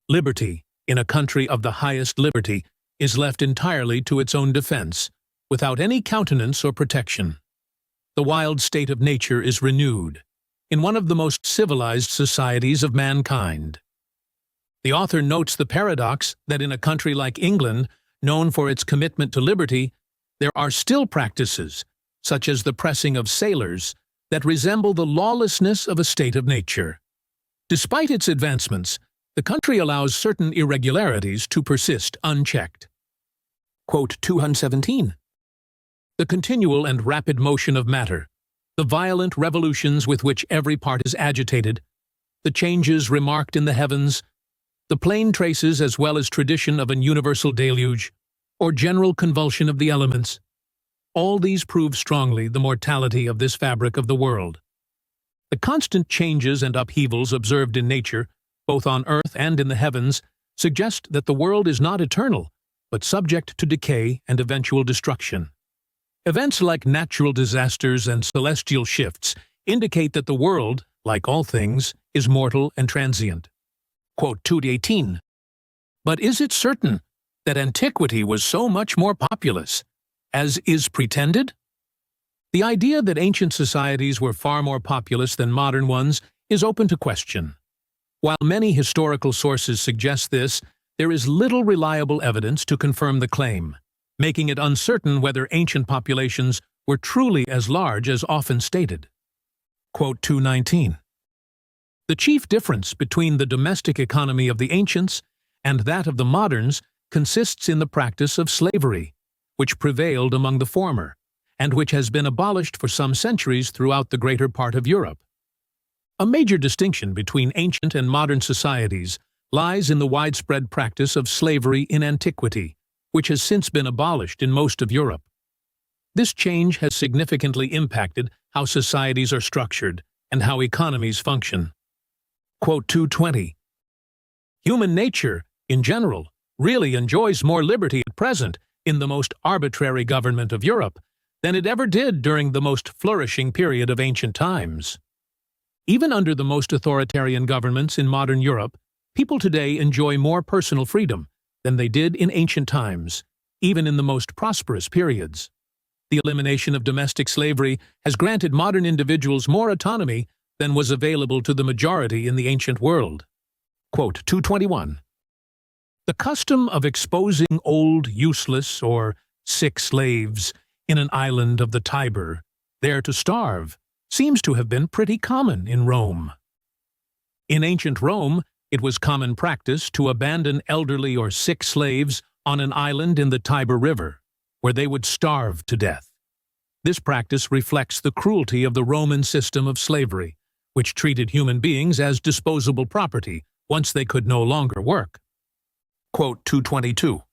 A: Liberty, in a country of the highest liberty, is left entirely to its own defense, without any countenance or protection. The wild state of nature is renewed, in one of the most civilized societies of mankind. The author notes the paradox that in a country like England, known for its commitment to liberty, there are still practices, such as the pressing of sailors, that resemble the lawlessness of a state of nature. Despite its advancements, the country allows certain irregularities to persist unchecked. Quote 217. The continual and rapid motion of matter, the violent revolutions with which every part is agitated, the changes remarked in the heavens, the plain traces as well as tradition of an universal deluge, or general convulsion of the elements, all these prove strongly the mortality of this fabric of the world. The constant changes and upheavals observed in nature, both on earth and in the heavens, suggest that the world is not eternal, but subject to decay and eventual destruction. Events like natural disasters and celestial shifts indicate that the world, like all things, is mortal and transient. Quote 218. But is it certain that antiquity was so much more populous, as is pretended? The idea that ancient societies were far more populous than modern ones is open to question. While many historical sources suggest this, there is little reliable evidence to confirm the claim, making it uncertain whether ancient populations were truly as large as often stated. Quote 219. The chief difference between the domestic economy of the ancients and that of the moderns consists in the practice of slavery, which prevailed among the former, and which has been abolished for some centuries throughout the greater part of Europe. A major distinction between ancient and modern societies lies in the widespread practice of slavery in antiquity, which has since been abolished in most of Europe. This change has significantly impacted how societies are structured and how economies function. Quote 220. Human nature, in general, really enjoys more liberty at present in the most arbitrary government of Europe than it ever did during the most flourishing period of ancient times. Even under the most authoritarian governments in modern Europe, people today enjoy more personal freedom than they did in ancient times, even in the most prosperous periods. The elimination of domestic slavery has granted modern individuals more autonomy than was available to the majority in the ancient world. Quote 221. The custom of exposing old, useless, or sick slaves in an island of the Tiber, there to starve, seems to have been pretty common in Rome. In ancient Rome, it was common practice to abandon elderly or sick slaves on an island in the Tiber River, where they would starve to death. This practice reflects the cruelty of the Roman system of slavery, which treated human beings as disposable property once they could no longer work. Quote 222.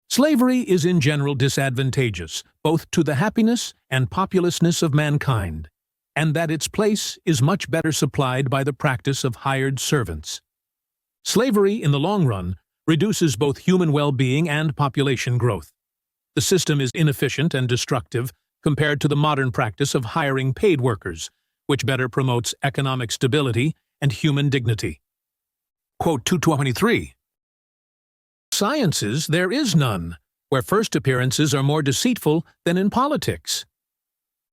A: Slavery is in general disadvantageous, both to the happiness and populousness of mankind, and that its place is much better supplied by the practice of hired servants. Slavery, in the long run, reduces both human well-being and population growth. The system is inefficient and destructive compared to the modern practice of hiring paid workers, which better promotes economic stability and human dignity. Quote 223. Sciences there is none, where first appearances are more deceitful than in politics.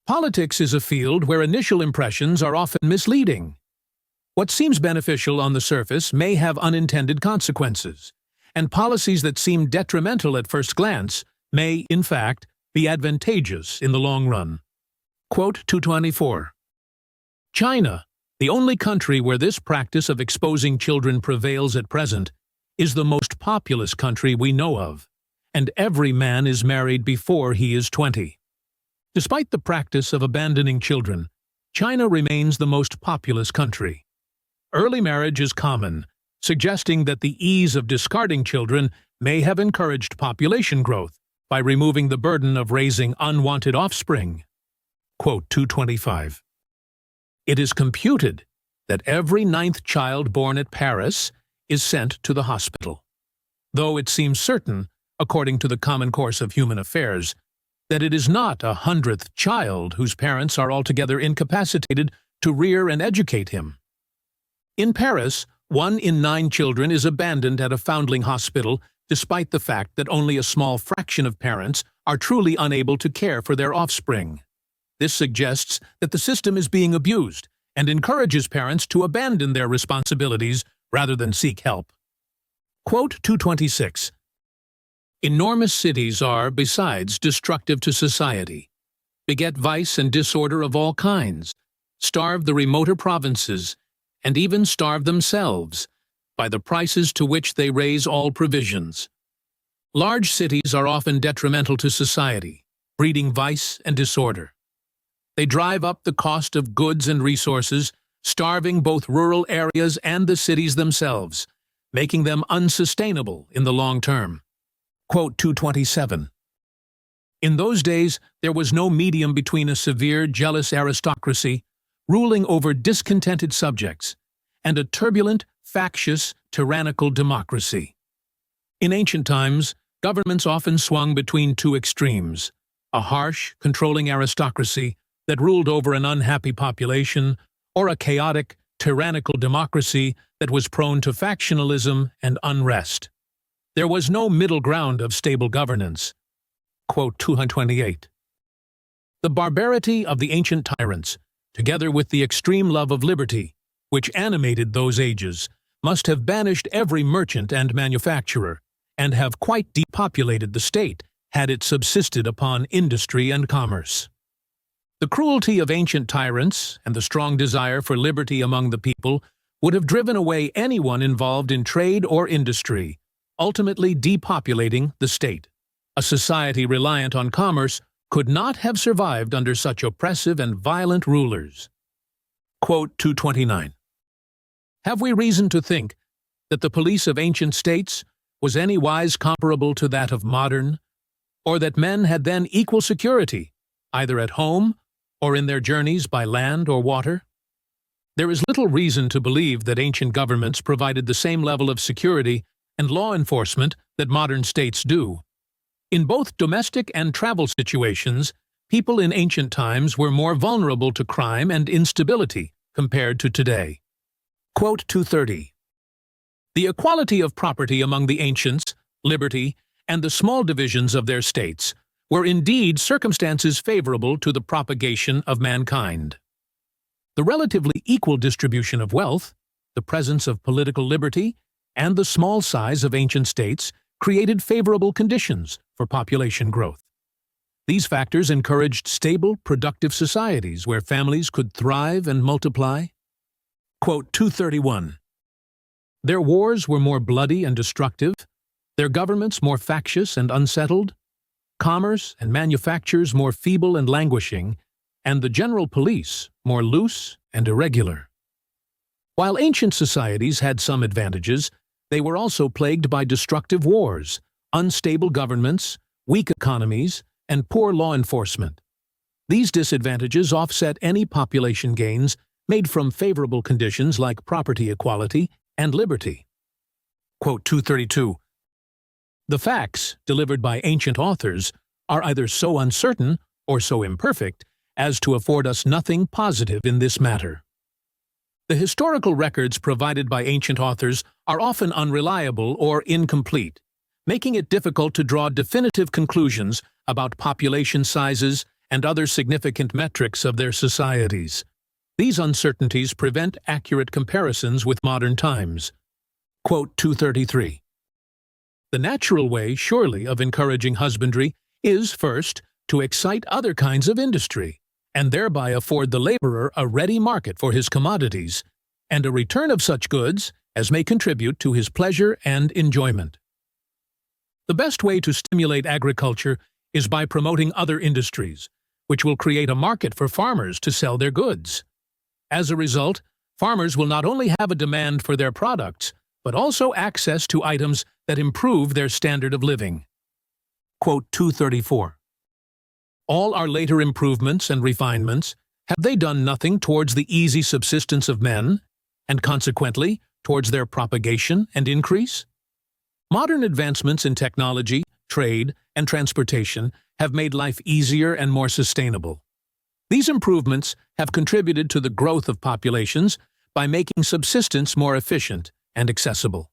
A: Politics is a field where initial impressions are often misleading. What seems beneficial on the surface may have unintended consequences, and policies that seem detrimental at first glance may, in fact, be advantageous in the long run. Quote 224. China, the only country where this practice of exposing children prevails at present, is the most populous country we know of, and every man is married before he is 20. Despite the practice of abandoning children, China remains the most populous country. Early marriage is common, suggesting that the ease of discarding children may have encouraged population growth by removing the burden of raising unwanted offspring. Quote 225. It is computed that every 9th child born at Paris is sent to the hospital, though it seems certain, according to the common course of human affairs, that it is not a 100th child whose parents are altogether incapacitated to rear and educate him. In Paris, 1 in 9 children is abandoned at a foundling hospital despite the fact that only a small fraction of parents are truly unable to care for their offspring. This suggests that the system is being abused and encourages parents to abandon their responsibilities rather than seek help. Quote 226. Enormous cities are, besides, destructive to society, beget vice and disorder of all kinds, starve the remoter provinces, and even starve themselves, by the prices to which they raise all provisions. Large cities are often detrimental to society, breeding vice and disorder. They drive up the cost of goods and resources, starving both rural areas and the cities themselves, making them unsustainable in the long term. Quote 227. In those days, there was no medium between a severe, jealous aristocracy, ruling over discontented subjects, and a turbulent, factious, tyrannical democracy. In ancient times, governments often swung between two extremes: a harsh, controlling aristocracy that ruled over an unhappy population, or a chaotic, tyrannical democracy that was prone to factionalism and unrest. There was no middle ground of stable governance. Quote 228. The barbarity of the ancient tyrants, together with the extreme love of liberty, which animated those ages, must have banished every merchant and manufacturer, and have quite depopulated the state, had it subsisted upon industry and commerce. The cruelty of ancient tyrants and the strong desire for liberty among the people would have driven away anyone involved in trade or industry, ultimately depopulating the state. A society reliant on commerce could not have survived under such oppressive and violent rulers. Quote 229. Have we reason to think that the police of ancient states was anywise comparable to that of modern, or that men had then equal security, either at home or in their journeys by land or water? There is little reason to believe that ancient governments provided the same level of security and law enforcement that modern states do. In both domestic and travel situations, people in ancient times were more vulnerable to crime and instability compared to today. Quote 230. The equality of property among the ancients, liberty, and the small divisions of their states were indeed circumstances favorable to the propagation of mankind. The relatively equal distribution of wealth, the presence of political liberty, and the small size of ancient states created favorable conditions for population growth. These factors encouraged stable, productive societies where families could thrive and multiply. Quote 231. Their wars were more bloody and destructive, their governments more factious and unsettled, commerce and manufactures more feeble and languishing, and the general police more loose and irregular. While ancient societies had some advantages, they were also plagued by destructive wars, unstable governments, weak economies, and poor law enforcement. These disadvantages offset any population gains made from favorable conditions like property equality and liberty. Quote 232. The facts delivered by ancient authors are either so uncertain or so imperfect as to afford us nothing positive in this matter. The historical records provided by ancient authors are often unreliable or incomplete, making it difficult to draw definitive conclusions about population sizes and other significant metrics of their societies. These uncertainties prevent accurate comparisons with modern times. Quote 233. The natural way, surely, of encouraging husbandry is, first, to excite other kinds of industry, and thereby afford the laborer a ready market for his commodities, and a return of such goods as may contribute to his pleasure and enjoyment. The best way to stimulate agriculture is by promoting other industries, which will create a market for farmers to sell their goods. As a result, farmers will not only have a demand for their products, but also access to items that improve their standard of living. Quote 234. All our later improvements and refinements, have they done nothing towards the easy subsistence of men, and consequently towards their propagation and increase? Modern advancements in technology, trade, and transportation have made life easier and more sustainable. These improvements have contributed to the growth of populations by making subsistence more efficient and accessible.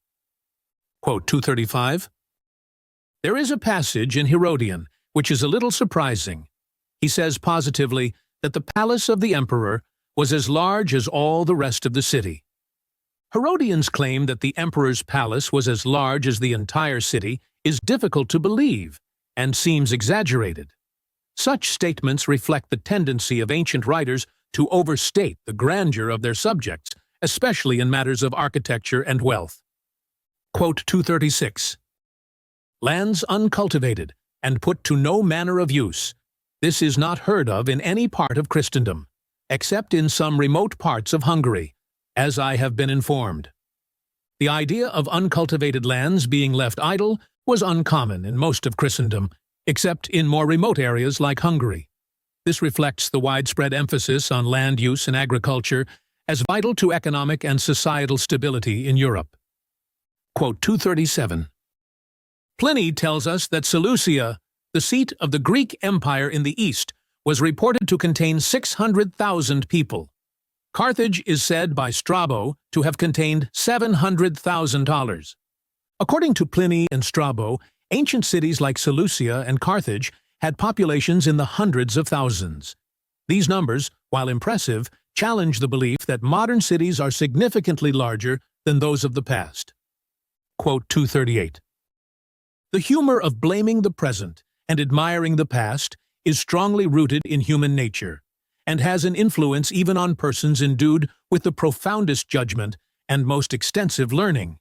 A: Quote 235. There is a passage in Herodian which is a little surprising. He says positively that the palace of the emperor was as large as all the rest of the city. Herodian's claim that the emperor's palace was as large as the entire city is difficult to believe and seems exaggerated. Such statements reflect the tendency of ancient writers to overstate the grandeur of their subjects, especially in matters of architecture and wealth. Quote 236. Lands uncultivated and put to no manner of use. This is not heard of in any part of Christendom, except in some remote parts of Hungary, as I have been informed. The idea of uncultivated lands being left idle was uncommon in most of Christendom, except in more remote areas like Hungary. This reflects the widespread emphasis on land use and agriculture as vital to economic and societal stability in Europe. Quote 237. Pliny tells us that Seleucia, the seat of the Greek Empire in the east, was reported to contain 600,000 people. Carthage is said by Strabo to have contained $700,000. According to Pliny and Strabo, ancient cities like Seleucia and Carthage had populations in the hundreds of thousands. These numbers, while impressive, challenge the belief that modern cities are significantly larger than those of the past. Quote 238. The humor of blaming the present and admiring the past is strongly rooted in human nature, and has an influence even on persons endued with the profoundest judgment and most extensive learning.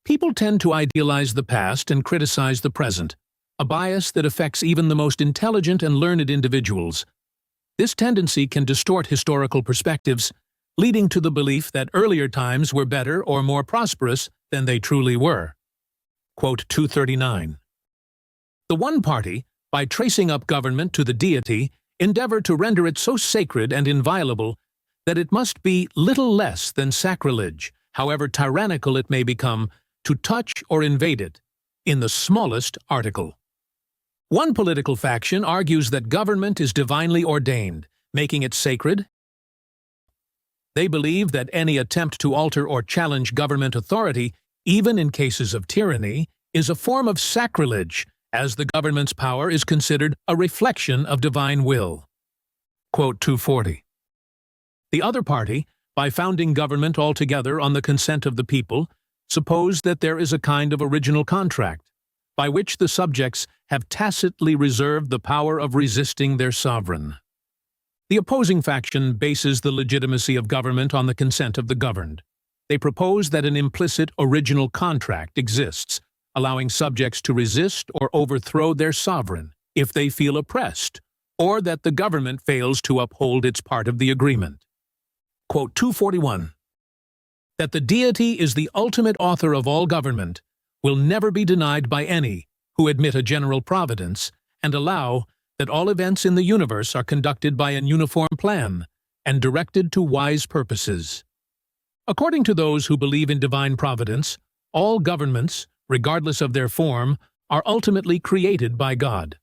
A: People tend to idealize the past and criticize the present, a bias that affects even the most intelligent and learned individuals. This tendency can distort historical perspectives, leading to the belief that earlier times were better or more prosperous than they truly were. Quote 239. The one party, by tracing up government to the deity, endeavor to render it so sacred and inviolable that it must be little less than sacrilege, however tyrannical it may become, to touch or invade it, in the smallest article. One political faction argues that government is divinely ordained, making it sacred. They believe that any attempt to alter or challenge government authority, even in cases of tyranny, is a form of sacrilege, as the government's power is considered a reflection of divine will. Quote 240. The other party, by founding government altogether on the consent of the people, suppose that there is a kind of original contract, by which the subjects have tacitly reserved the power of resisting their sovereign. The opposing faction bases the legitimacy of government on the consent of the governed. They propose that an implicit original contract exists, allowing subjects to resist or overthrow their sovereign if they feel oppressed, or that the government fails to uphold its part of the agreement. Quote 241. That the deity is the ultimate author of all government will never be denied by any who admit a general providence and allow that all events in the universe are conducted by an uniform plan and directed to wise purposes. According to those who believe in divine providence, all governments, regardless of their form, are ultimately created by God.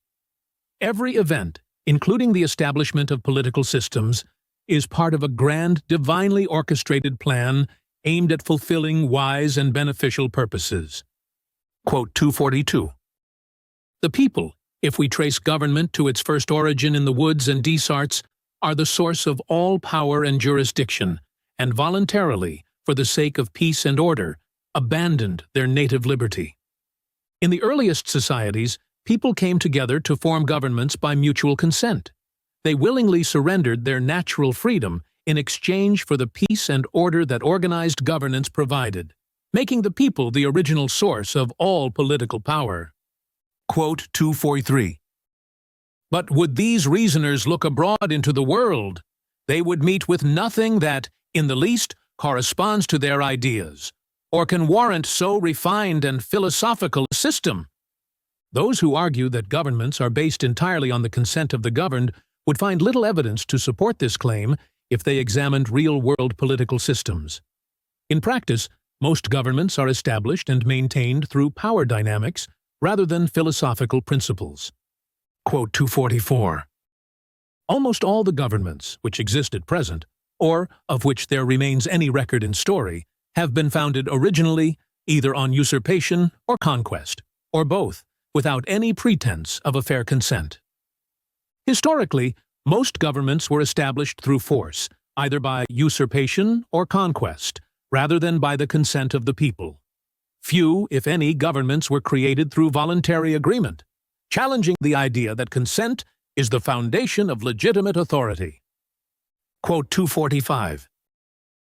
A: Every event, including the establishment of political systems, is part of a grand, divinely orchestrated plan aimed at fulfilling wise and beneficial purposes. Quote 242. The people, if we trace government to its first origin in the woods and desarts, are the source of all power and jurisdiction, and voluntarily, for the sake of peace and order, abandoned their native liberty. In the earliest societies, people came together to form governments by mutual consent. They willingly surrendered their natural freedom in exchange for the peace and order that organized governance provided, making the people the original source of all political power. Quote 243. But would these reasoners look abroad into the world, they would meet with nothing that, in the least, corresponds to their ideas, or can warrant so refined and philosophical a system. Those who argue that governments are based entirely on the consent of the governed would find little evidence to support this claim if they examined real-world political systems. In practice, most governments are established and maintained through power dynamics rather than philosophical principles. Quote 244. Almost all the governments which exist at present, or of which there remains any record in story, have been founded originally either on usurpation or conquest, or both, without any pretense of a fair consent. Historically, most governments were established through force, either by usurpation or conquest, rather than by the consent of the people. Few, if any, governments were created through voluntary agreement, challenging the idea that consent is the foundation of legitimate authority. Quote 245.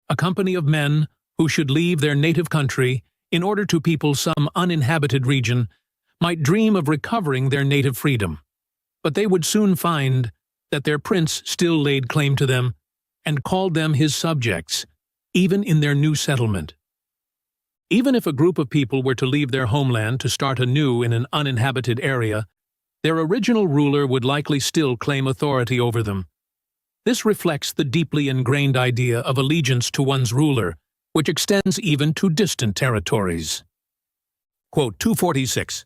A: A company of men who should leave their native country in order to people some uninhabited region might dream of recovering their native freedom, but they would soon find that their prince still laid claim to them and called them his subjects, even in their new settlement. Even if a group of people were to leave their homeland to start anew in an uninhabited area, their original ruler would likely still claim authority over them. This reflects the deeply ingrained idea of allegiance to one's ruler, which extends even to distant territories. Quote 246.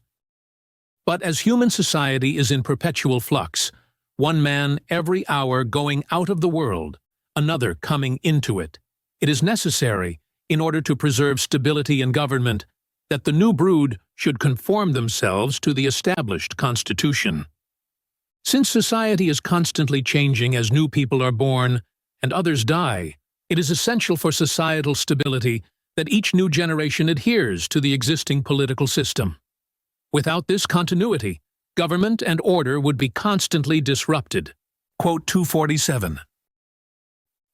A: But as human society is in perpetual flux, one man every hour going out of the world, another coming into it, it is necessary, in order to preserve stability in government, that the new brood should conform themselves to the established constitution. Since society is constantly changing as new people are born and others die, it is essential for societal stability that each new generation adheres to the existing political system. Without this continuity, government and order would be constantly disrupted. Quote 247.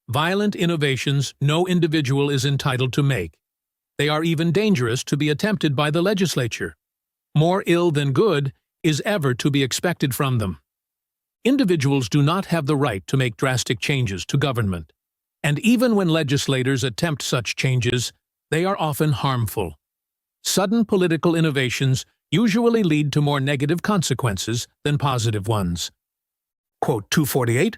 A: Violent innovations no individual is entitled to make. They are even dangerous to be attempted by the legislature. More ill than good is ever to be expected from them. Individuals do not have the right to make drastic changes to government, and even when legislators attempt such changes, they are often harmful. Sudden political innovations usually lead to more negative consequences than positive ones. Quote 248.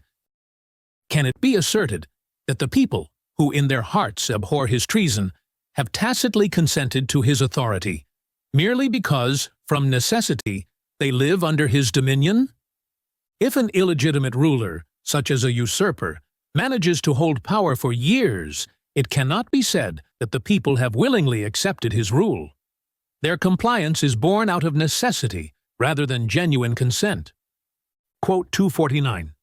A: Can it be asserted that the people, who in their hearts abhor his treason, have tacitly consented to his authority, merely because, from necessity, they live under his dominion? If an illegitimate ruler, such as a usurper, manages to hold power for years, it cannot be said that the people have willingly accepted his rule. Their compliance is born out of necessity rather than genuine consent. Quote 249.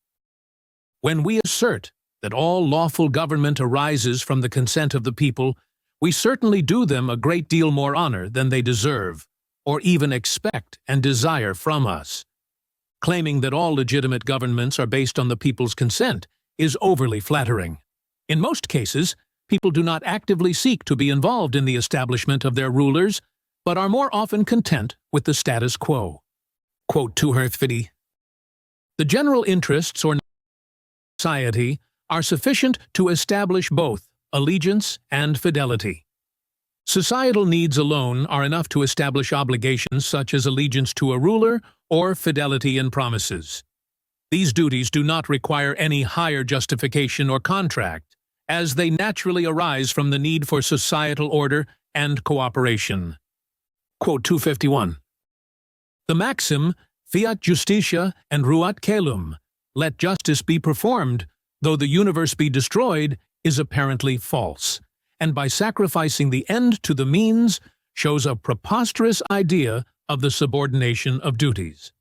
A: When we assert that all lawful government arises from the consent of the people, we certainly do them a great deal more honor than they deserve, or even expect and desire from us. Claiming that all legitimate governments are based on the people's consent is overly flattering. In most cases, people do not actively seek to be involved in the establishment of their rulers, but are more often content with the status quo. Quote 250. The general interests or society are sufficient to establish both allegiance and fidelity. Societal needs alone are enough to establish obligations such as allegiance to a ruler or fidelity in promises. These duties do not require any higher justification or contract, as they naturally arise from the need for societal order and cooperation. Quote 251. The maxim, fiat justitia and ruat caelum, let justice be performed, though the universe be destroyed, is apparently false, and by sacrificing the end to the means, shows a preposterous idea of the subordination of duties.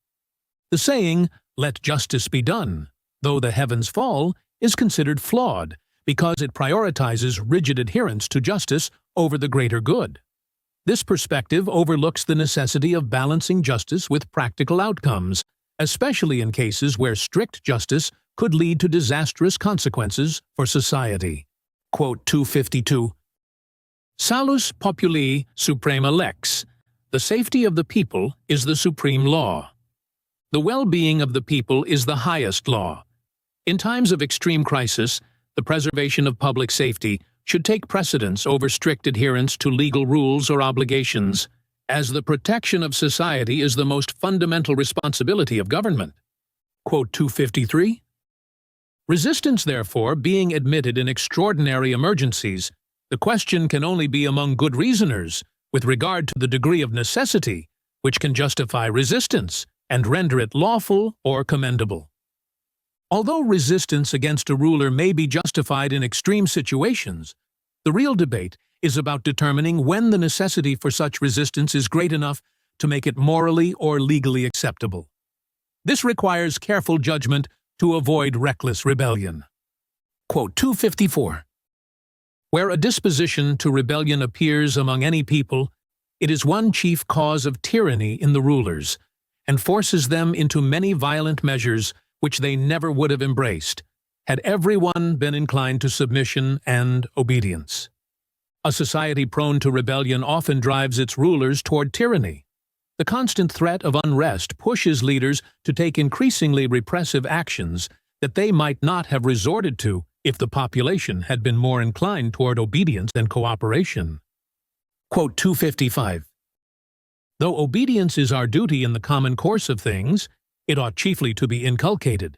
A: The saying, let justice be done, though the heavens fall, is considered flawed, because it prioritizes rigid adherence to justice over the greater good. This perspective overlooks the necessity of balancing justice with practical outcomes, especially in cases where strict justice could lead to disastrous consequences for society. Quote 252. Salus populi suprema lex. The safety of the people is the supreme law. The well-being of the people is the highest law. In times of extreme crisis, the preservation of public safety should take precedence over strict adherence to legal rules or obligations, as the protection of society is the most fundamental responsibility of government. Quote 253. Resistance, therefore, being admitted in extraordinary emergencies, the question can only be among good reasoners, with regard to the degree of necessity, which can justify resistance and render it lawful or commendable. Although resistance against a ruler may be justified in extreme situations, the real debate is about determining when the necessity for such resistance is great enough to make it morally or legally acceptable. This requires careful judgment to avoid reckless rebellion. Quote 254. Where a disposition to rebellion appears among any people, it is one chief cause of tyranny in the rulers, and forces them into many violent measures which they never would have embraced, had everyone been inclined to submission and obedience. A society prone to rebellion often drives its rulers toward tyranny. The constant threat of unrest pushes leaders to take increasingly repressive actions that they might not have resorted to if the population had been more inclined toward obedience and cooperation. Quote 255. Though obedience is our duty in the common course of things, it ought chiefly to be inculcated,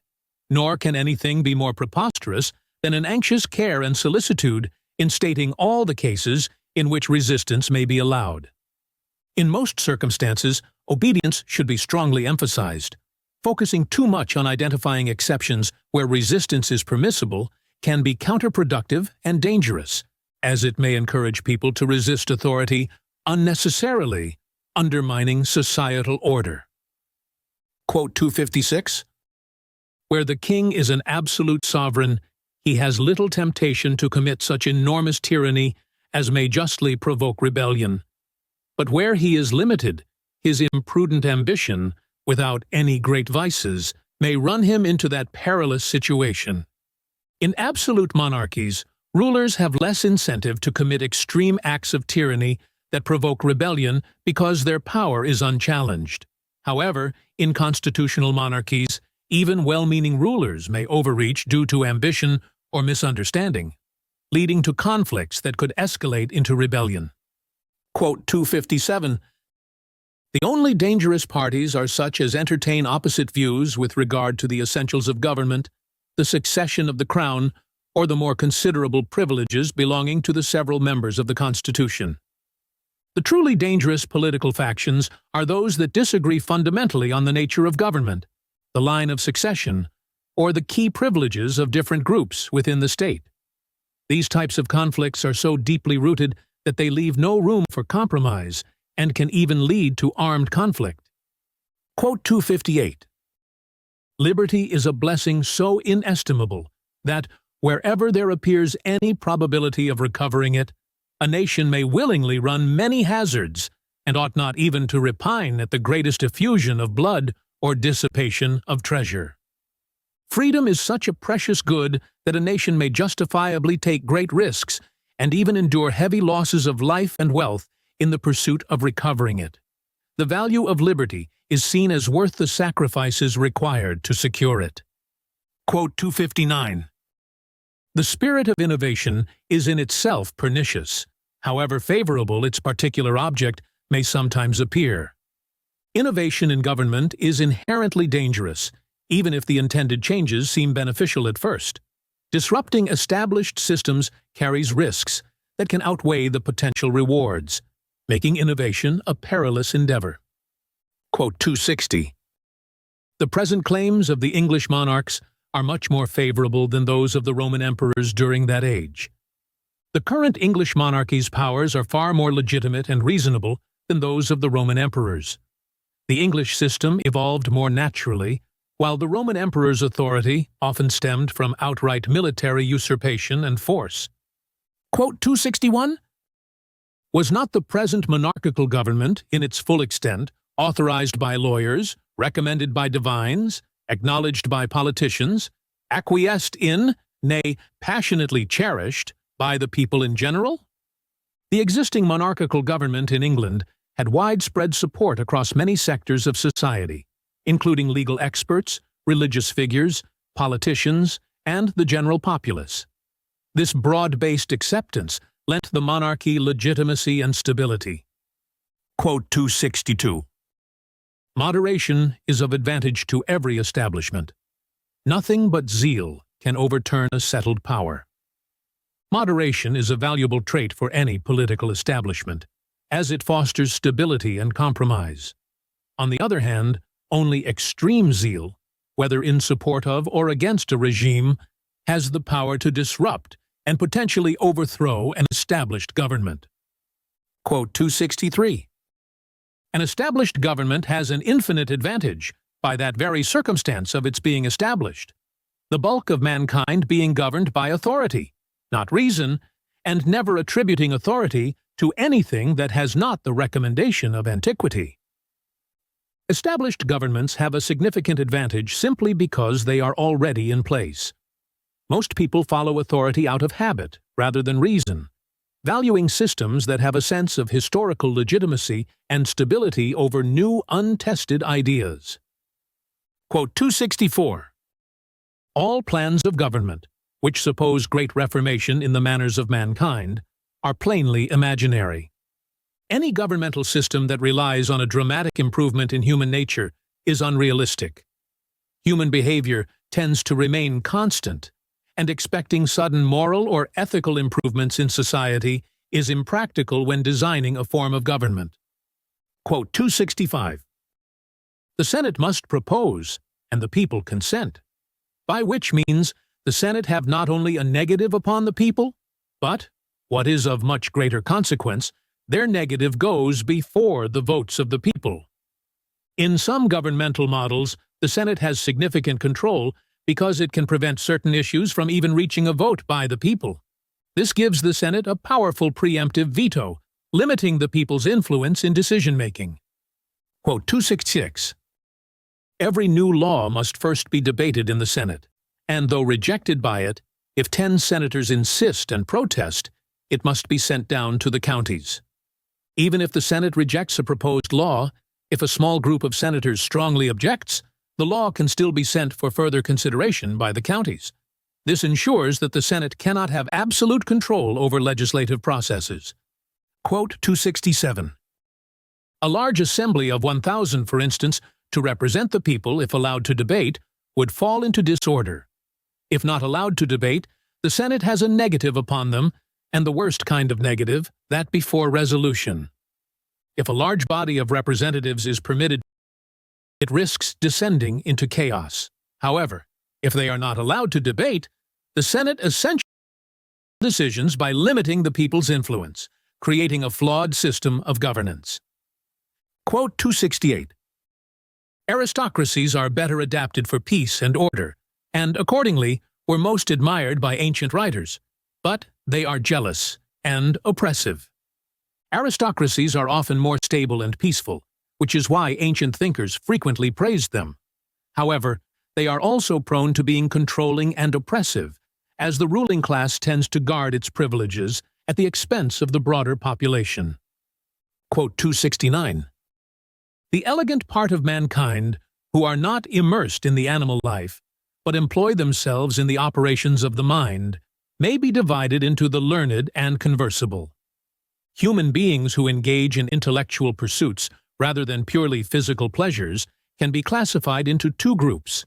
A: nor can anything be more preposterous than an anxious care and solicitude in stating all the cases in which resistance may be allowed. In most circumstances, obedience should be strongly emphasized. Focusing too much on identifying exceptions where resistance is permissible can be counterproductive and dangerous, as it may encourage people to resist authority unnecessarily, undermining societal order. Quote 256, "Where the king is an absolute sovereign, he has little temptation to commit such enormous tyranny as may justly provoke rebellion. But where he is limited, his imprudent ambition, without any great vices, may run him into that perilous situation. In absolute monarchies, rulers have less incentive to commit extreme acts of tyranny that provoke rebellion because their power is unchallenged. However, in constitutional monarchies, even well-meaning rulers may overreach due to ambition or misunderstanding, leading to conflicts that could escalate into rebellion." Quote 257, "The only dangerous parties are such as entertain opposite views with regard to the essentials of government, the succession of the crown, or the more considerable privileges belonging to the several members of the Constitution. The truly dangerous political factions are those that disagree fundamentally on the nature of government, the line of succession, or the key privileges of different groups within the state. These types of conflicts are so deeply rooted that they leave no room for compromise and can even lead to armed conflict." Quote 258, "Liberty is a blessing so inestimable that, wherever there appears any probability of recovering it, a nation may willingly run many hazards, and ought not even to repine at the greatest effusion of blood or dissipation of treasure. Freedom is such a precious good that a nation may justifiably take great risks and even endure heavy losses of life and wealth in the pursuit of recovering it. The value of liberty is seen as worth the sacrifices required to secure it." Quote 259, "The spirit of innovation is in itself pernicious, however favorable its particular object may sometimes appear. Innovation in government is inherently dangerous, even if the intended changes seem beneficial at first. Disrupting established systems carries risks that can outweigh the potential rewards, making innovation a perilous endeavor." Quote 260, "The present claims of the English monarchs are much more favorable than those of the Roman emperors during that age. The current English monarchy's powers are far more legitimate and reasonable than those of the Roman emperors. The English system evolved more naturally, while the Roman emperor's authority often stemmed from outright military usurpation and force." Quote 261, "Was not the present monarchical government, in its full extent, authorized by lawyers, recommended by divines, acknowledged by politicians, acquiesced in, nay, passionately cherished, by the people in general? The existing monarchical government in England had widespread support across many sectors of society, including legal experts, religious figures, politicians, and the general populace. This broad-based acceptance lent the monarchy legitimacy and stability." Quote 262, "Moderation is of advantage to every establishment. Nothing but zeal can overturn a settled power. Moderation is a valuable trait for any political establishment, as it fosters stability and compromise. On the other hand, only extreme zeal, whether in support of or against a regime, has the power to disrupt and potentially overthrow an established government." Quote 263, "An established government has an infinite advantage by that very circumstance of its being established, the bulk of mankind being governed by authority, not reason, and never attributing authority to anything that has not the recommendation of antiquity. Established governments have a significant advantage simply because they are already in place. Most people follow authority out of habit rather than reason, valuing systems that have a sense of historical legitimacy and stability over new, untested ideas." Quote 264, "All plans of government, which suppose great reformation in the manners of mankind, are plainly imaginary. Any governmental system that relies on a dramatic improvement in human nature is unrealistic. Human behavior tends to remain constant, and expecting sudden moral or ethical improvements in society is impractical when designing a form of government. Quote 265. The Senate must propose, and the people consent, by which means the Senate have not only a negative upon the people, but, what is of much greater consequence, their negative goes before the votes of the people. In some governmental models, the Senate has significant control because it can prevent certain issues from even reaching a vote by the people. This gives the Senate a powerful preemptive veto, limiting the people's influence in decision-making. Quote 266. Every new law must first be debated in the Senate, and though rejected by it, if 10 senators insist and protest, it must be sent down to the counties. Even if the Senate rejects a proposed law, if a small group of senators strongly objects, the law can still be sent for further consideration by the counties. This ensures that the Senate cannot have absolute control over legislative processes. Quote 267. A large assembly of 1,000, for instance, to represent the people if allowed to debate, would fall into disorder. If not allowed to debate, the Senate has a negative upon them, and the worst kind of negative, that before resolution. If a large body of representatives is permitted, it risks descending into chaos. However, if they are not allowed to debate, the Senate essentially makes decisions by limiting the people's influence, creating a flawed system of governance. Quote 268. Aristocracies are better adapted for peace and order, and accordingly were most admired by ancient writers, but they are jealous and oppressive. Aristocracies are often more stable and peaceful, which is why ancient thinkers frequently praised them. However, they are also prone to being controlling and oppressive, as the ruling class tends to guard its privileges at the expense of the broader population. Quote 269. The elegant part of mankind, who are not immersed in the animal life, but employ themselves in the operations of the mind, may be divided into the learned and conversable. Human beings who engage in intellectual pursuits rather than purely physical pleasures can be classified into two groups: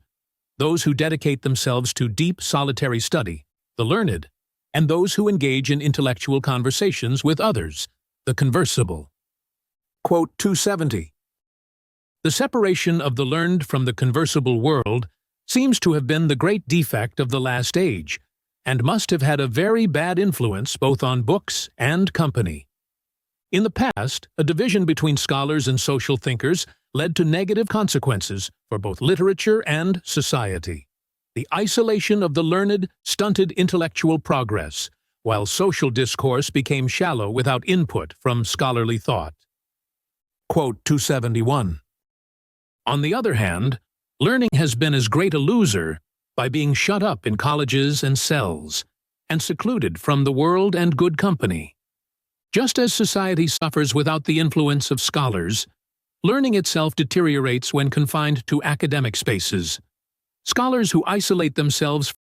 A: those who dedicate themselves to deep solitary study, the learned, and those who engage in intellectual conversations with others, the conversable. Quote 270. The separation of the learned from the conversable world seems to have been the great defect of the last age, and must have had a very bad influence both on books and company. In the past, a division between scholars and social thinkers led to negative consequences for both literature and society. The isolation of the learned stunted intellectual progress, while social discourse became shallow without input from scholarly thought. Quote 271. On the other hand, learning has been as great a loser by being shut up in colleges and cells, and secluded from the world and good company. Just as society suffers without the influence of scholars, learning itself deteriorates when confined to academic spaces. Scholars who isolate themselves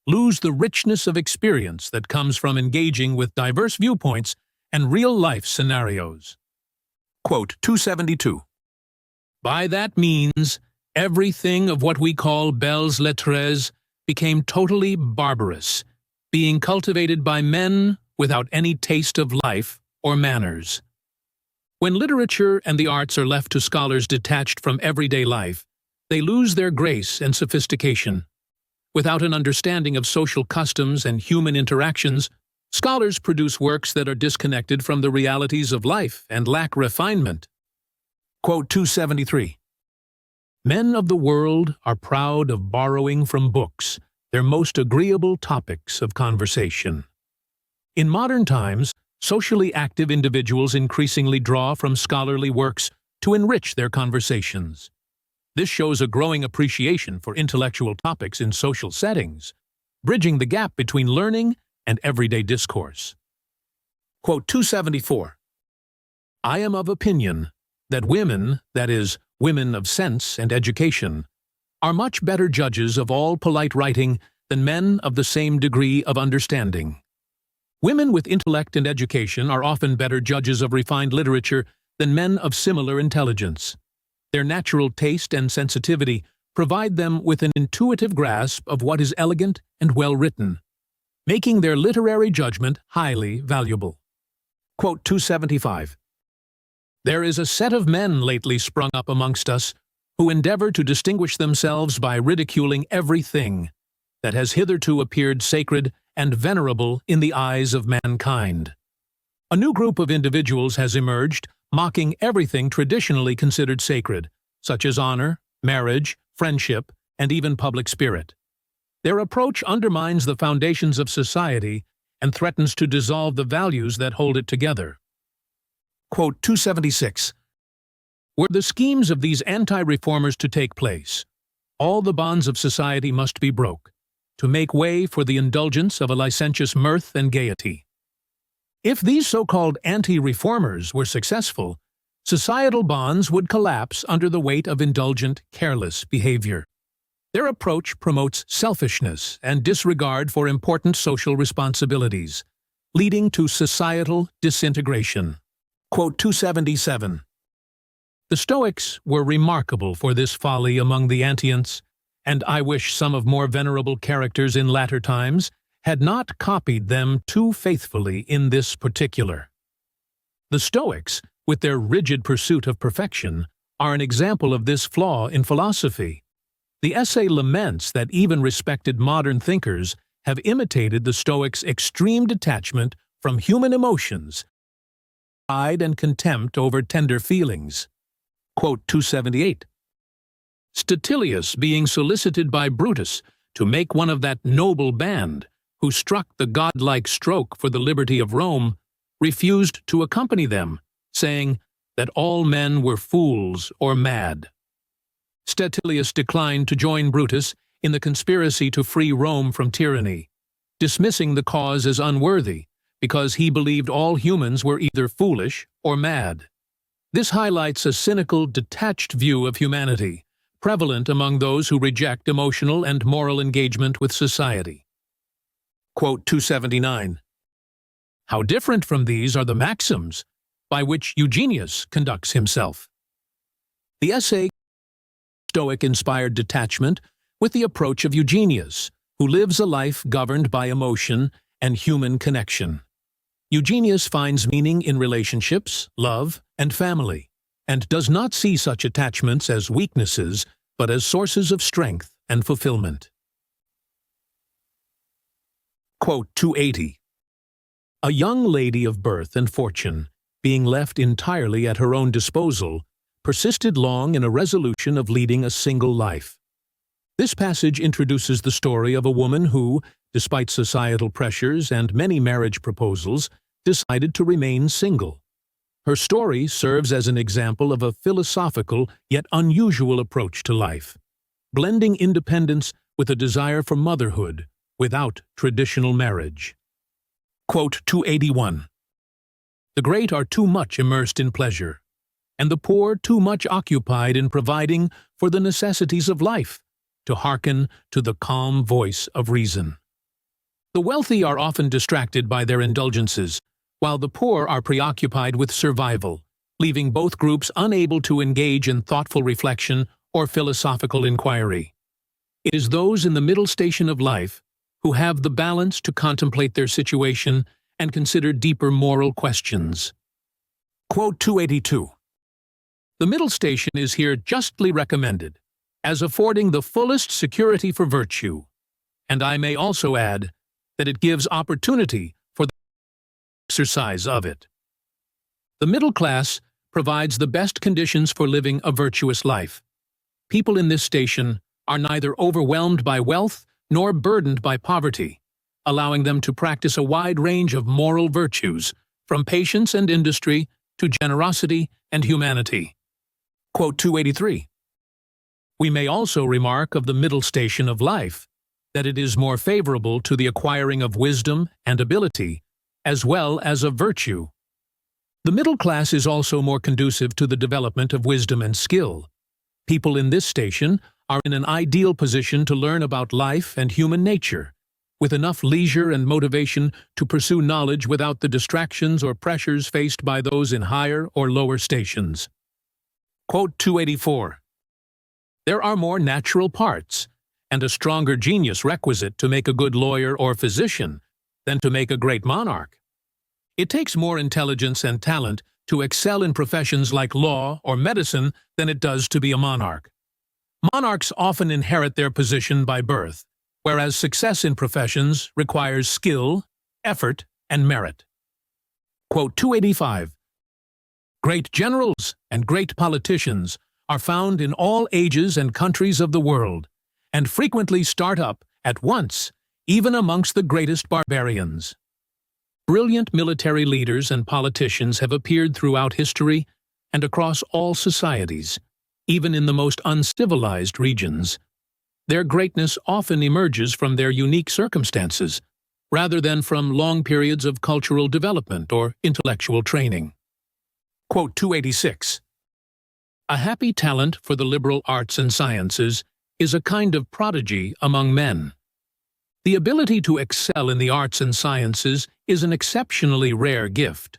A: lose the richness of experience that comes from engaging with diverse viewpoints and real-life scenarios. Quote 272. By that means, everything of what we call belles lettres became totally barbarous, being cultivated by men without any taste of life or manners. When literature and the arts are left to scholars detached from everyday life, they lose their grace and sophistication. Without an understanding of social customs and human interactions, scholars produce works that are disconnected from the realities of life and lack refinement. Quote 273. Men of the world are proud of borrowing from books their most agreeable topics of conversation. In modern times, socially active individuals increasingly draw from scholarly works to enrich their conversations. This shows a growing appreciation for intellectual topics in social settings, bridging the gap between learning and everyday discourse. Quote 274. I am of opinion that women, that is, women of sense and education, are much better judges of all polite writing than men of the same degree of understanding. Women with intellect and education are often better judges of refined literature than men of similar intelligence. Their natural taste and sensitivity provide them with an intuitive grasp of what is elegant and well-written, making their literary judgment highly valuable. Quote 275. There is a set of men lately sprung up amongst us who endeavor to distinguish themselves by ridiculing everything that has hitherto appeared sacred and venerable in the eyes of mankind. A new group of individuals has emerged, mocking everything traditionally considered sacred, such as honor, marriage, friendship, and even public spirit. Their approach undermines the foundations of society and threatens to dissolve the values that hold it together. Quote 276. Were the schemes of these anti-reformers to take place, all the bonds of society must be broke, to make way for the indulgence of a licentious mirth and gaiety. If these so-called anti-reformers were successful, societal bonds would collapse under the weight of indulgent, careless behavior. Their approach promotes selfishness and disregard for important social responsibilities, leading to societal disintegration. Quote 277. The Stoics were remarkable for this folly among the Antients, and I wish some of more venerable characters in latter times had not copied them too faithfully in this particular. The Stoics, with their rigid pursuit of perfection, are an example of this flaw in philosophy. The essay laments that even respected modern thinkers have imitated the Stoics' extreme detachment from human emotions, pride and contempt over tender feelings. Quote 278. Statilius, being solicited by Brutus to make one of that noble band who struck the godlike stroke for the liberty of Rome, refused to accompany them, saying that all men were fools or mad. Statilius declined to join Brutus in the conspiracy to free Rome from tyranny, dismissing the cause as unworthy because he believed all humans were either foolish or mad. This highlights a cynical, detached view of humanity, prevalent among those who reject emotional and moral engagement with society. Quote 279. How different from these are the maxims by which Eugenius conducts himself. The essay Stoic-inspired detachment with the approach of Eugenius, who lives a life governed by emotion and human connection. Eugenius finds meaning in relationships, love, and family, and does not see such attachments as weaknesses, but as sources of strength and fulfillment. Quote 280. A young lady of birth and fortune, being left entirely at her own disposal, persisted long in a resolution of leading a single life. This passage introduces the story of a woman who, despite societal pressures and many marriage proposals, decided to remain single. Her story serves as an example of a philosophical yet unusual approach to life, blending independence with a desire for motherhood without traditional marriage. Quote 281. The great are too much immersed in pleasure, and the poor too much occupied in providing for the necessities of life, to hearken to the calm voice of reason. The wealthy are often distracted by their indulgences, while the poor are preoccupied with survival, leaving both groups unable to engage in thoughtful reflection or philosophical inquiry. It is those in the middle station of life who have the balance to contemplate their situation and consider deeper moral questions. Quote 282. The middle station is here justly recommended as affording the fullest security for virtue, and I may also add that it gives opportunity for the exercise of it. The middle class provides the best conditions for living a virtuous life. People in this station are neither overwhelmed by wealth nor burdened by poverty, allowing them to practice a wide range of moral virtues, from patience and industry to generosity and humanity. Quote 283. We may also remark of the middle station of life that it is more favorable to the acquiring of wisdom and ability, as well as of virtue. The middle class is also more conducive to the development of wisdom and skill. People in this station are in an ideal position to learn about life and human nature, with enough leisure and motivation to pursue knowledge without the distractions or pressures faced by those in higher or lower stations. Quote 284. There are more natural parts, and a stronger genius requisite to make a good lawyer or physician than to make a great monarch. It takes more intelligence and talent to excel in professions like law or medicine than it does to be a monarch. Monarchs often inherit their position by birth, whereas success in professions requires skill, effort, and merit. Quote 285. Great generals and great politicians are found in all ages and countries of the world, and frequently start up at once, even amongst the greatest barbarians. Brilliant military leaders and politicians have appeared throughout history and across all societies, even in the most uncivilized regions. Their greatness often emerges from their unique circumstances, rather than from long periods of cultural development or intellectual training. Quote 286. A happy talent for the liberal arts and sciences is a kind of prodigy among men. The ability to excel in the arts and sciences is an exceptionally rare gift.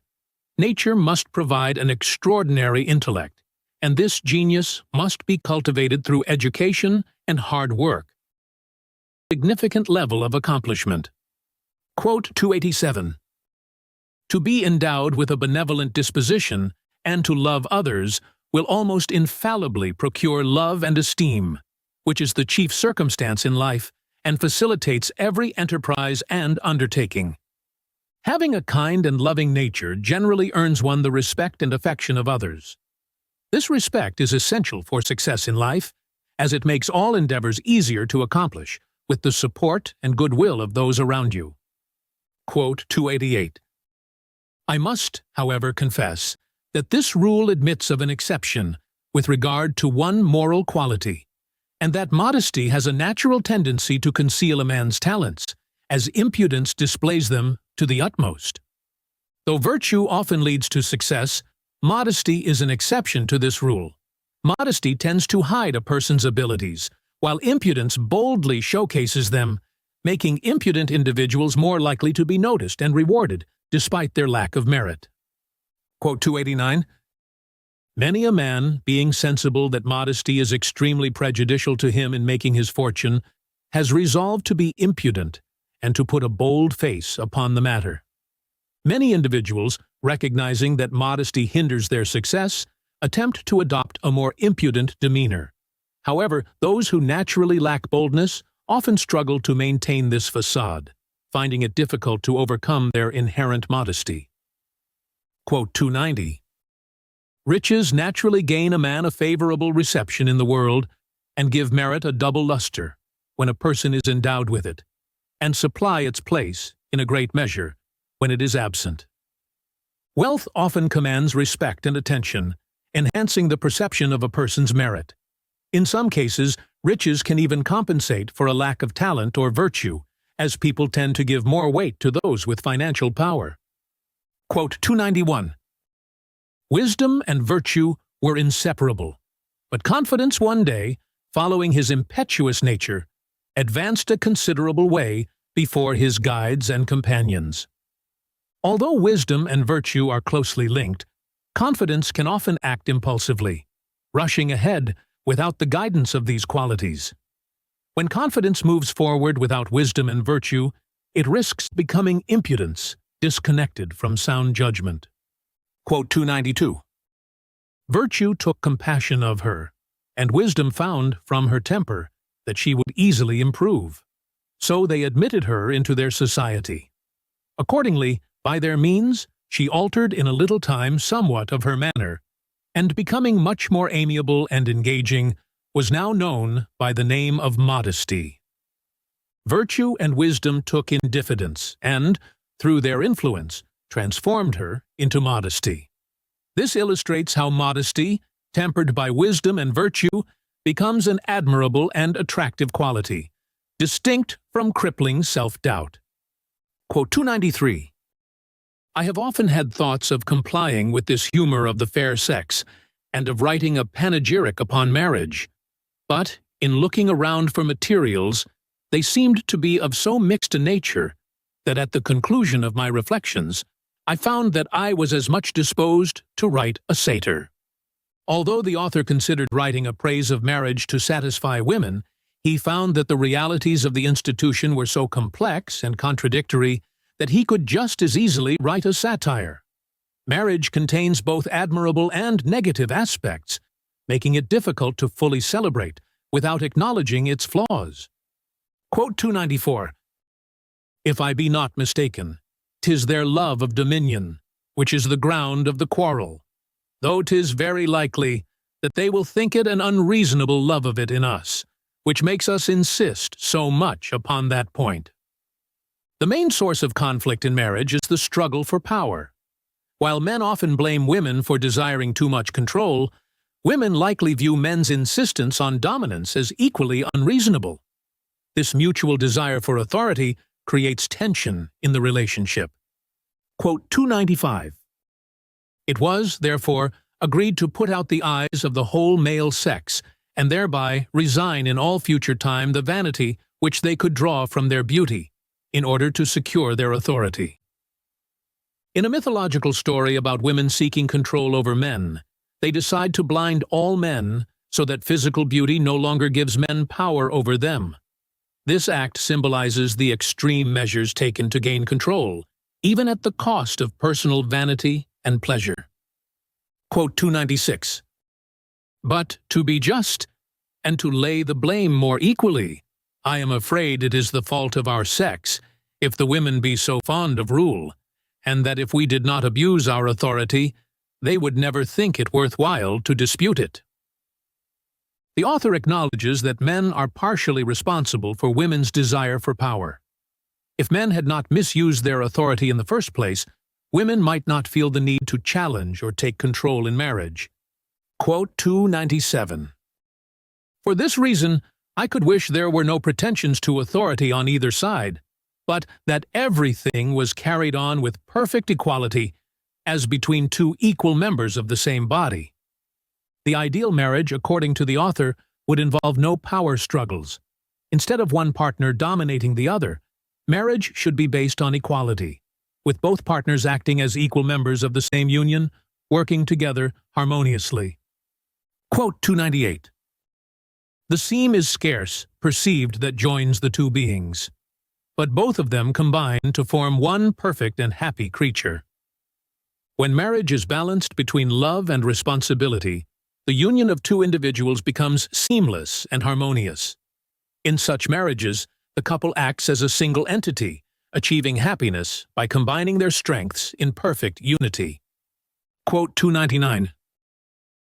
A: Nature must provide an extraordinary intellect, and this genius must be cultivated through education and hard work. Significant level of accomplishment. Quote 287. To be endowed with a benevolent disposition and to love others will almost infallibly procure love and esteem, which is the chief circumstance in life and facilitates every enterprise and undertaking. Having a kind and loving nature generally earns one the respect and affection of others. This respect is essential for success in life, as it makes all endeavors easier to accomplish with the support and goodwill of those around you. Quote 288. I must, however, confess that this rule admits of an exception with regard to one moral quality, and that modesty has a natural tendency to conceal a man's talents, as impudence displays them to the utmost. Though virtue often leads to success, modesty is an exception to this rule. Modesty tends to hide a person's abilities, while impudence boldly showcases them, making impudent individuals more likely to be noticed and rewarded despite their lack of merit. Quote 289. Many a man, being sensible that modesty is extremely prejudicial to him in making his fortune, has resolved to be impudent and to put a bold face upon the matter. Many individuals, recognizing that modesty hinders their success, attempt to adopt a more impudent demeanor. However, those who naturally lack boldness often struggle to maintain this facade, finding it difficult to overcome their inherent modesty. Quote 290. Riches naturally gain a man a favorable reception in the world and give merit a double luster when a person is endowed with it, and supply its place, in a great measure, when it is absent. Wealth often commands respect and attention, enhancing the perception of a person's merit. In some cases, riches can even compensate for a lack of talent or virtue, as people tend to give more weight to those with financial power. Quote 291. Wisdom and virtue were inseparable, but confidence one day, following his impetuous nature, advanced a considerable way before his guides and companions. Although wisdom and virtue are closely linked, confidence can often act impulsively, rushing ahead without the guidance of these qualities. When confidence moves forward without wisdom and virtue, it risks becoming impudence, disconnected from sound judgment. Quote 292. Virtue took compassion of her, and wisdom found from her temper that she would easily improve. So they admitted her into their society. Accordingly, by their means, she altered in a little time somewhat of her manner, and becoming much more amiable and engaging, was now known by the name of modesty. Virtue and wisdom took in diffidence and, through their influence, transformed her into modesty. This illustrates how modesty, tempered by wisdom and virtue, becomes an admirable and attractive quality, distinct from crippling self-doubt. Quote 293. I have often had thoughts of complying with this humor of the fair sex, and of writing a panegyric upon marriage. But, in looking around for materials, they seemed to be of so mixed a nature that at the conclusion of my reflections, I found that I was as much disposed to write a satyr. Although the author considered writing a praise of marriage to satisfy women, he found that the realities of the institution were so complex and contradictory that he could just as easily write a satire. Marriage contains both admirable and negative aspects, making it difficult to fully celebrate without acknowledging its flaws. Quote 294. If I be not mistaken, 'tis their love of dominion, which is the ground of the quarrel, though 'tis very likely that they will think it an unreasonable love of it in us, which makes us insist so much upon that point. The main source of conflict in marriage is the struggle for power. While men often blame women for desiring too much control, women likely view men's insistence on dominance as equally unreasonable. This mutual desire for authority creates tension in the relationship. Quote 295. It was, therefore, agreed to put out the eyes of the whole male sex, and thereby resign in all future time the vanity which they could draw from their beauty, in order to secure their authority. In a mythological story about women seeking control over men, they decide to blind all men so that physical beauty no longer gives men power over them. This act symbolizes the extreme measures taken to gain control, even at the cost of personal vanity and pleasure. Quote 296. But to be just, and to lay the blame more equally, I am afraid it is the fault of our sex, if the women be so fond of rule, and that if we did not abuse our authority, they would never think it worthwhile to dispute it. The author acknowledges that men are partially responsible for women's desire for power. If men had not misused their authority in the first place, women might not feel the need to challenge or take control in marriage. Quote 297. For this reason, I could wish there were no pretensions to authority on either side, but that everything was carried on with perfect equality, as between two equal members of the same body. The ideal marriage, according to the author, would involve no power struggles. Instead of one partner dominating the other, marriage should be based on equality, with both partners acting as equal members of the same union, working together harmoniously. Quote 298. The seam is scarce, perceived that joins the two beings, but both of them combine to form one perfect and happy creature. When marriage is balanced between love and responsibility, the union of two individuals becomes seamless and harmonious. In such marriages, the couple acts as a single entity, achieving happiness by combining their strengths in perfect unity. Quote 299.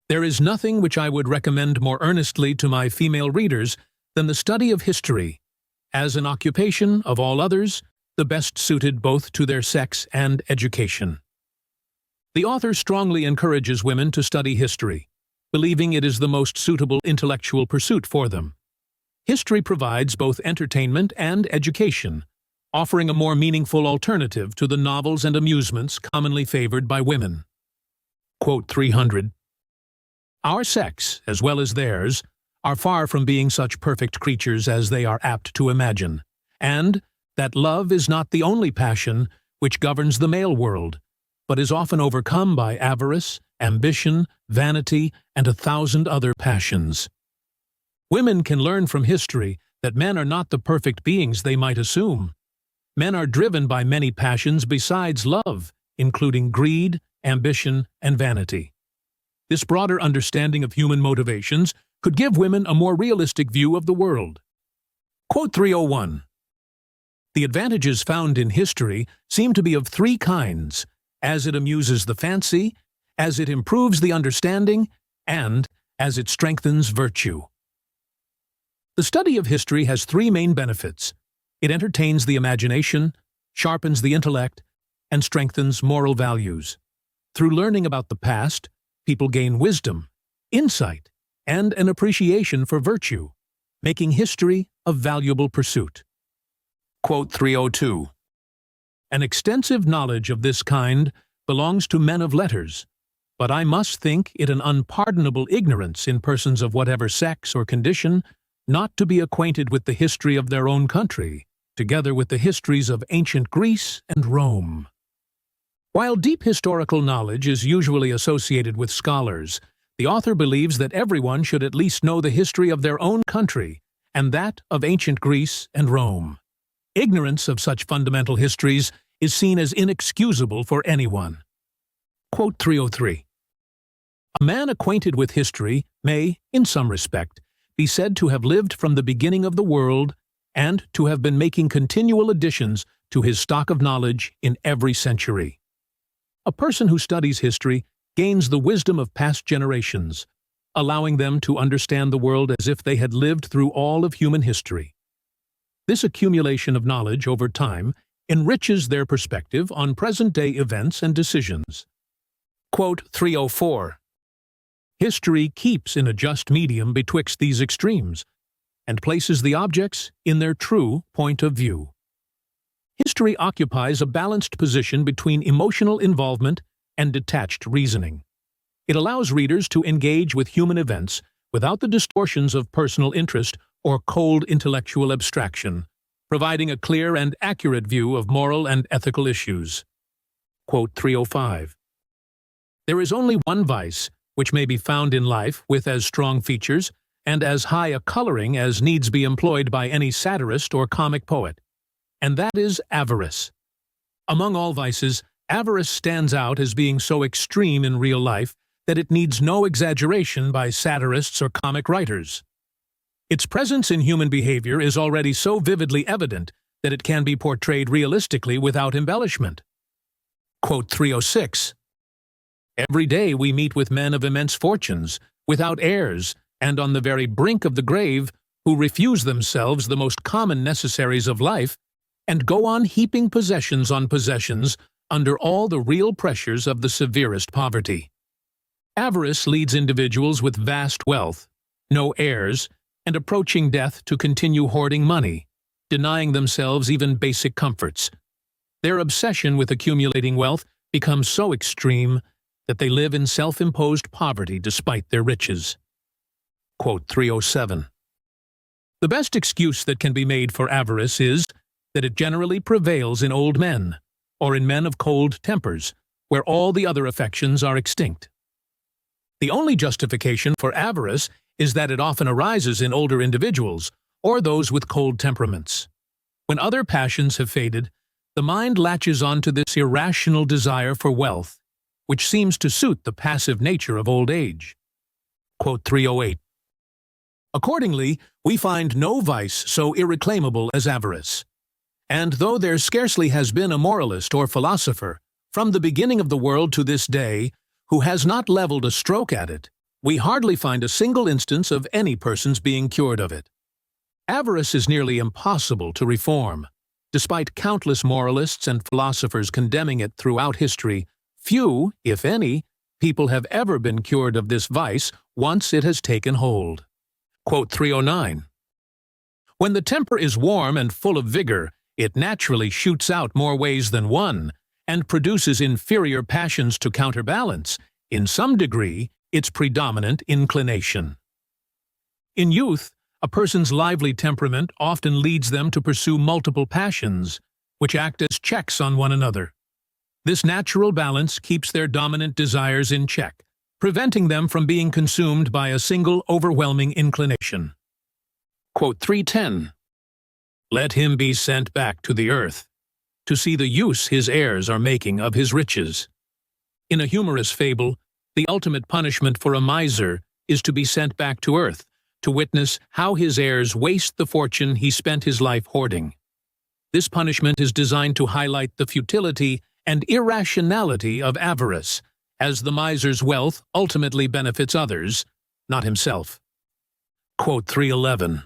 A: There is nothing which I would recommend more earnestly to my female readers than the study of history, as an occupation of all others, the best suited both to their sex and education. The author strongly encourages women to study history, believing it is the most suitable intellectual pursuit for them. History provides both entertainment and education, offering a more meaningful alternative to the novels and amusements commonly favored by women. Quote 300. Our sex, as well as theirs, are far from being such perfect creatures as they are apt to imagine, and that love is not the only passion which governs the male world, but is often overcome by avarice, ambition, vanity, and 1,000 other passions. Women can learn from history that men are not the perfect beings they might assume. Men are driven by many passions besides love, including greed, ambition, and vanity. This broader understanding of human motivations could give women a more realistic view of the world. Quote 301. The advantages found in history seem to be of three kinds: as it amuses the fancy, as it improves the understanding, and as it strengthens virtue. The study of history has three main benefits. It entertains the imagination, sharpens the intellect, and strengthens moral values. Through learning about the past, people gain wisdom, insight, and an appreciation for virtue, making history a valuable pursuit. Quote 302. An extensive knowledge of this kind belongs to men of letters, but I must think it an unpardonable ignorance in persons of whatever sex or condition not to be acquainted with the history of their own country, together with the histories of ancient Greece and Rome. While deep historical knowledge is usually associated with scholars, the author believes that everyone should at least know the history of their own country and that of ancient Greece and Rome. Ignorance of such fundamental histories is seen as inexcusable for anyone. Quote 303. A man acquainted with history may, in some respect, be said to have lived from the beginning of the world and to have been making continual additions to his stock of knowledge in every century. A person who studies history gains the wisdom of past generations, allowing them to understand the world as if they had lived through all of human history. This accumulation of knowledge over time enriches their perspective on present-day events and decisions. Quote 304. History keeps in a just medium betwixt these extremes, and places the objects in their true point of view. History occupies a balanced position between emotional involvement and detached reasoning. It allows readers to engage with human events without the distortions of personal interest or cold intellectual abstraction, providing a clear and accurate view of moral and ethical issues. Quote 305. There is only one vice which may be found in life with as strong features and as high a coloring as needs be employed by any satirist or comic poet, and that is avarice. Among all vices, avarice stands out as being so extreme in real life that it needs no exaggeration by satirists or comic writers. Its presence in human behavior is already so vividly evident that it can be portrayed realistically without embellishment. Quote 306. Every day we meet with men of immense fortunes, without heirs, and on the very brink of the grave, who refuse themselves the most common necessaries of life, and go on heaping possessions on possessions under all the real pressures of the severest poverty. Avarice leads individuals with vast wealth, no heirs, and approaching death to continue hoarding money, denying themselves even basic comforts. Their obsession with accumulating wealth becomes so extreme that they live in self-imposed poverty despite their riches. Quote 307. The best excuse that can be made for avarice is that it generally prevails in old men, or in men of cold tempers, where all the other affections are extinct. The only justification for avarice is that it often arises in older individuals, or those with cold temperaments. When other passions have faded, the mind latches onto this irrational desire for wealth, which seems to suit the passive nature of old age. Quote 308. Accordingly, we find no vice so irreclaimable as avarice. And though there scarcely has been a moralist or philosopher, from the beginning of the world to this day, who has not leveled a stroke at it, we hardly find a single instance of any person's being cured of it. Avarice is nearly impossible to reform. Despite countless moralists and philosophers condemning it throughout history, few, if any, people have ever been cured of this vice once it has taken hold. Quote 309. When the temper is warm and full of vigor, it naturally shoots out more ways than one, and produces inferior passions to counterbalance, in some degree, its predominant inclination. In youth, a person's lively temperament often leads them to pursue multiple passions, which act as checks on one another. This natural balance keeps their dominant desires in check, preventing them from being consumed by a single overwhelming inclination. Quote 310. Let him be sent back to the earth, to see the use his heirs are making of his riches. In a humorous fable, the ultimate punishment for a miser is to be sent back to earth, to witness how his heirs waste the fortune he spent his life hoarding. This punishment is designed to highlight the futility and irrationality of avarice, as the miser's wealth ultimately benefits others, not himself. Quote 311.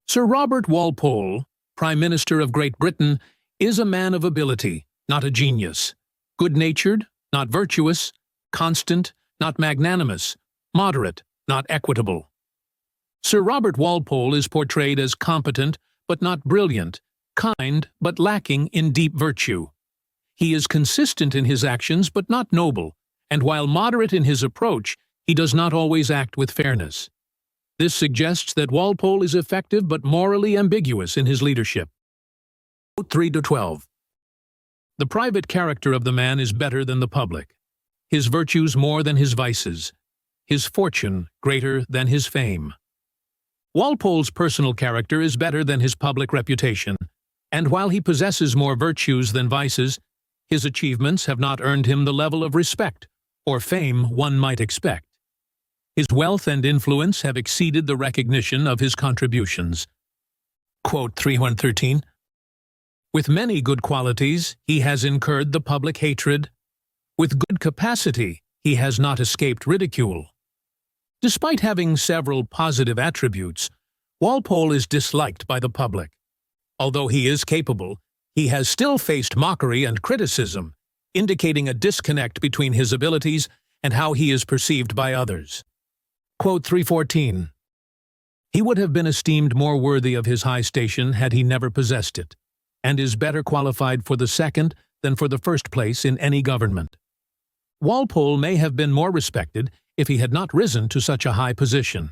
A: Sir Robert Walpole, Prime Minister of Great Britain, is a man of ability, not a genius, good-natured, not virtuous, constant, not magnanimous, moderate, not equitable. Sir Robert Walpole is portrayed as competent but not brilliant, kind but lacking in deep virtue. He is consistent in his actions but not noble, and while moderate in his approach, he does not always act with fairness. This suggests that Walpole is effective but morally ambiguous in his leadership. 3-12. The private character of the man is better than the public, his virtues more than his vices, his fortune greater than his fame. Walpole's personal character is better than his public reputation, and while he possesses more virtues than vices, His achievements have not earned him the level of respect or fame one might expect. His wealth and influence have exceeded the recognition of his contributions. Quote 3113. With many good qualities, he has incurred the public hatred. With good capacity, he has not escaped ridicule. Despite having several positive attributes, Walpole is disliked by the public. Although he is capable, he has still faced mockery and criticism, indicating a disconnect between his abilities and how he is perceived by others. Quote 314. He would have been esteemed more worthy of his high station had he never possessed it, and is better qualified for the second than for the first place in any government. Walpole may have been more respected if he had not risen to such a high position.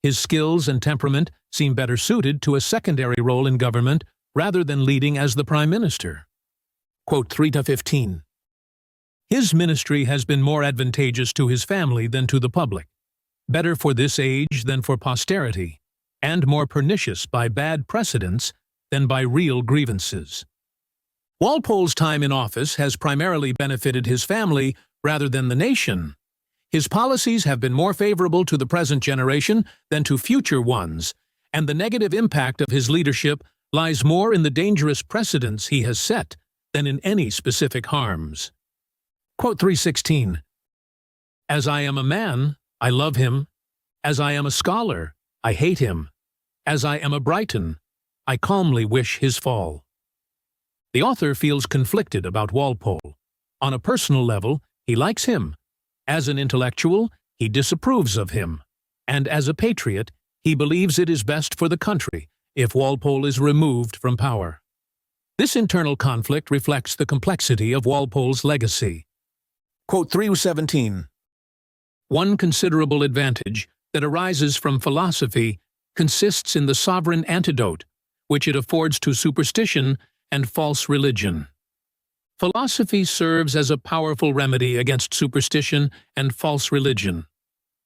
A: His skills and temperament seem better suited to a secondary role in government rather than leading as the Prime Minister. Quote 3-15. His ministry has been more advantageous to his family than to the public, better for this age than for posterity, and more pernicious by bad precedents than by real grievances. Walpole's time in office has primarily benefited his family rather than the nation. His policies have been more favorable to the present generation than to future ones, and the negative impact of his leadership lies more in the dangerous precedents he has set than in any specific harms. Quote 316. As I am a man, I love him. As I am a scholar, I hate him. As I am a Briton, I calmly wish his fall. The author feels conflicted about Walpole. On a personal level, he likes him. As an intellectual, he disapproves of him. And as a patriot, he believes it is best for the country if Walpole is removed from power. This internal conflict reflects the complexity of Walpole's legacy. Quote 317. One considerable advantage that arises from philosophy consists in the sovereign antidote which it affords to superstition and false religion. Philosophy serves as a powerful remedy against superstition and false religion.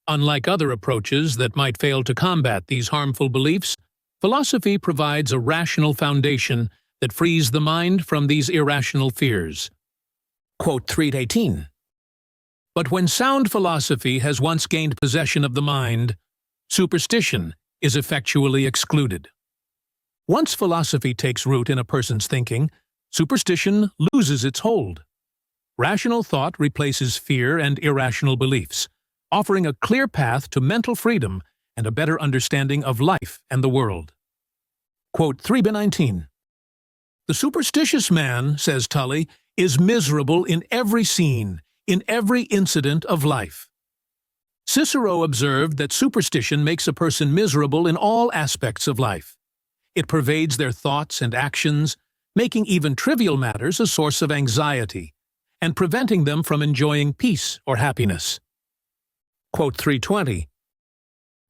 A: Unlike other approaches that might fail to combat these harmful beliefs, philosophy provides a rational foundation that frees the mind from these irrational fears. Quote 318. But when sound philosophy has once gained possession of the mind, superstition is effectually excluded. Once philosophy takes root in a person's thinking, superstition loses its hold. Rational thought replaces fear and irrational beliefs, offering a clear path to mental freedom and a better understanding of life and the world. Quote 3b19. The superstitious man, says Tully, is miserable in every scene, in every incident of life. Cicero observed that superstition makes a person miserable in all aspects of life. It pervades their thoughts and actions, making even trivial matters a source of anxiety, and preventing them from enjoying peace or happiness. Quote 320.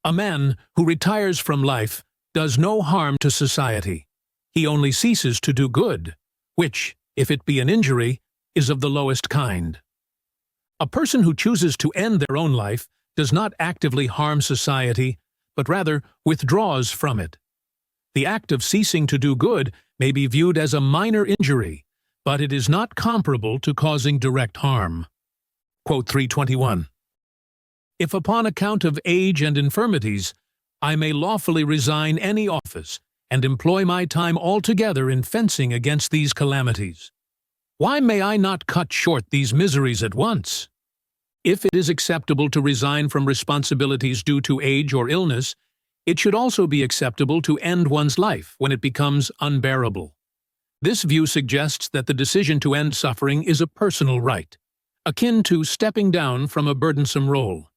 A: A man who retires from life does no harm to society. He only ceases to do good, which, if it be an injury, is of the lowest kind. A person who chooses to end their own life does not actively harm society, but rather withdraws from it. The act of ceasing to do good may be viewed as a minor injury, but it is not comparable to causing direct harm. Quote 321. If upon account of age and infirmities, I may lawfully resign any office and employ my time altogether in fencing against these calamities, why may I not cut short these miseries at once? If it is acceptable to resign from responsibilities due to age or illness, it should also be acceptable to end one's life when it becomes unbearable. This view suggests that the decision to end suffering is a personal right, akin to stepping down from a burdensome role.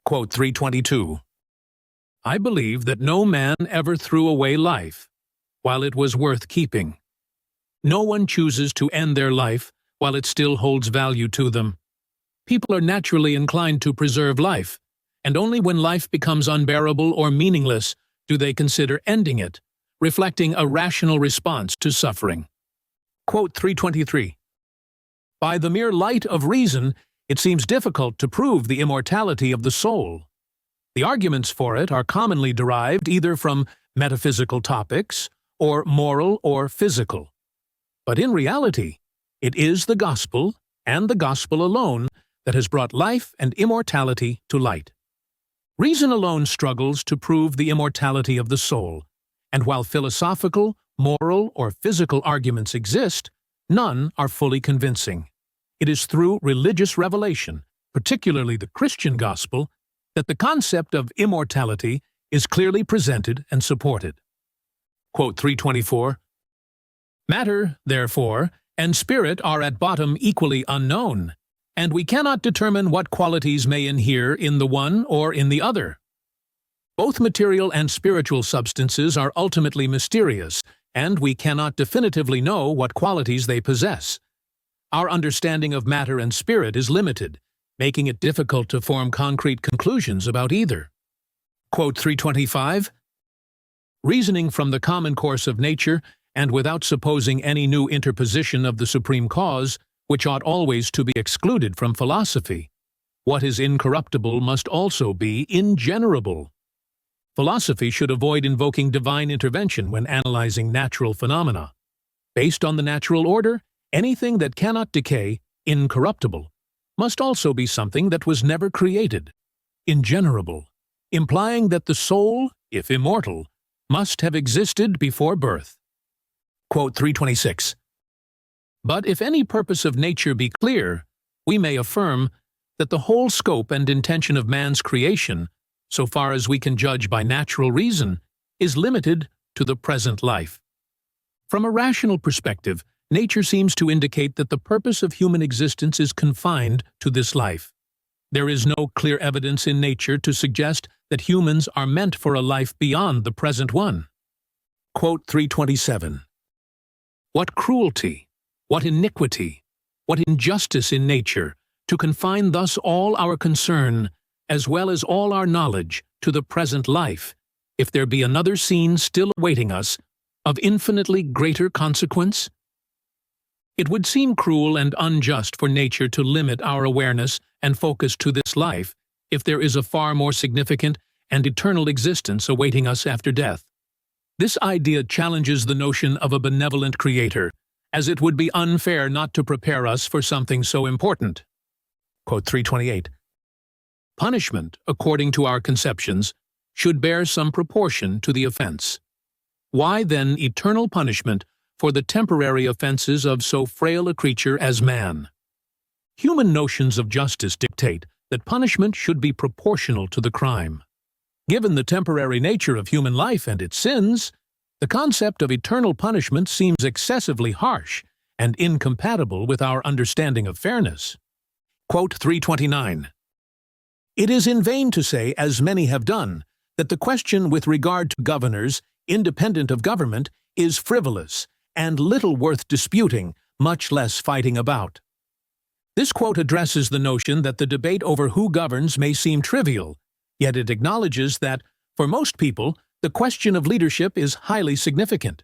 A: Quote 322. I believe that no man ever threw away life while it was worth keeping. No one chooses to end their life while it still holds value to them. People are naturally inclined to preserve life, and only when life becomes unbearable or meaningless do they consider ending it, reflecting a rational response to suffering. Quote 323. By the mere light of reason, it seems difficult to prove the immortality of the soul. The arguments for it are commonly derived either from metaphysical topics or moral or physical. But in reality, It is the gospel, and the gospel alone, that has brought life and immortality to light. Reason alone struggles to prove the immortality of the soul, and while philosophical, moral, or physical arguments exist, none are fully convincing. It is through religious revelation, particularly the Christian gospel, that the concept of immortality is clearly presented and supported. Quote 324, "Matter, therefore, and spirit are at bottom equally unknown, and we cannot determine what qualities may inhere in the one or in the other. Both material and spiritual substances are ultimately mysterious, and we cannot definitively know what qualities they possess. Our understanding of matter and spirit is limited, making it difficult to form concrete conclusions about either." Quote 325, "Reasoning from the common course of nature, and without supposing any new interposition of the supreme cause, which ought always to be excluded from philosophy, what is incorruptible must also be ingenerable. Philosophy should avoid invoking divine intervention when analyzing natural phenomena. Based on the natural order, anything that cannot decay, incorruptible, must also be something that was never created, ingenerable, implying that the soul, if immortal, must have existed before birth." Quote 326, "But if any purpose of nature be clear, we may affirm that the whole scope and intention of man's creation, so far as we can judge by natural reason, is limited to the present life. From a rational perspective, nature seems to indicate that the purpose of human existence is confined to this life. There is no clear evidence in nature to suggest that humans are meant for a life beyond the present one." Quote 327, "What cruelty, what iniquity, what injustice in nature, to confine thus all our concern, as well as all our knowledge, to the present life, if there be another scene still awaiting us, of infinitely greater consequence? It would seem cruel and unjust for nature to limit our awareness and focus to this life, if there is a far more significant and eternal existence awaiting us after death. This idea challenges the notion of a benevolent creator, as it would be unfair not to prepare us for something so important." Quote 328, "Punishment, according to our conceptions, should bear some proportion to the offense. Why then eternal punishment for the temporary offenses of so frail a creature as man? Human notions of justice dictate that punishment should be proportional to the crime. Given the temporary nature of human life and its sins, the concept of eternal punishment seems excessively harsh and incompatible with our understanding of fairness." Quote 329, "It is in vain to say, as many have done, that the question with regard to governors, independent of government, is frivolous and little worth disputing, much less fighting about." This quote addresses the notion that the debate over who governs may seem trivial, yet it acknowledges that, for most people, the question of leadership is highly significant.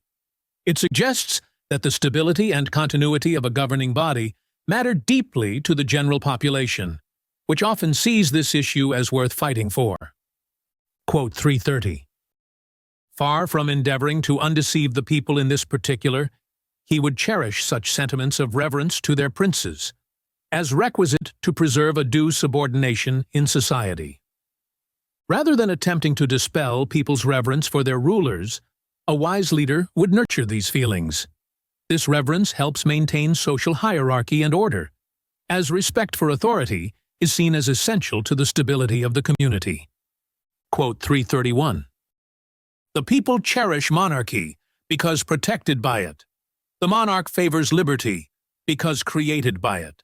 A: It suggests that the stability and continuity of a governing body matter deeply to the general population, which often sees this issue as worth fighting for. Quote 330, "Far from endeavoring to undeceive the people in this particular, he would cherish such sentiments of reverence to their princes, as requisite to preserve a due subordination in society. Rather than attempting to dispel people's reverence for their rulers, a wise leader would nurture these feelings. This reverence helps maintain social hierarchy and order, as respect for authority is seen as essential to the stability of the community." Quote 331, "The people cherish monarchy because protected by it. The monarch favors liberty because created by it.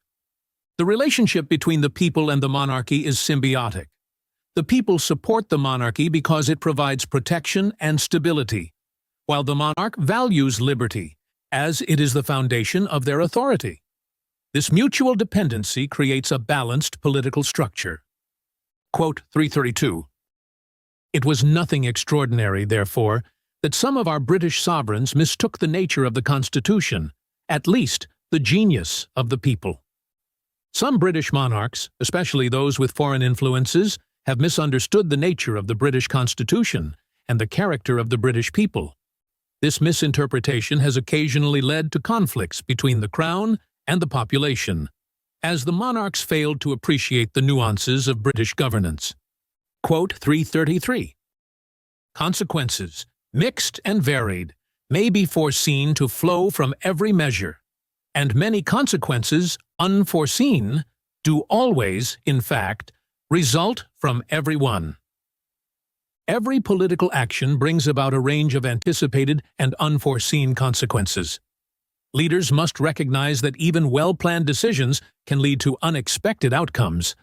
A: The relationship between the people and the monarchy is symbiotic. The people support the monarchy because it provides protection and stability, while the monarch values liberty, as it is the foundation of their authority. This mutual dependency creates a balanced political structure." Quote 332, "It was nothing extraordinary, therefore, that some of our British sovereigns mistook the nature of the Constitution, at least the genius of the people. Some British monarchs, especially those with foreign influences, have misunderstood the nature of the British Constitution and the character of the British people. This misinterpretation has occasionally led to conflicts between the Crown and the population, as the monarchs failed to appreciate the nuances of British governance. Quote 333. Consequences, mixed and varied, may be foreseen to flow from every measure, and many consequences, unforeseen, do always, in fact, result from every one. Every political action brings about a range of anticipated and unforeseen consequences. Leaders must recognize that even well-planned decisions can lead to unexpected outcomes,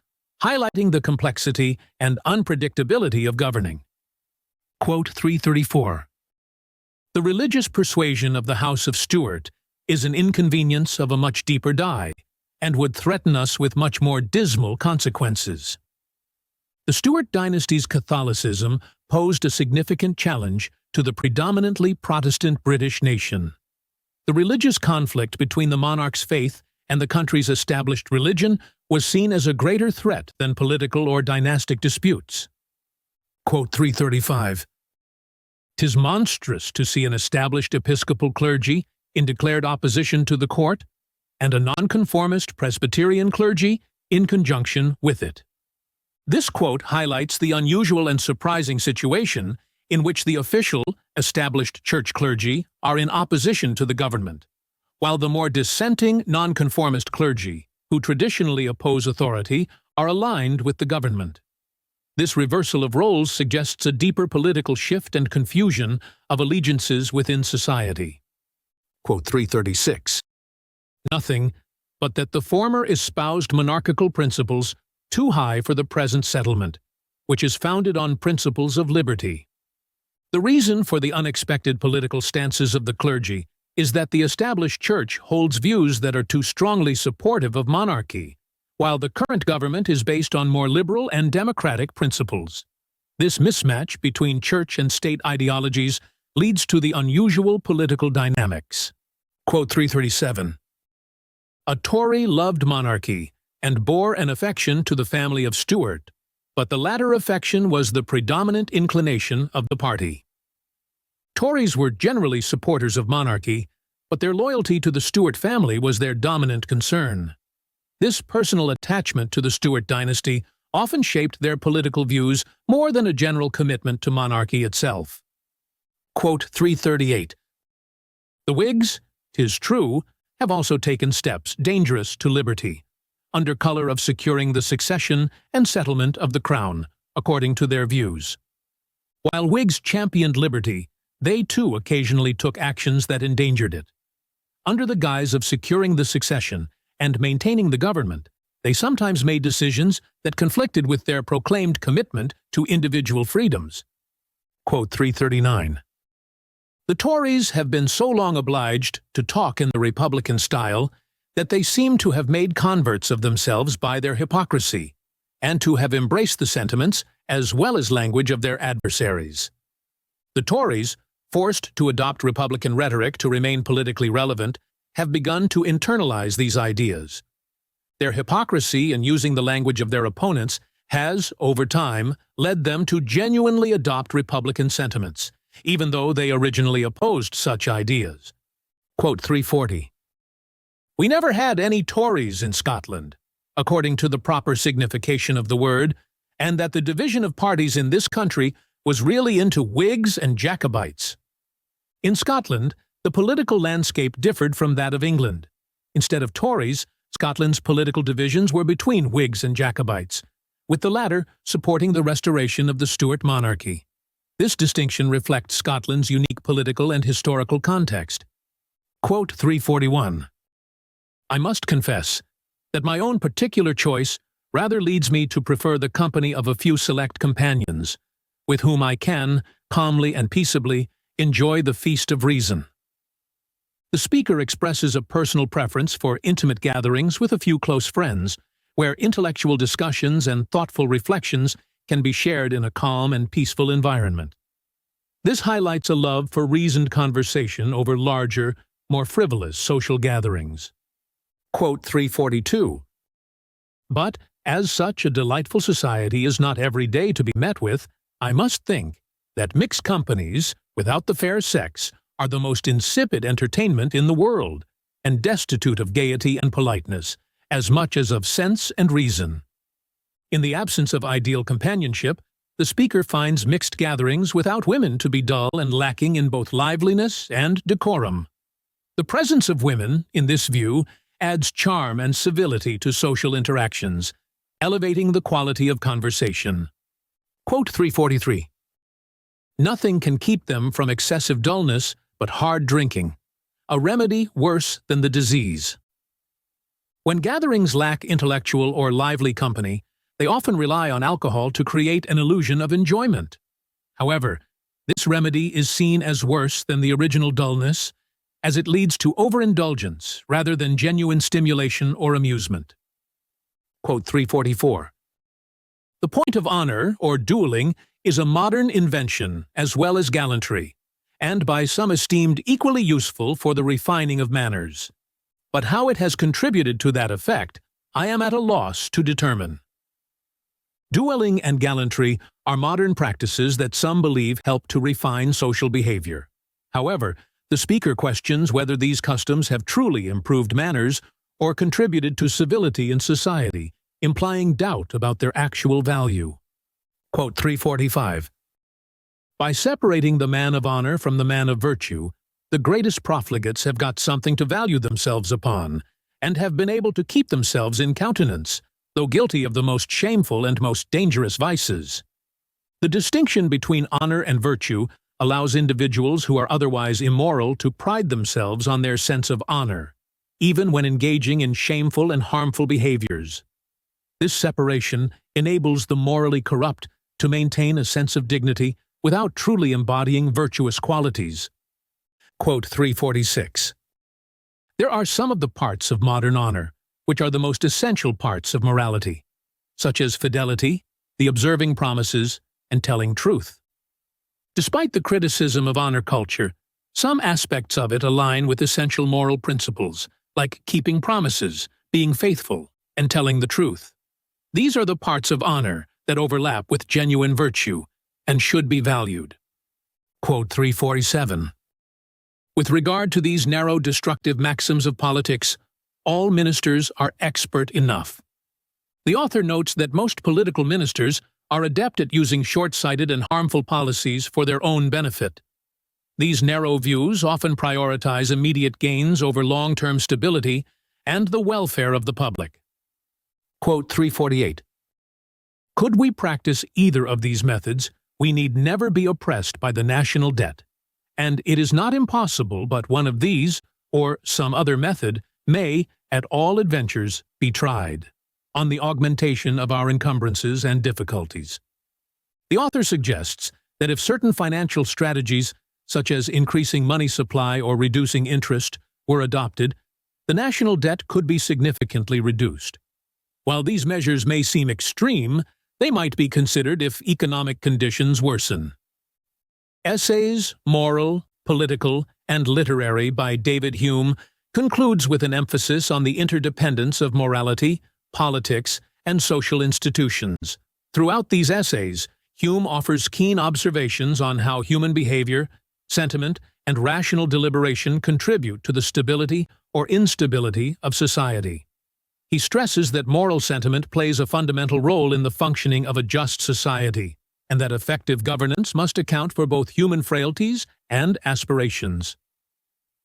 A: highlighting the complexity and unpredictability of governing. Quote 334. The religious persuasion of the House of Stuart is an inconvenience of a much deeper dye, and would threaten us with much more dismal consequences. The Stuart dynasty's Catholicism posed a significant challenge to the predominantly Protestant British nation. The religious conflict between the monarch's faith and the country's established religion was seen as a greater threat than political or dynastic disputes. Quote 335. "'Tis monstrous to see an established episcopal clergy in declared opposition to the court, and a nonconformist Presbyterian clergy in conjunction with it." This quote highlights the unusual and surprising situation in which the official, established church clergy are in opposition to the government, while the more dissenting nonconformist clergy, who traditionally oppose authority, are aligned with the government. This reversal of roles suggests a deeper political shift and confusion of allegiances within society. Quote 336. "Nothing but that the former espoused monarchical principles too high for the present settlement, which is founded on principles of liberty." The reason for the unexpected political stances of the clergy is that the established church holds views that are too strongly supportive of monarchy, while the current government is based on more liberal and democratic principles. This mismatch between church and state ideologies leads to the unusual political dynamics. Quote 337. "A Tory loved monarchy and bore an affection to the family of Stuart, but the latter affection was the predominant inclination of the party." Tories were generally supporters of monarchy, but their loyalty to the Stuart family was their dominant concern. This personal attachment to the Stuart dynasty often shaped their political views more than a general commitment to monarchy itself. Quote 338. "The Whigs, 'tis true, have also taken steps dangerous to liberty, under color of securing the succession and settlement of the crown, according to their views. While Whigs championed liberty, they too occasionally took actions that endangered it. Under the guise of securing the succession and maintaining the government, they sometimes made decisions that conflicted with their proclaimed commitment to individual freedoms." Quote 339. "The Tories have been so long obliged to talk in the Republican style that they seem to have made converts of themselves by their hypocrisy, and to have embraced the sentiments as well as language of their adversaries. The Tories, forced to adopt Republican rhetoric to remain politically relevant, have begun to internalize these ideas. Their hypocrisy in using the language of their opponents has, over time, led them to genuinely adopt Republican sentiments, even though they originally opposed such ideas." Quote 340. "We never had any Tories in Scotland, according to the proper signification of the word, and that the division of parties in this country was really into Whigs and Jacobites. In Scotland, the political landscape differed from that of England. Instead of Tories, Scotland's political divisions were between Whigs and Jacobites, with the latter supporting the restoration of the Stuart monarchy. This distinction reflects Scotland's unique political and historical context." Quote 341. "I must confess that my own particular choice rather leads me to prefer the company of a few select companions, with whom I can, calmly and peaceably, enjoy the feast of reason." The speaker expresses a personal preference for intimate gatherings with a few close friends, where intellectual discussions and thoughtful reflections can be shared in a calm and peaceful environment. This highlights a love for reasoned conversation over larger, more frivolous social gatherings. Quote 342. "But, as such a delightful society is not every day to be met with, I must think that mixed companies, without the fair sex, are the most insipid entertainment in the world, and destitute of gaiety and politeness, as much as of sense and reason. In the absence of ideal companionship, the speaker finds mixed gatherings without women to be dull and lacking in both liveliness and decorum. The presence of women, in this view, adds charm and civility to social interactions, elevating the quality of conversation. Quote 343. Nothing can keep them from excessive dullness but hard drinking, a remedy worse than the disease. When gatherings lack intellectual or lively company, they often rely on alcohol to create an illusion of enjoyment. However, this remedy is seen as worse than the original dullness, as it leads to overindulgence rather than genuine stimulation or amusement. Quote 344. The point of honor, or dueling, is a modern invention as well as gallantry, and by some esteemed equally useful for the refining of manners. But how it has contributed to that effect, I am at a loss to determine. Dueling and gallantry are modern practices that some believe help to refine social behavior. However, the speaker questions whether these customs have truly improved manners or contributed to civility in society, implying doubt about their actual value. Quote 345. By separating the man of honor from the man of virtue, the greatest profligates have got something to value themselves upon, and have been able to keep themselves in countenance, though guilty of the most shameful and most dangerous vices. The distinction between honor and virtue allows individuals who are otherwise immoral to pride themselves on their sense of honor, even when engaging in shameful and harmful behaviors. This separation enables the morally corrupt to maintain a sense of dignity without truly embodying virtuous qualities. Quote 346. There are some of the parts of modern honor which are the most essential parts of morality, such as fidelity, the observing promises, and telling truth. Despite the criticism of honor culture, some aspects of it align with essential moral principles, like keeping promises, being faithful, and telling the truth. These are the parts of honor that overlap with genuine virtue and should be valued. Quote 347. With regard to these narrow, destructive maxims of politics, all ministers are expert enough. The author notes that most political ministers are adept at using short-sighted and harmful policies for their own benefit. These narrow views often prioritize immediate gains over long-term stability and the welfare of the public. Quote 348. Could we practice either of these methods, we need never be oppressed by the national debt, and it is not impossible but one of these, or some other method, may, at all adventures, be tried, on the augmentation of our encumbrances and difficulties. The author suggests that if certain financial strategies, such as increasing money supply or reducing interest, were adopted, the national debt could be significantly reduced. While these measures may seem extreme, they might be considered if economic conditions worsen. Essays, Moral, Political, and Literary by David Hume concludes with an emphasis on the interdependence of morality, politics, and social institutions. Throughout these essays, Hume offers keen observations on how human behavior, sentiment, and rational deliberation contribute to the stability or instability of society. He stresses that moral sentiment plays a fundamental role in the functioning of a just society, and that effective governance must account for both human frailties and aspirations.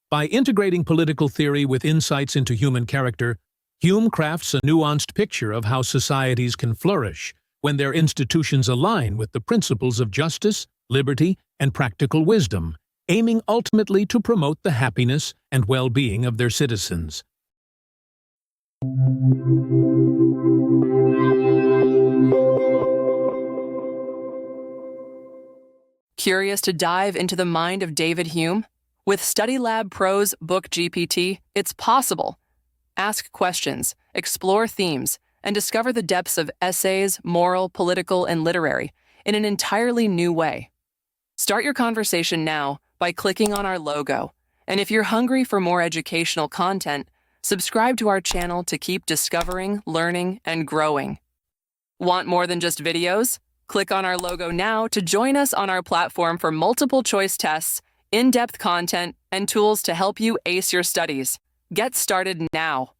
A: By integrating political theory with insights into human character, Hume crafts a nuanced picture of how societies can flourish when their institutions align with the principles of justice, liberty, and practical wisdom, aiming ultimately to promote the happiness and well-being of their citizens.
B: Curious to dive into the mind of David Hume? With StudyLab Pro's Book GPT, it's possible. Ask questions, explore themes, and discover the depths of essays, moral, political, and literary in an entirely new way. Start your conversation now by clicking on our logo. And if you're hungry for more educational content, subscribe to our channel to keep discovering, learning, and growing. Want more than just videos? Click on our logo now to join us on our platform for multiple choice tests, in-depth content, and tools to help you ace your studies. Get started now.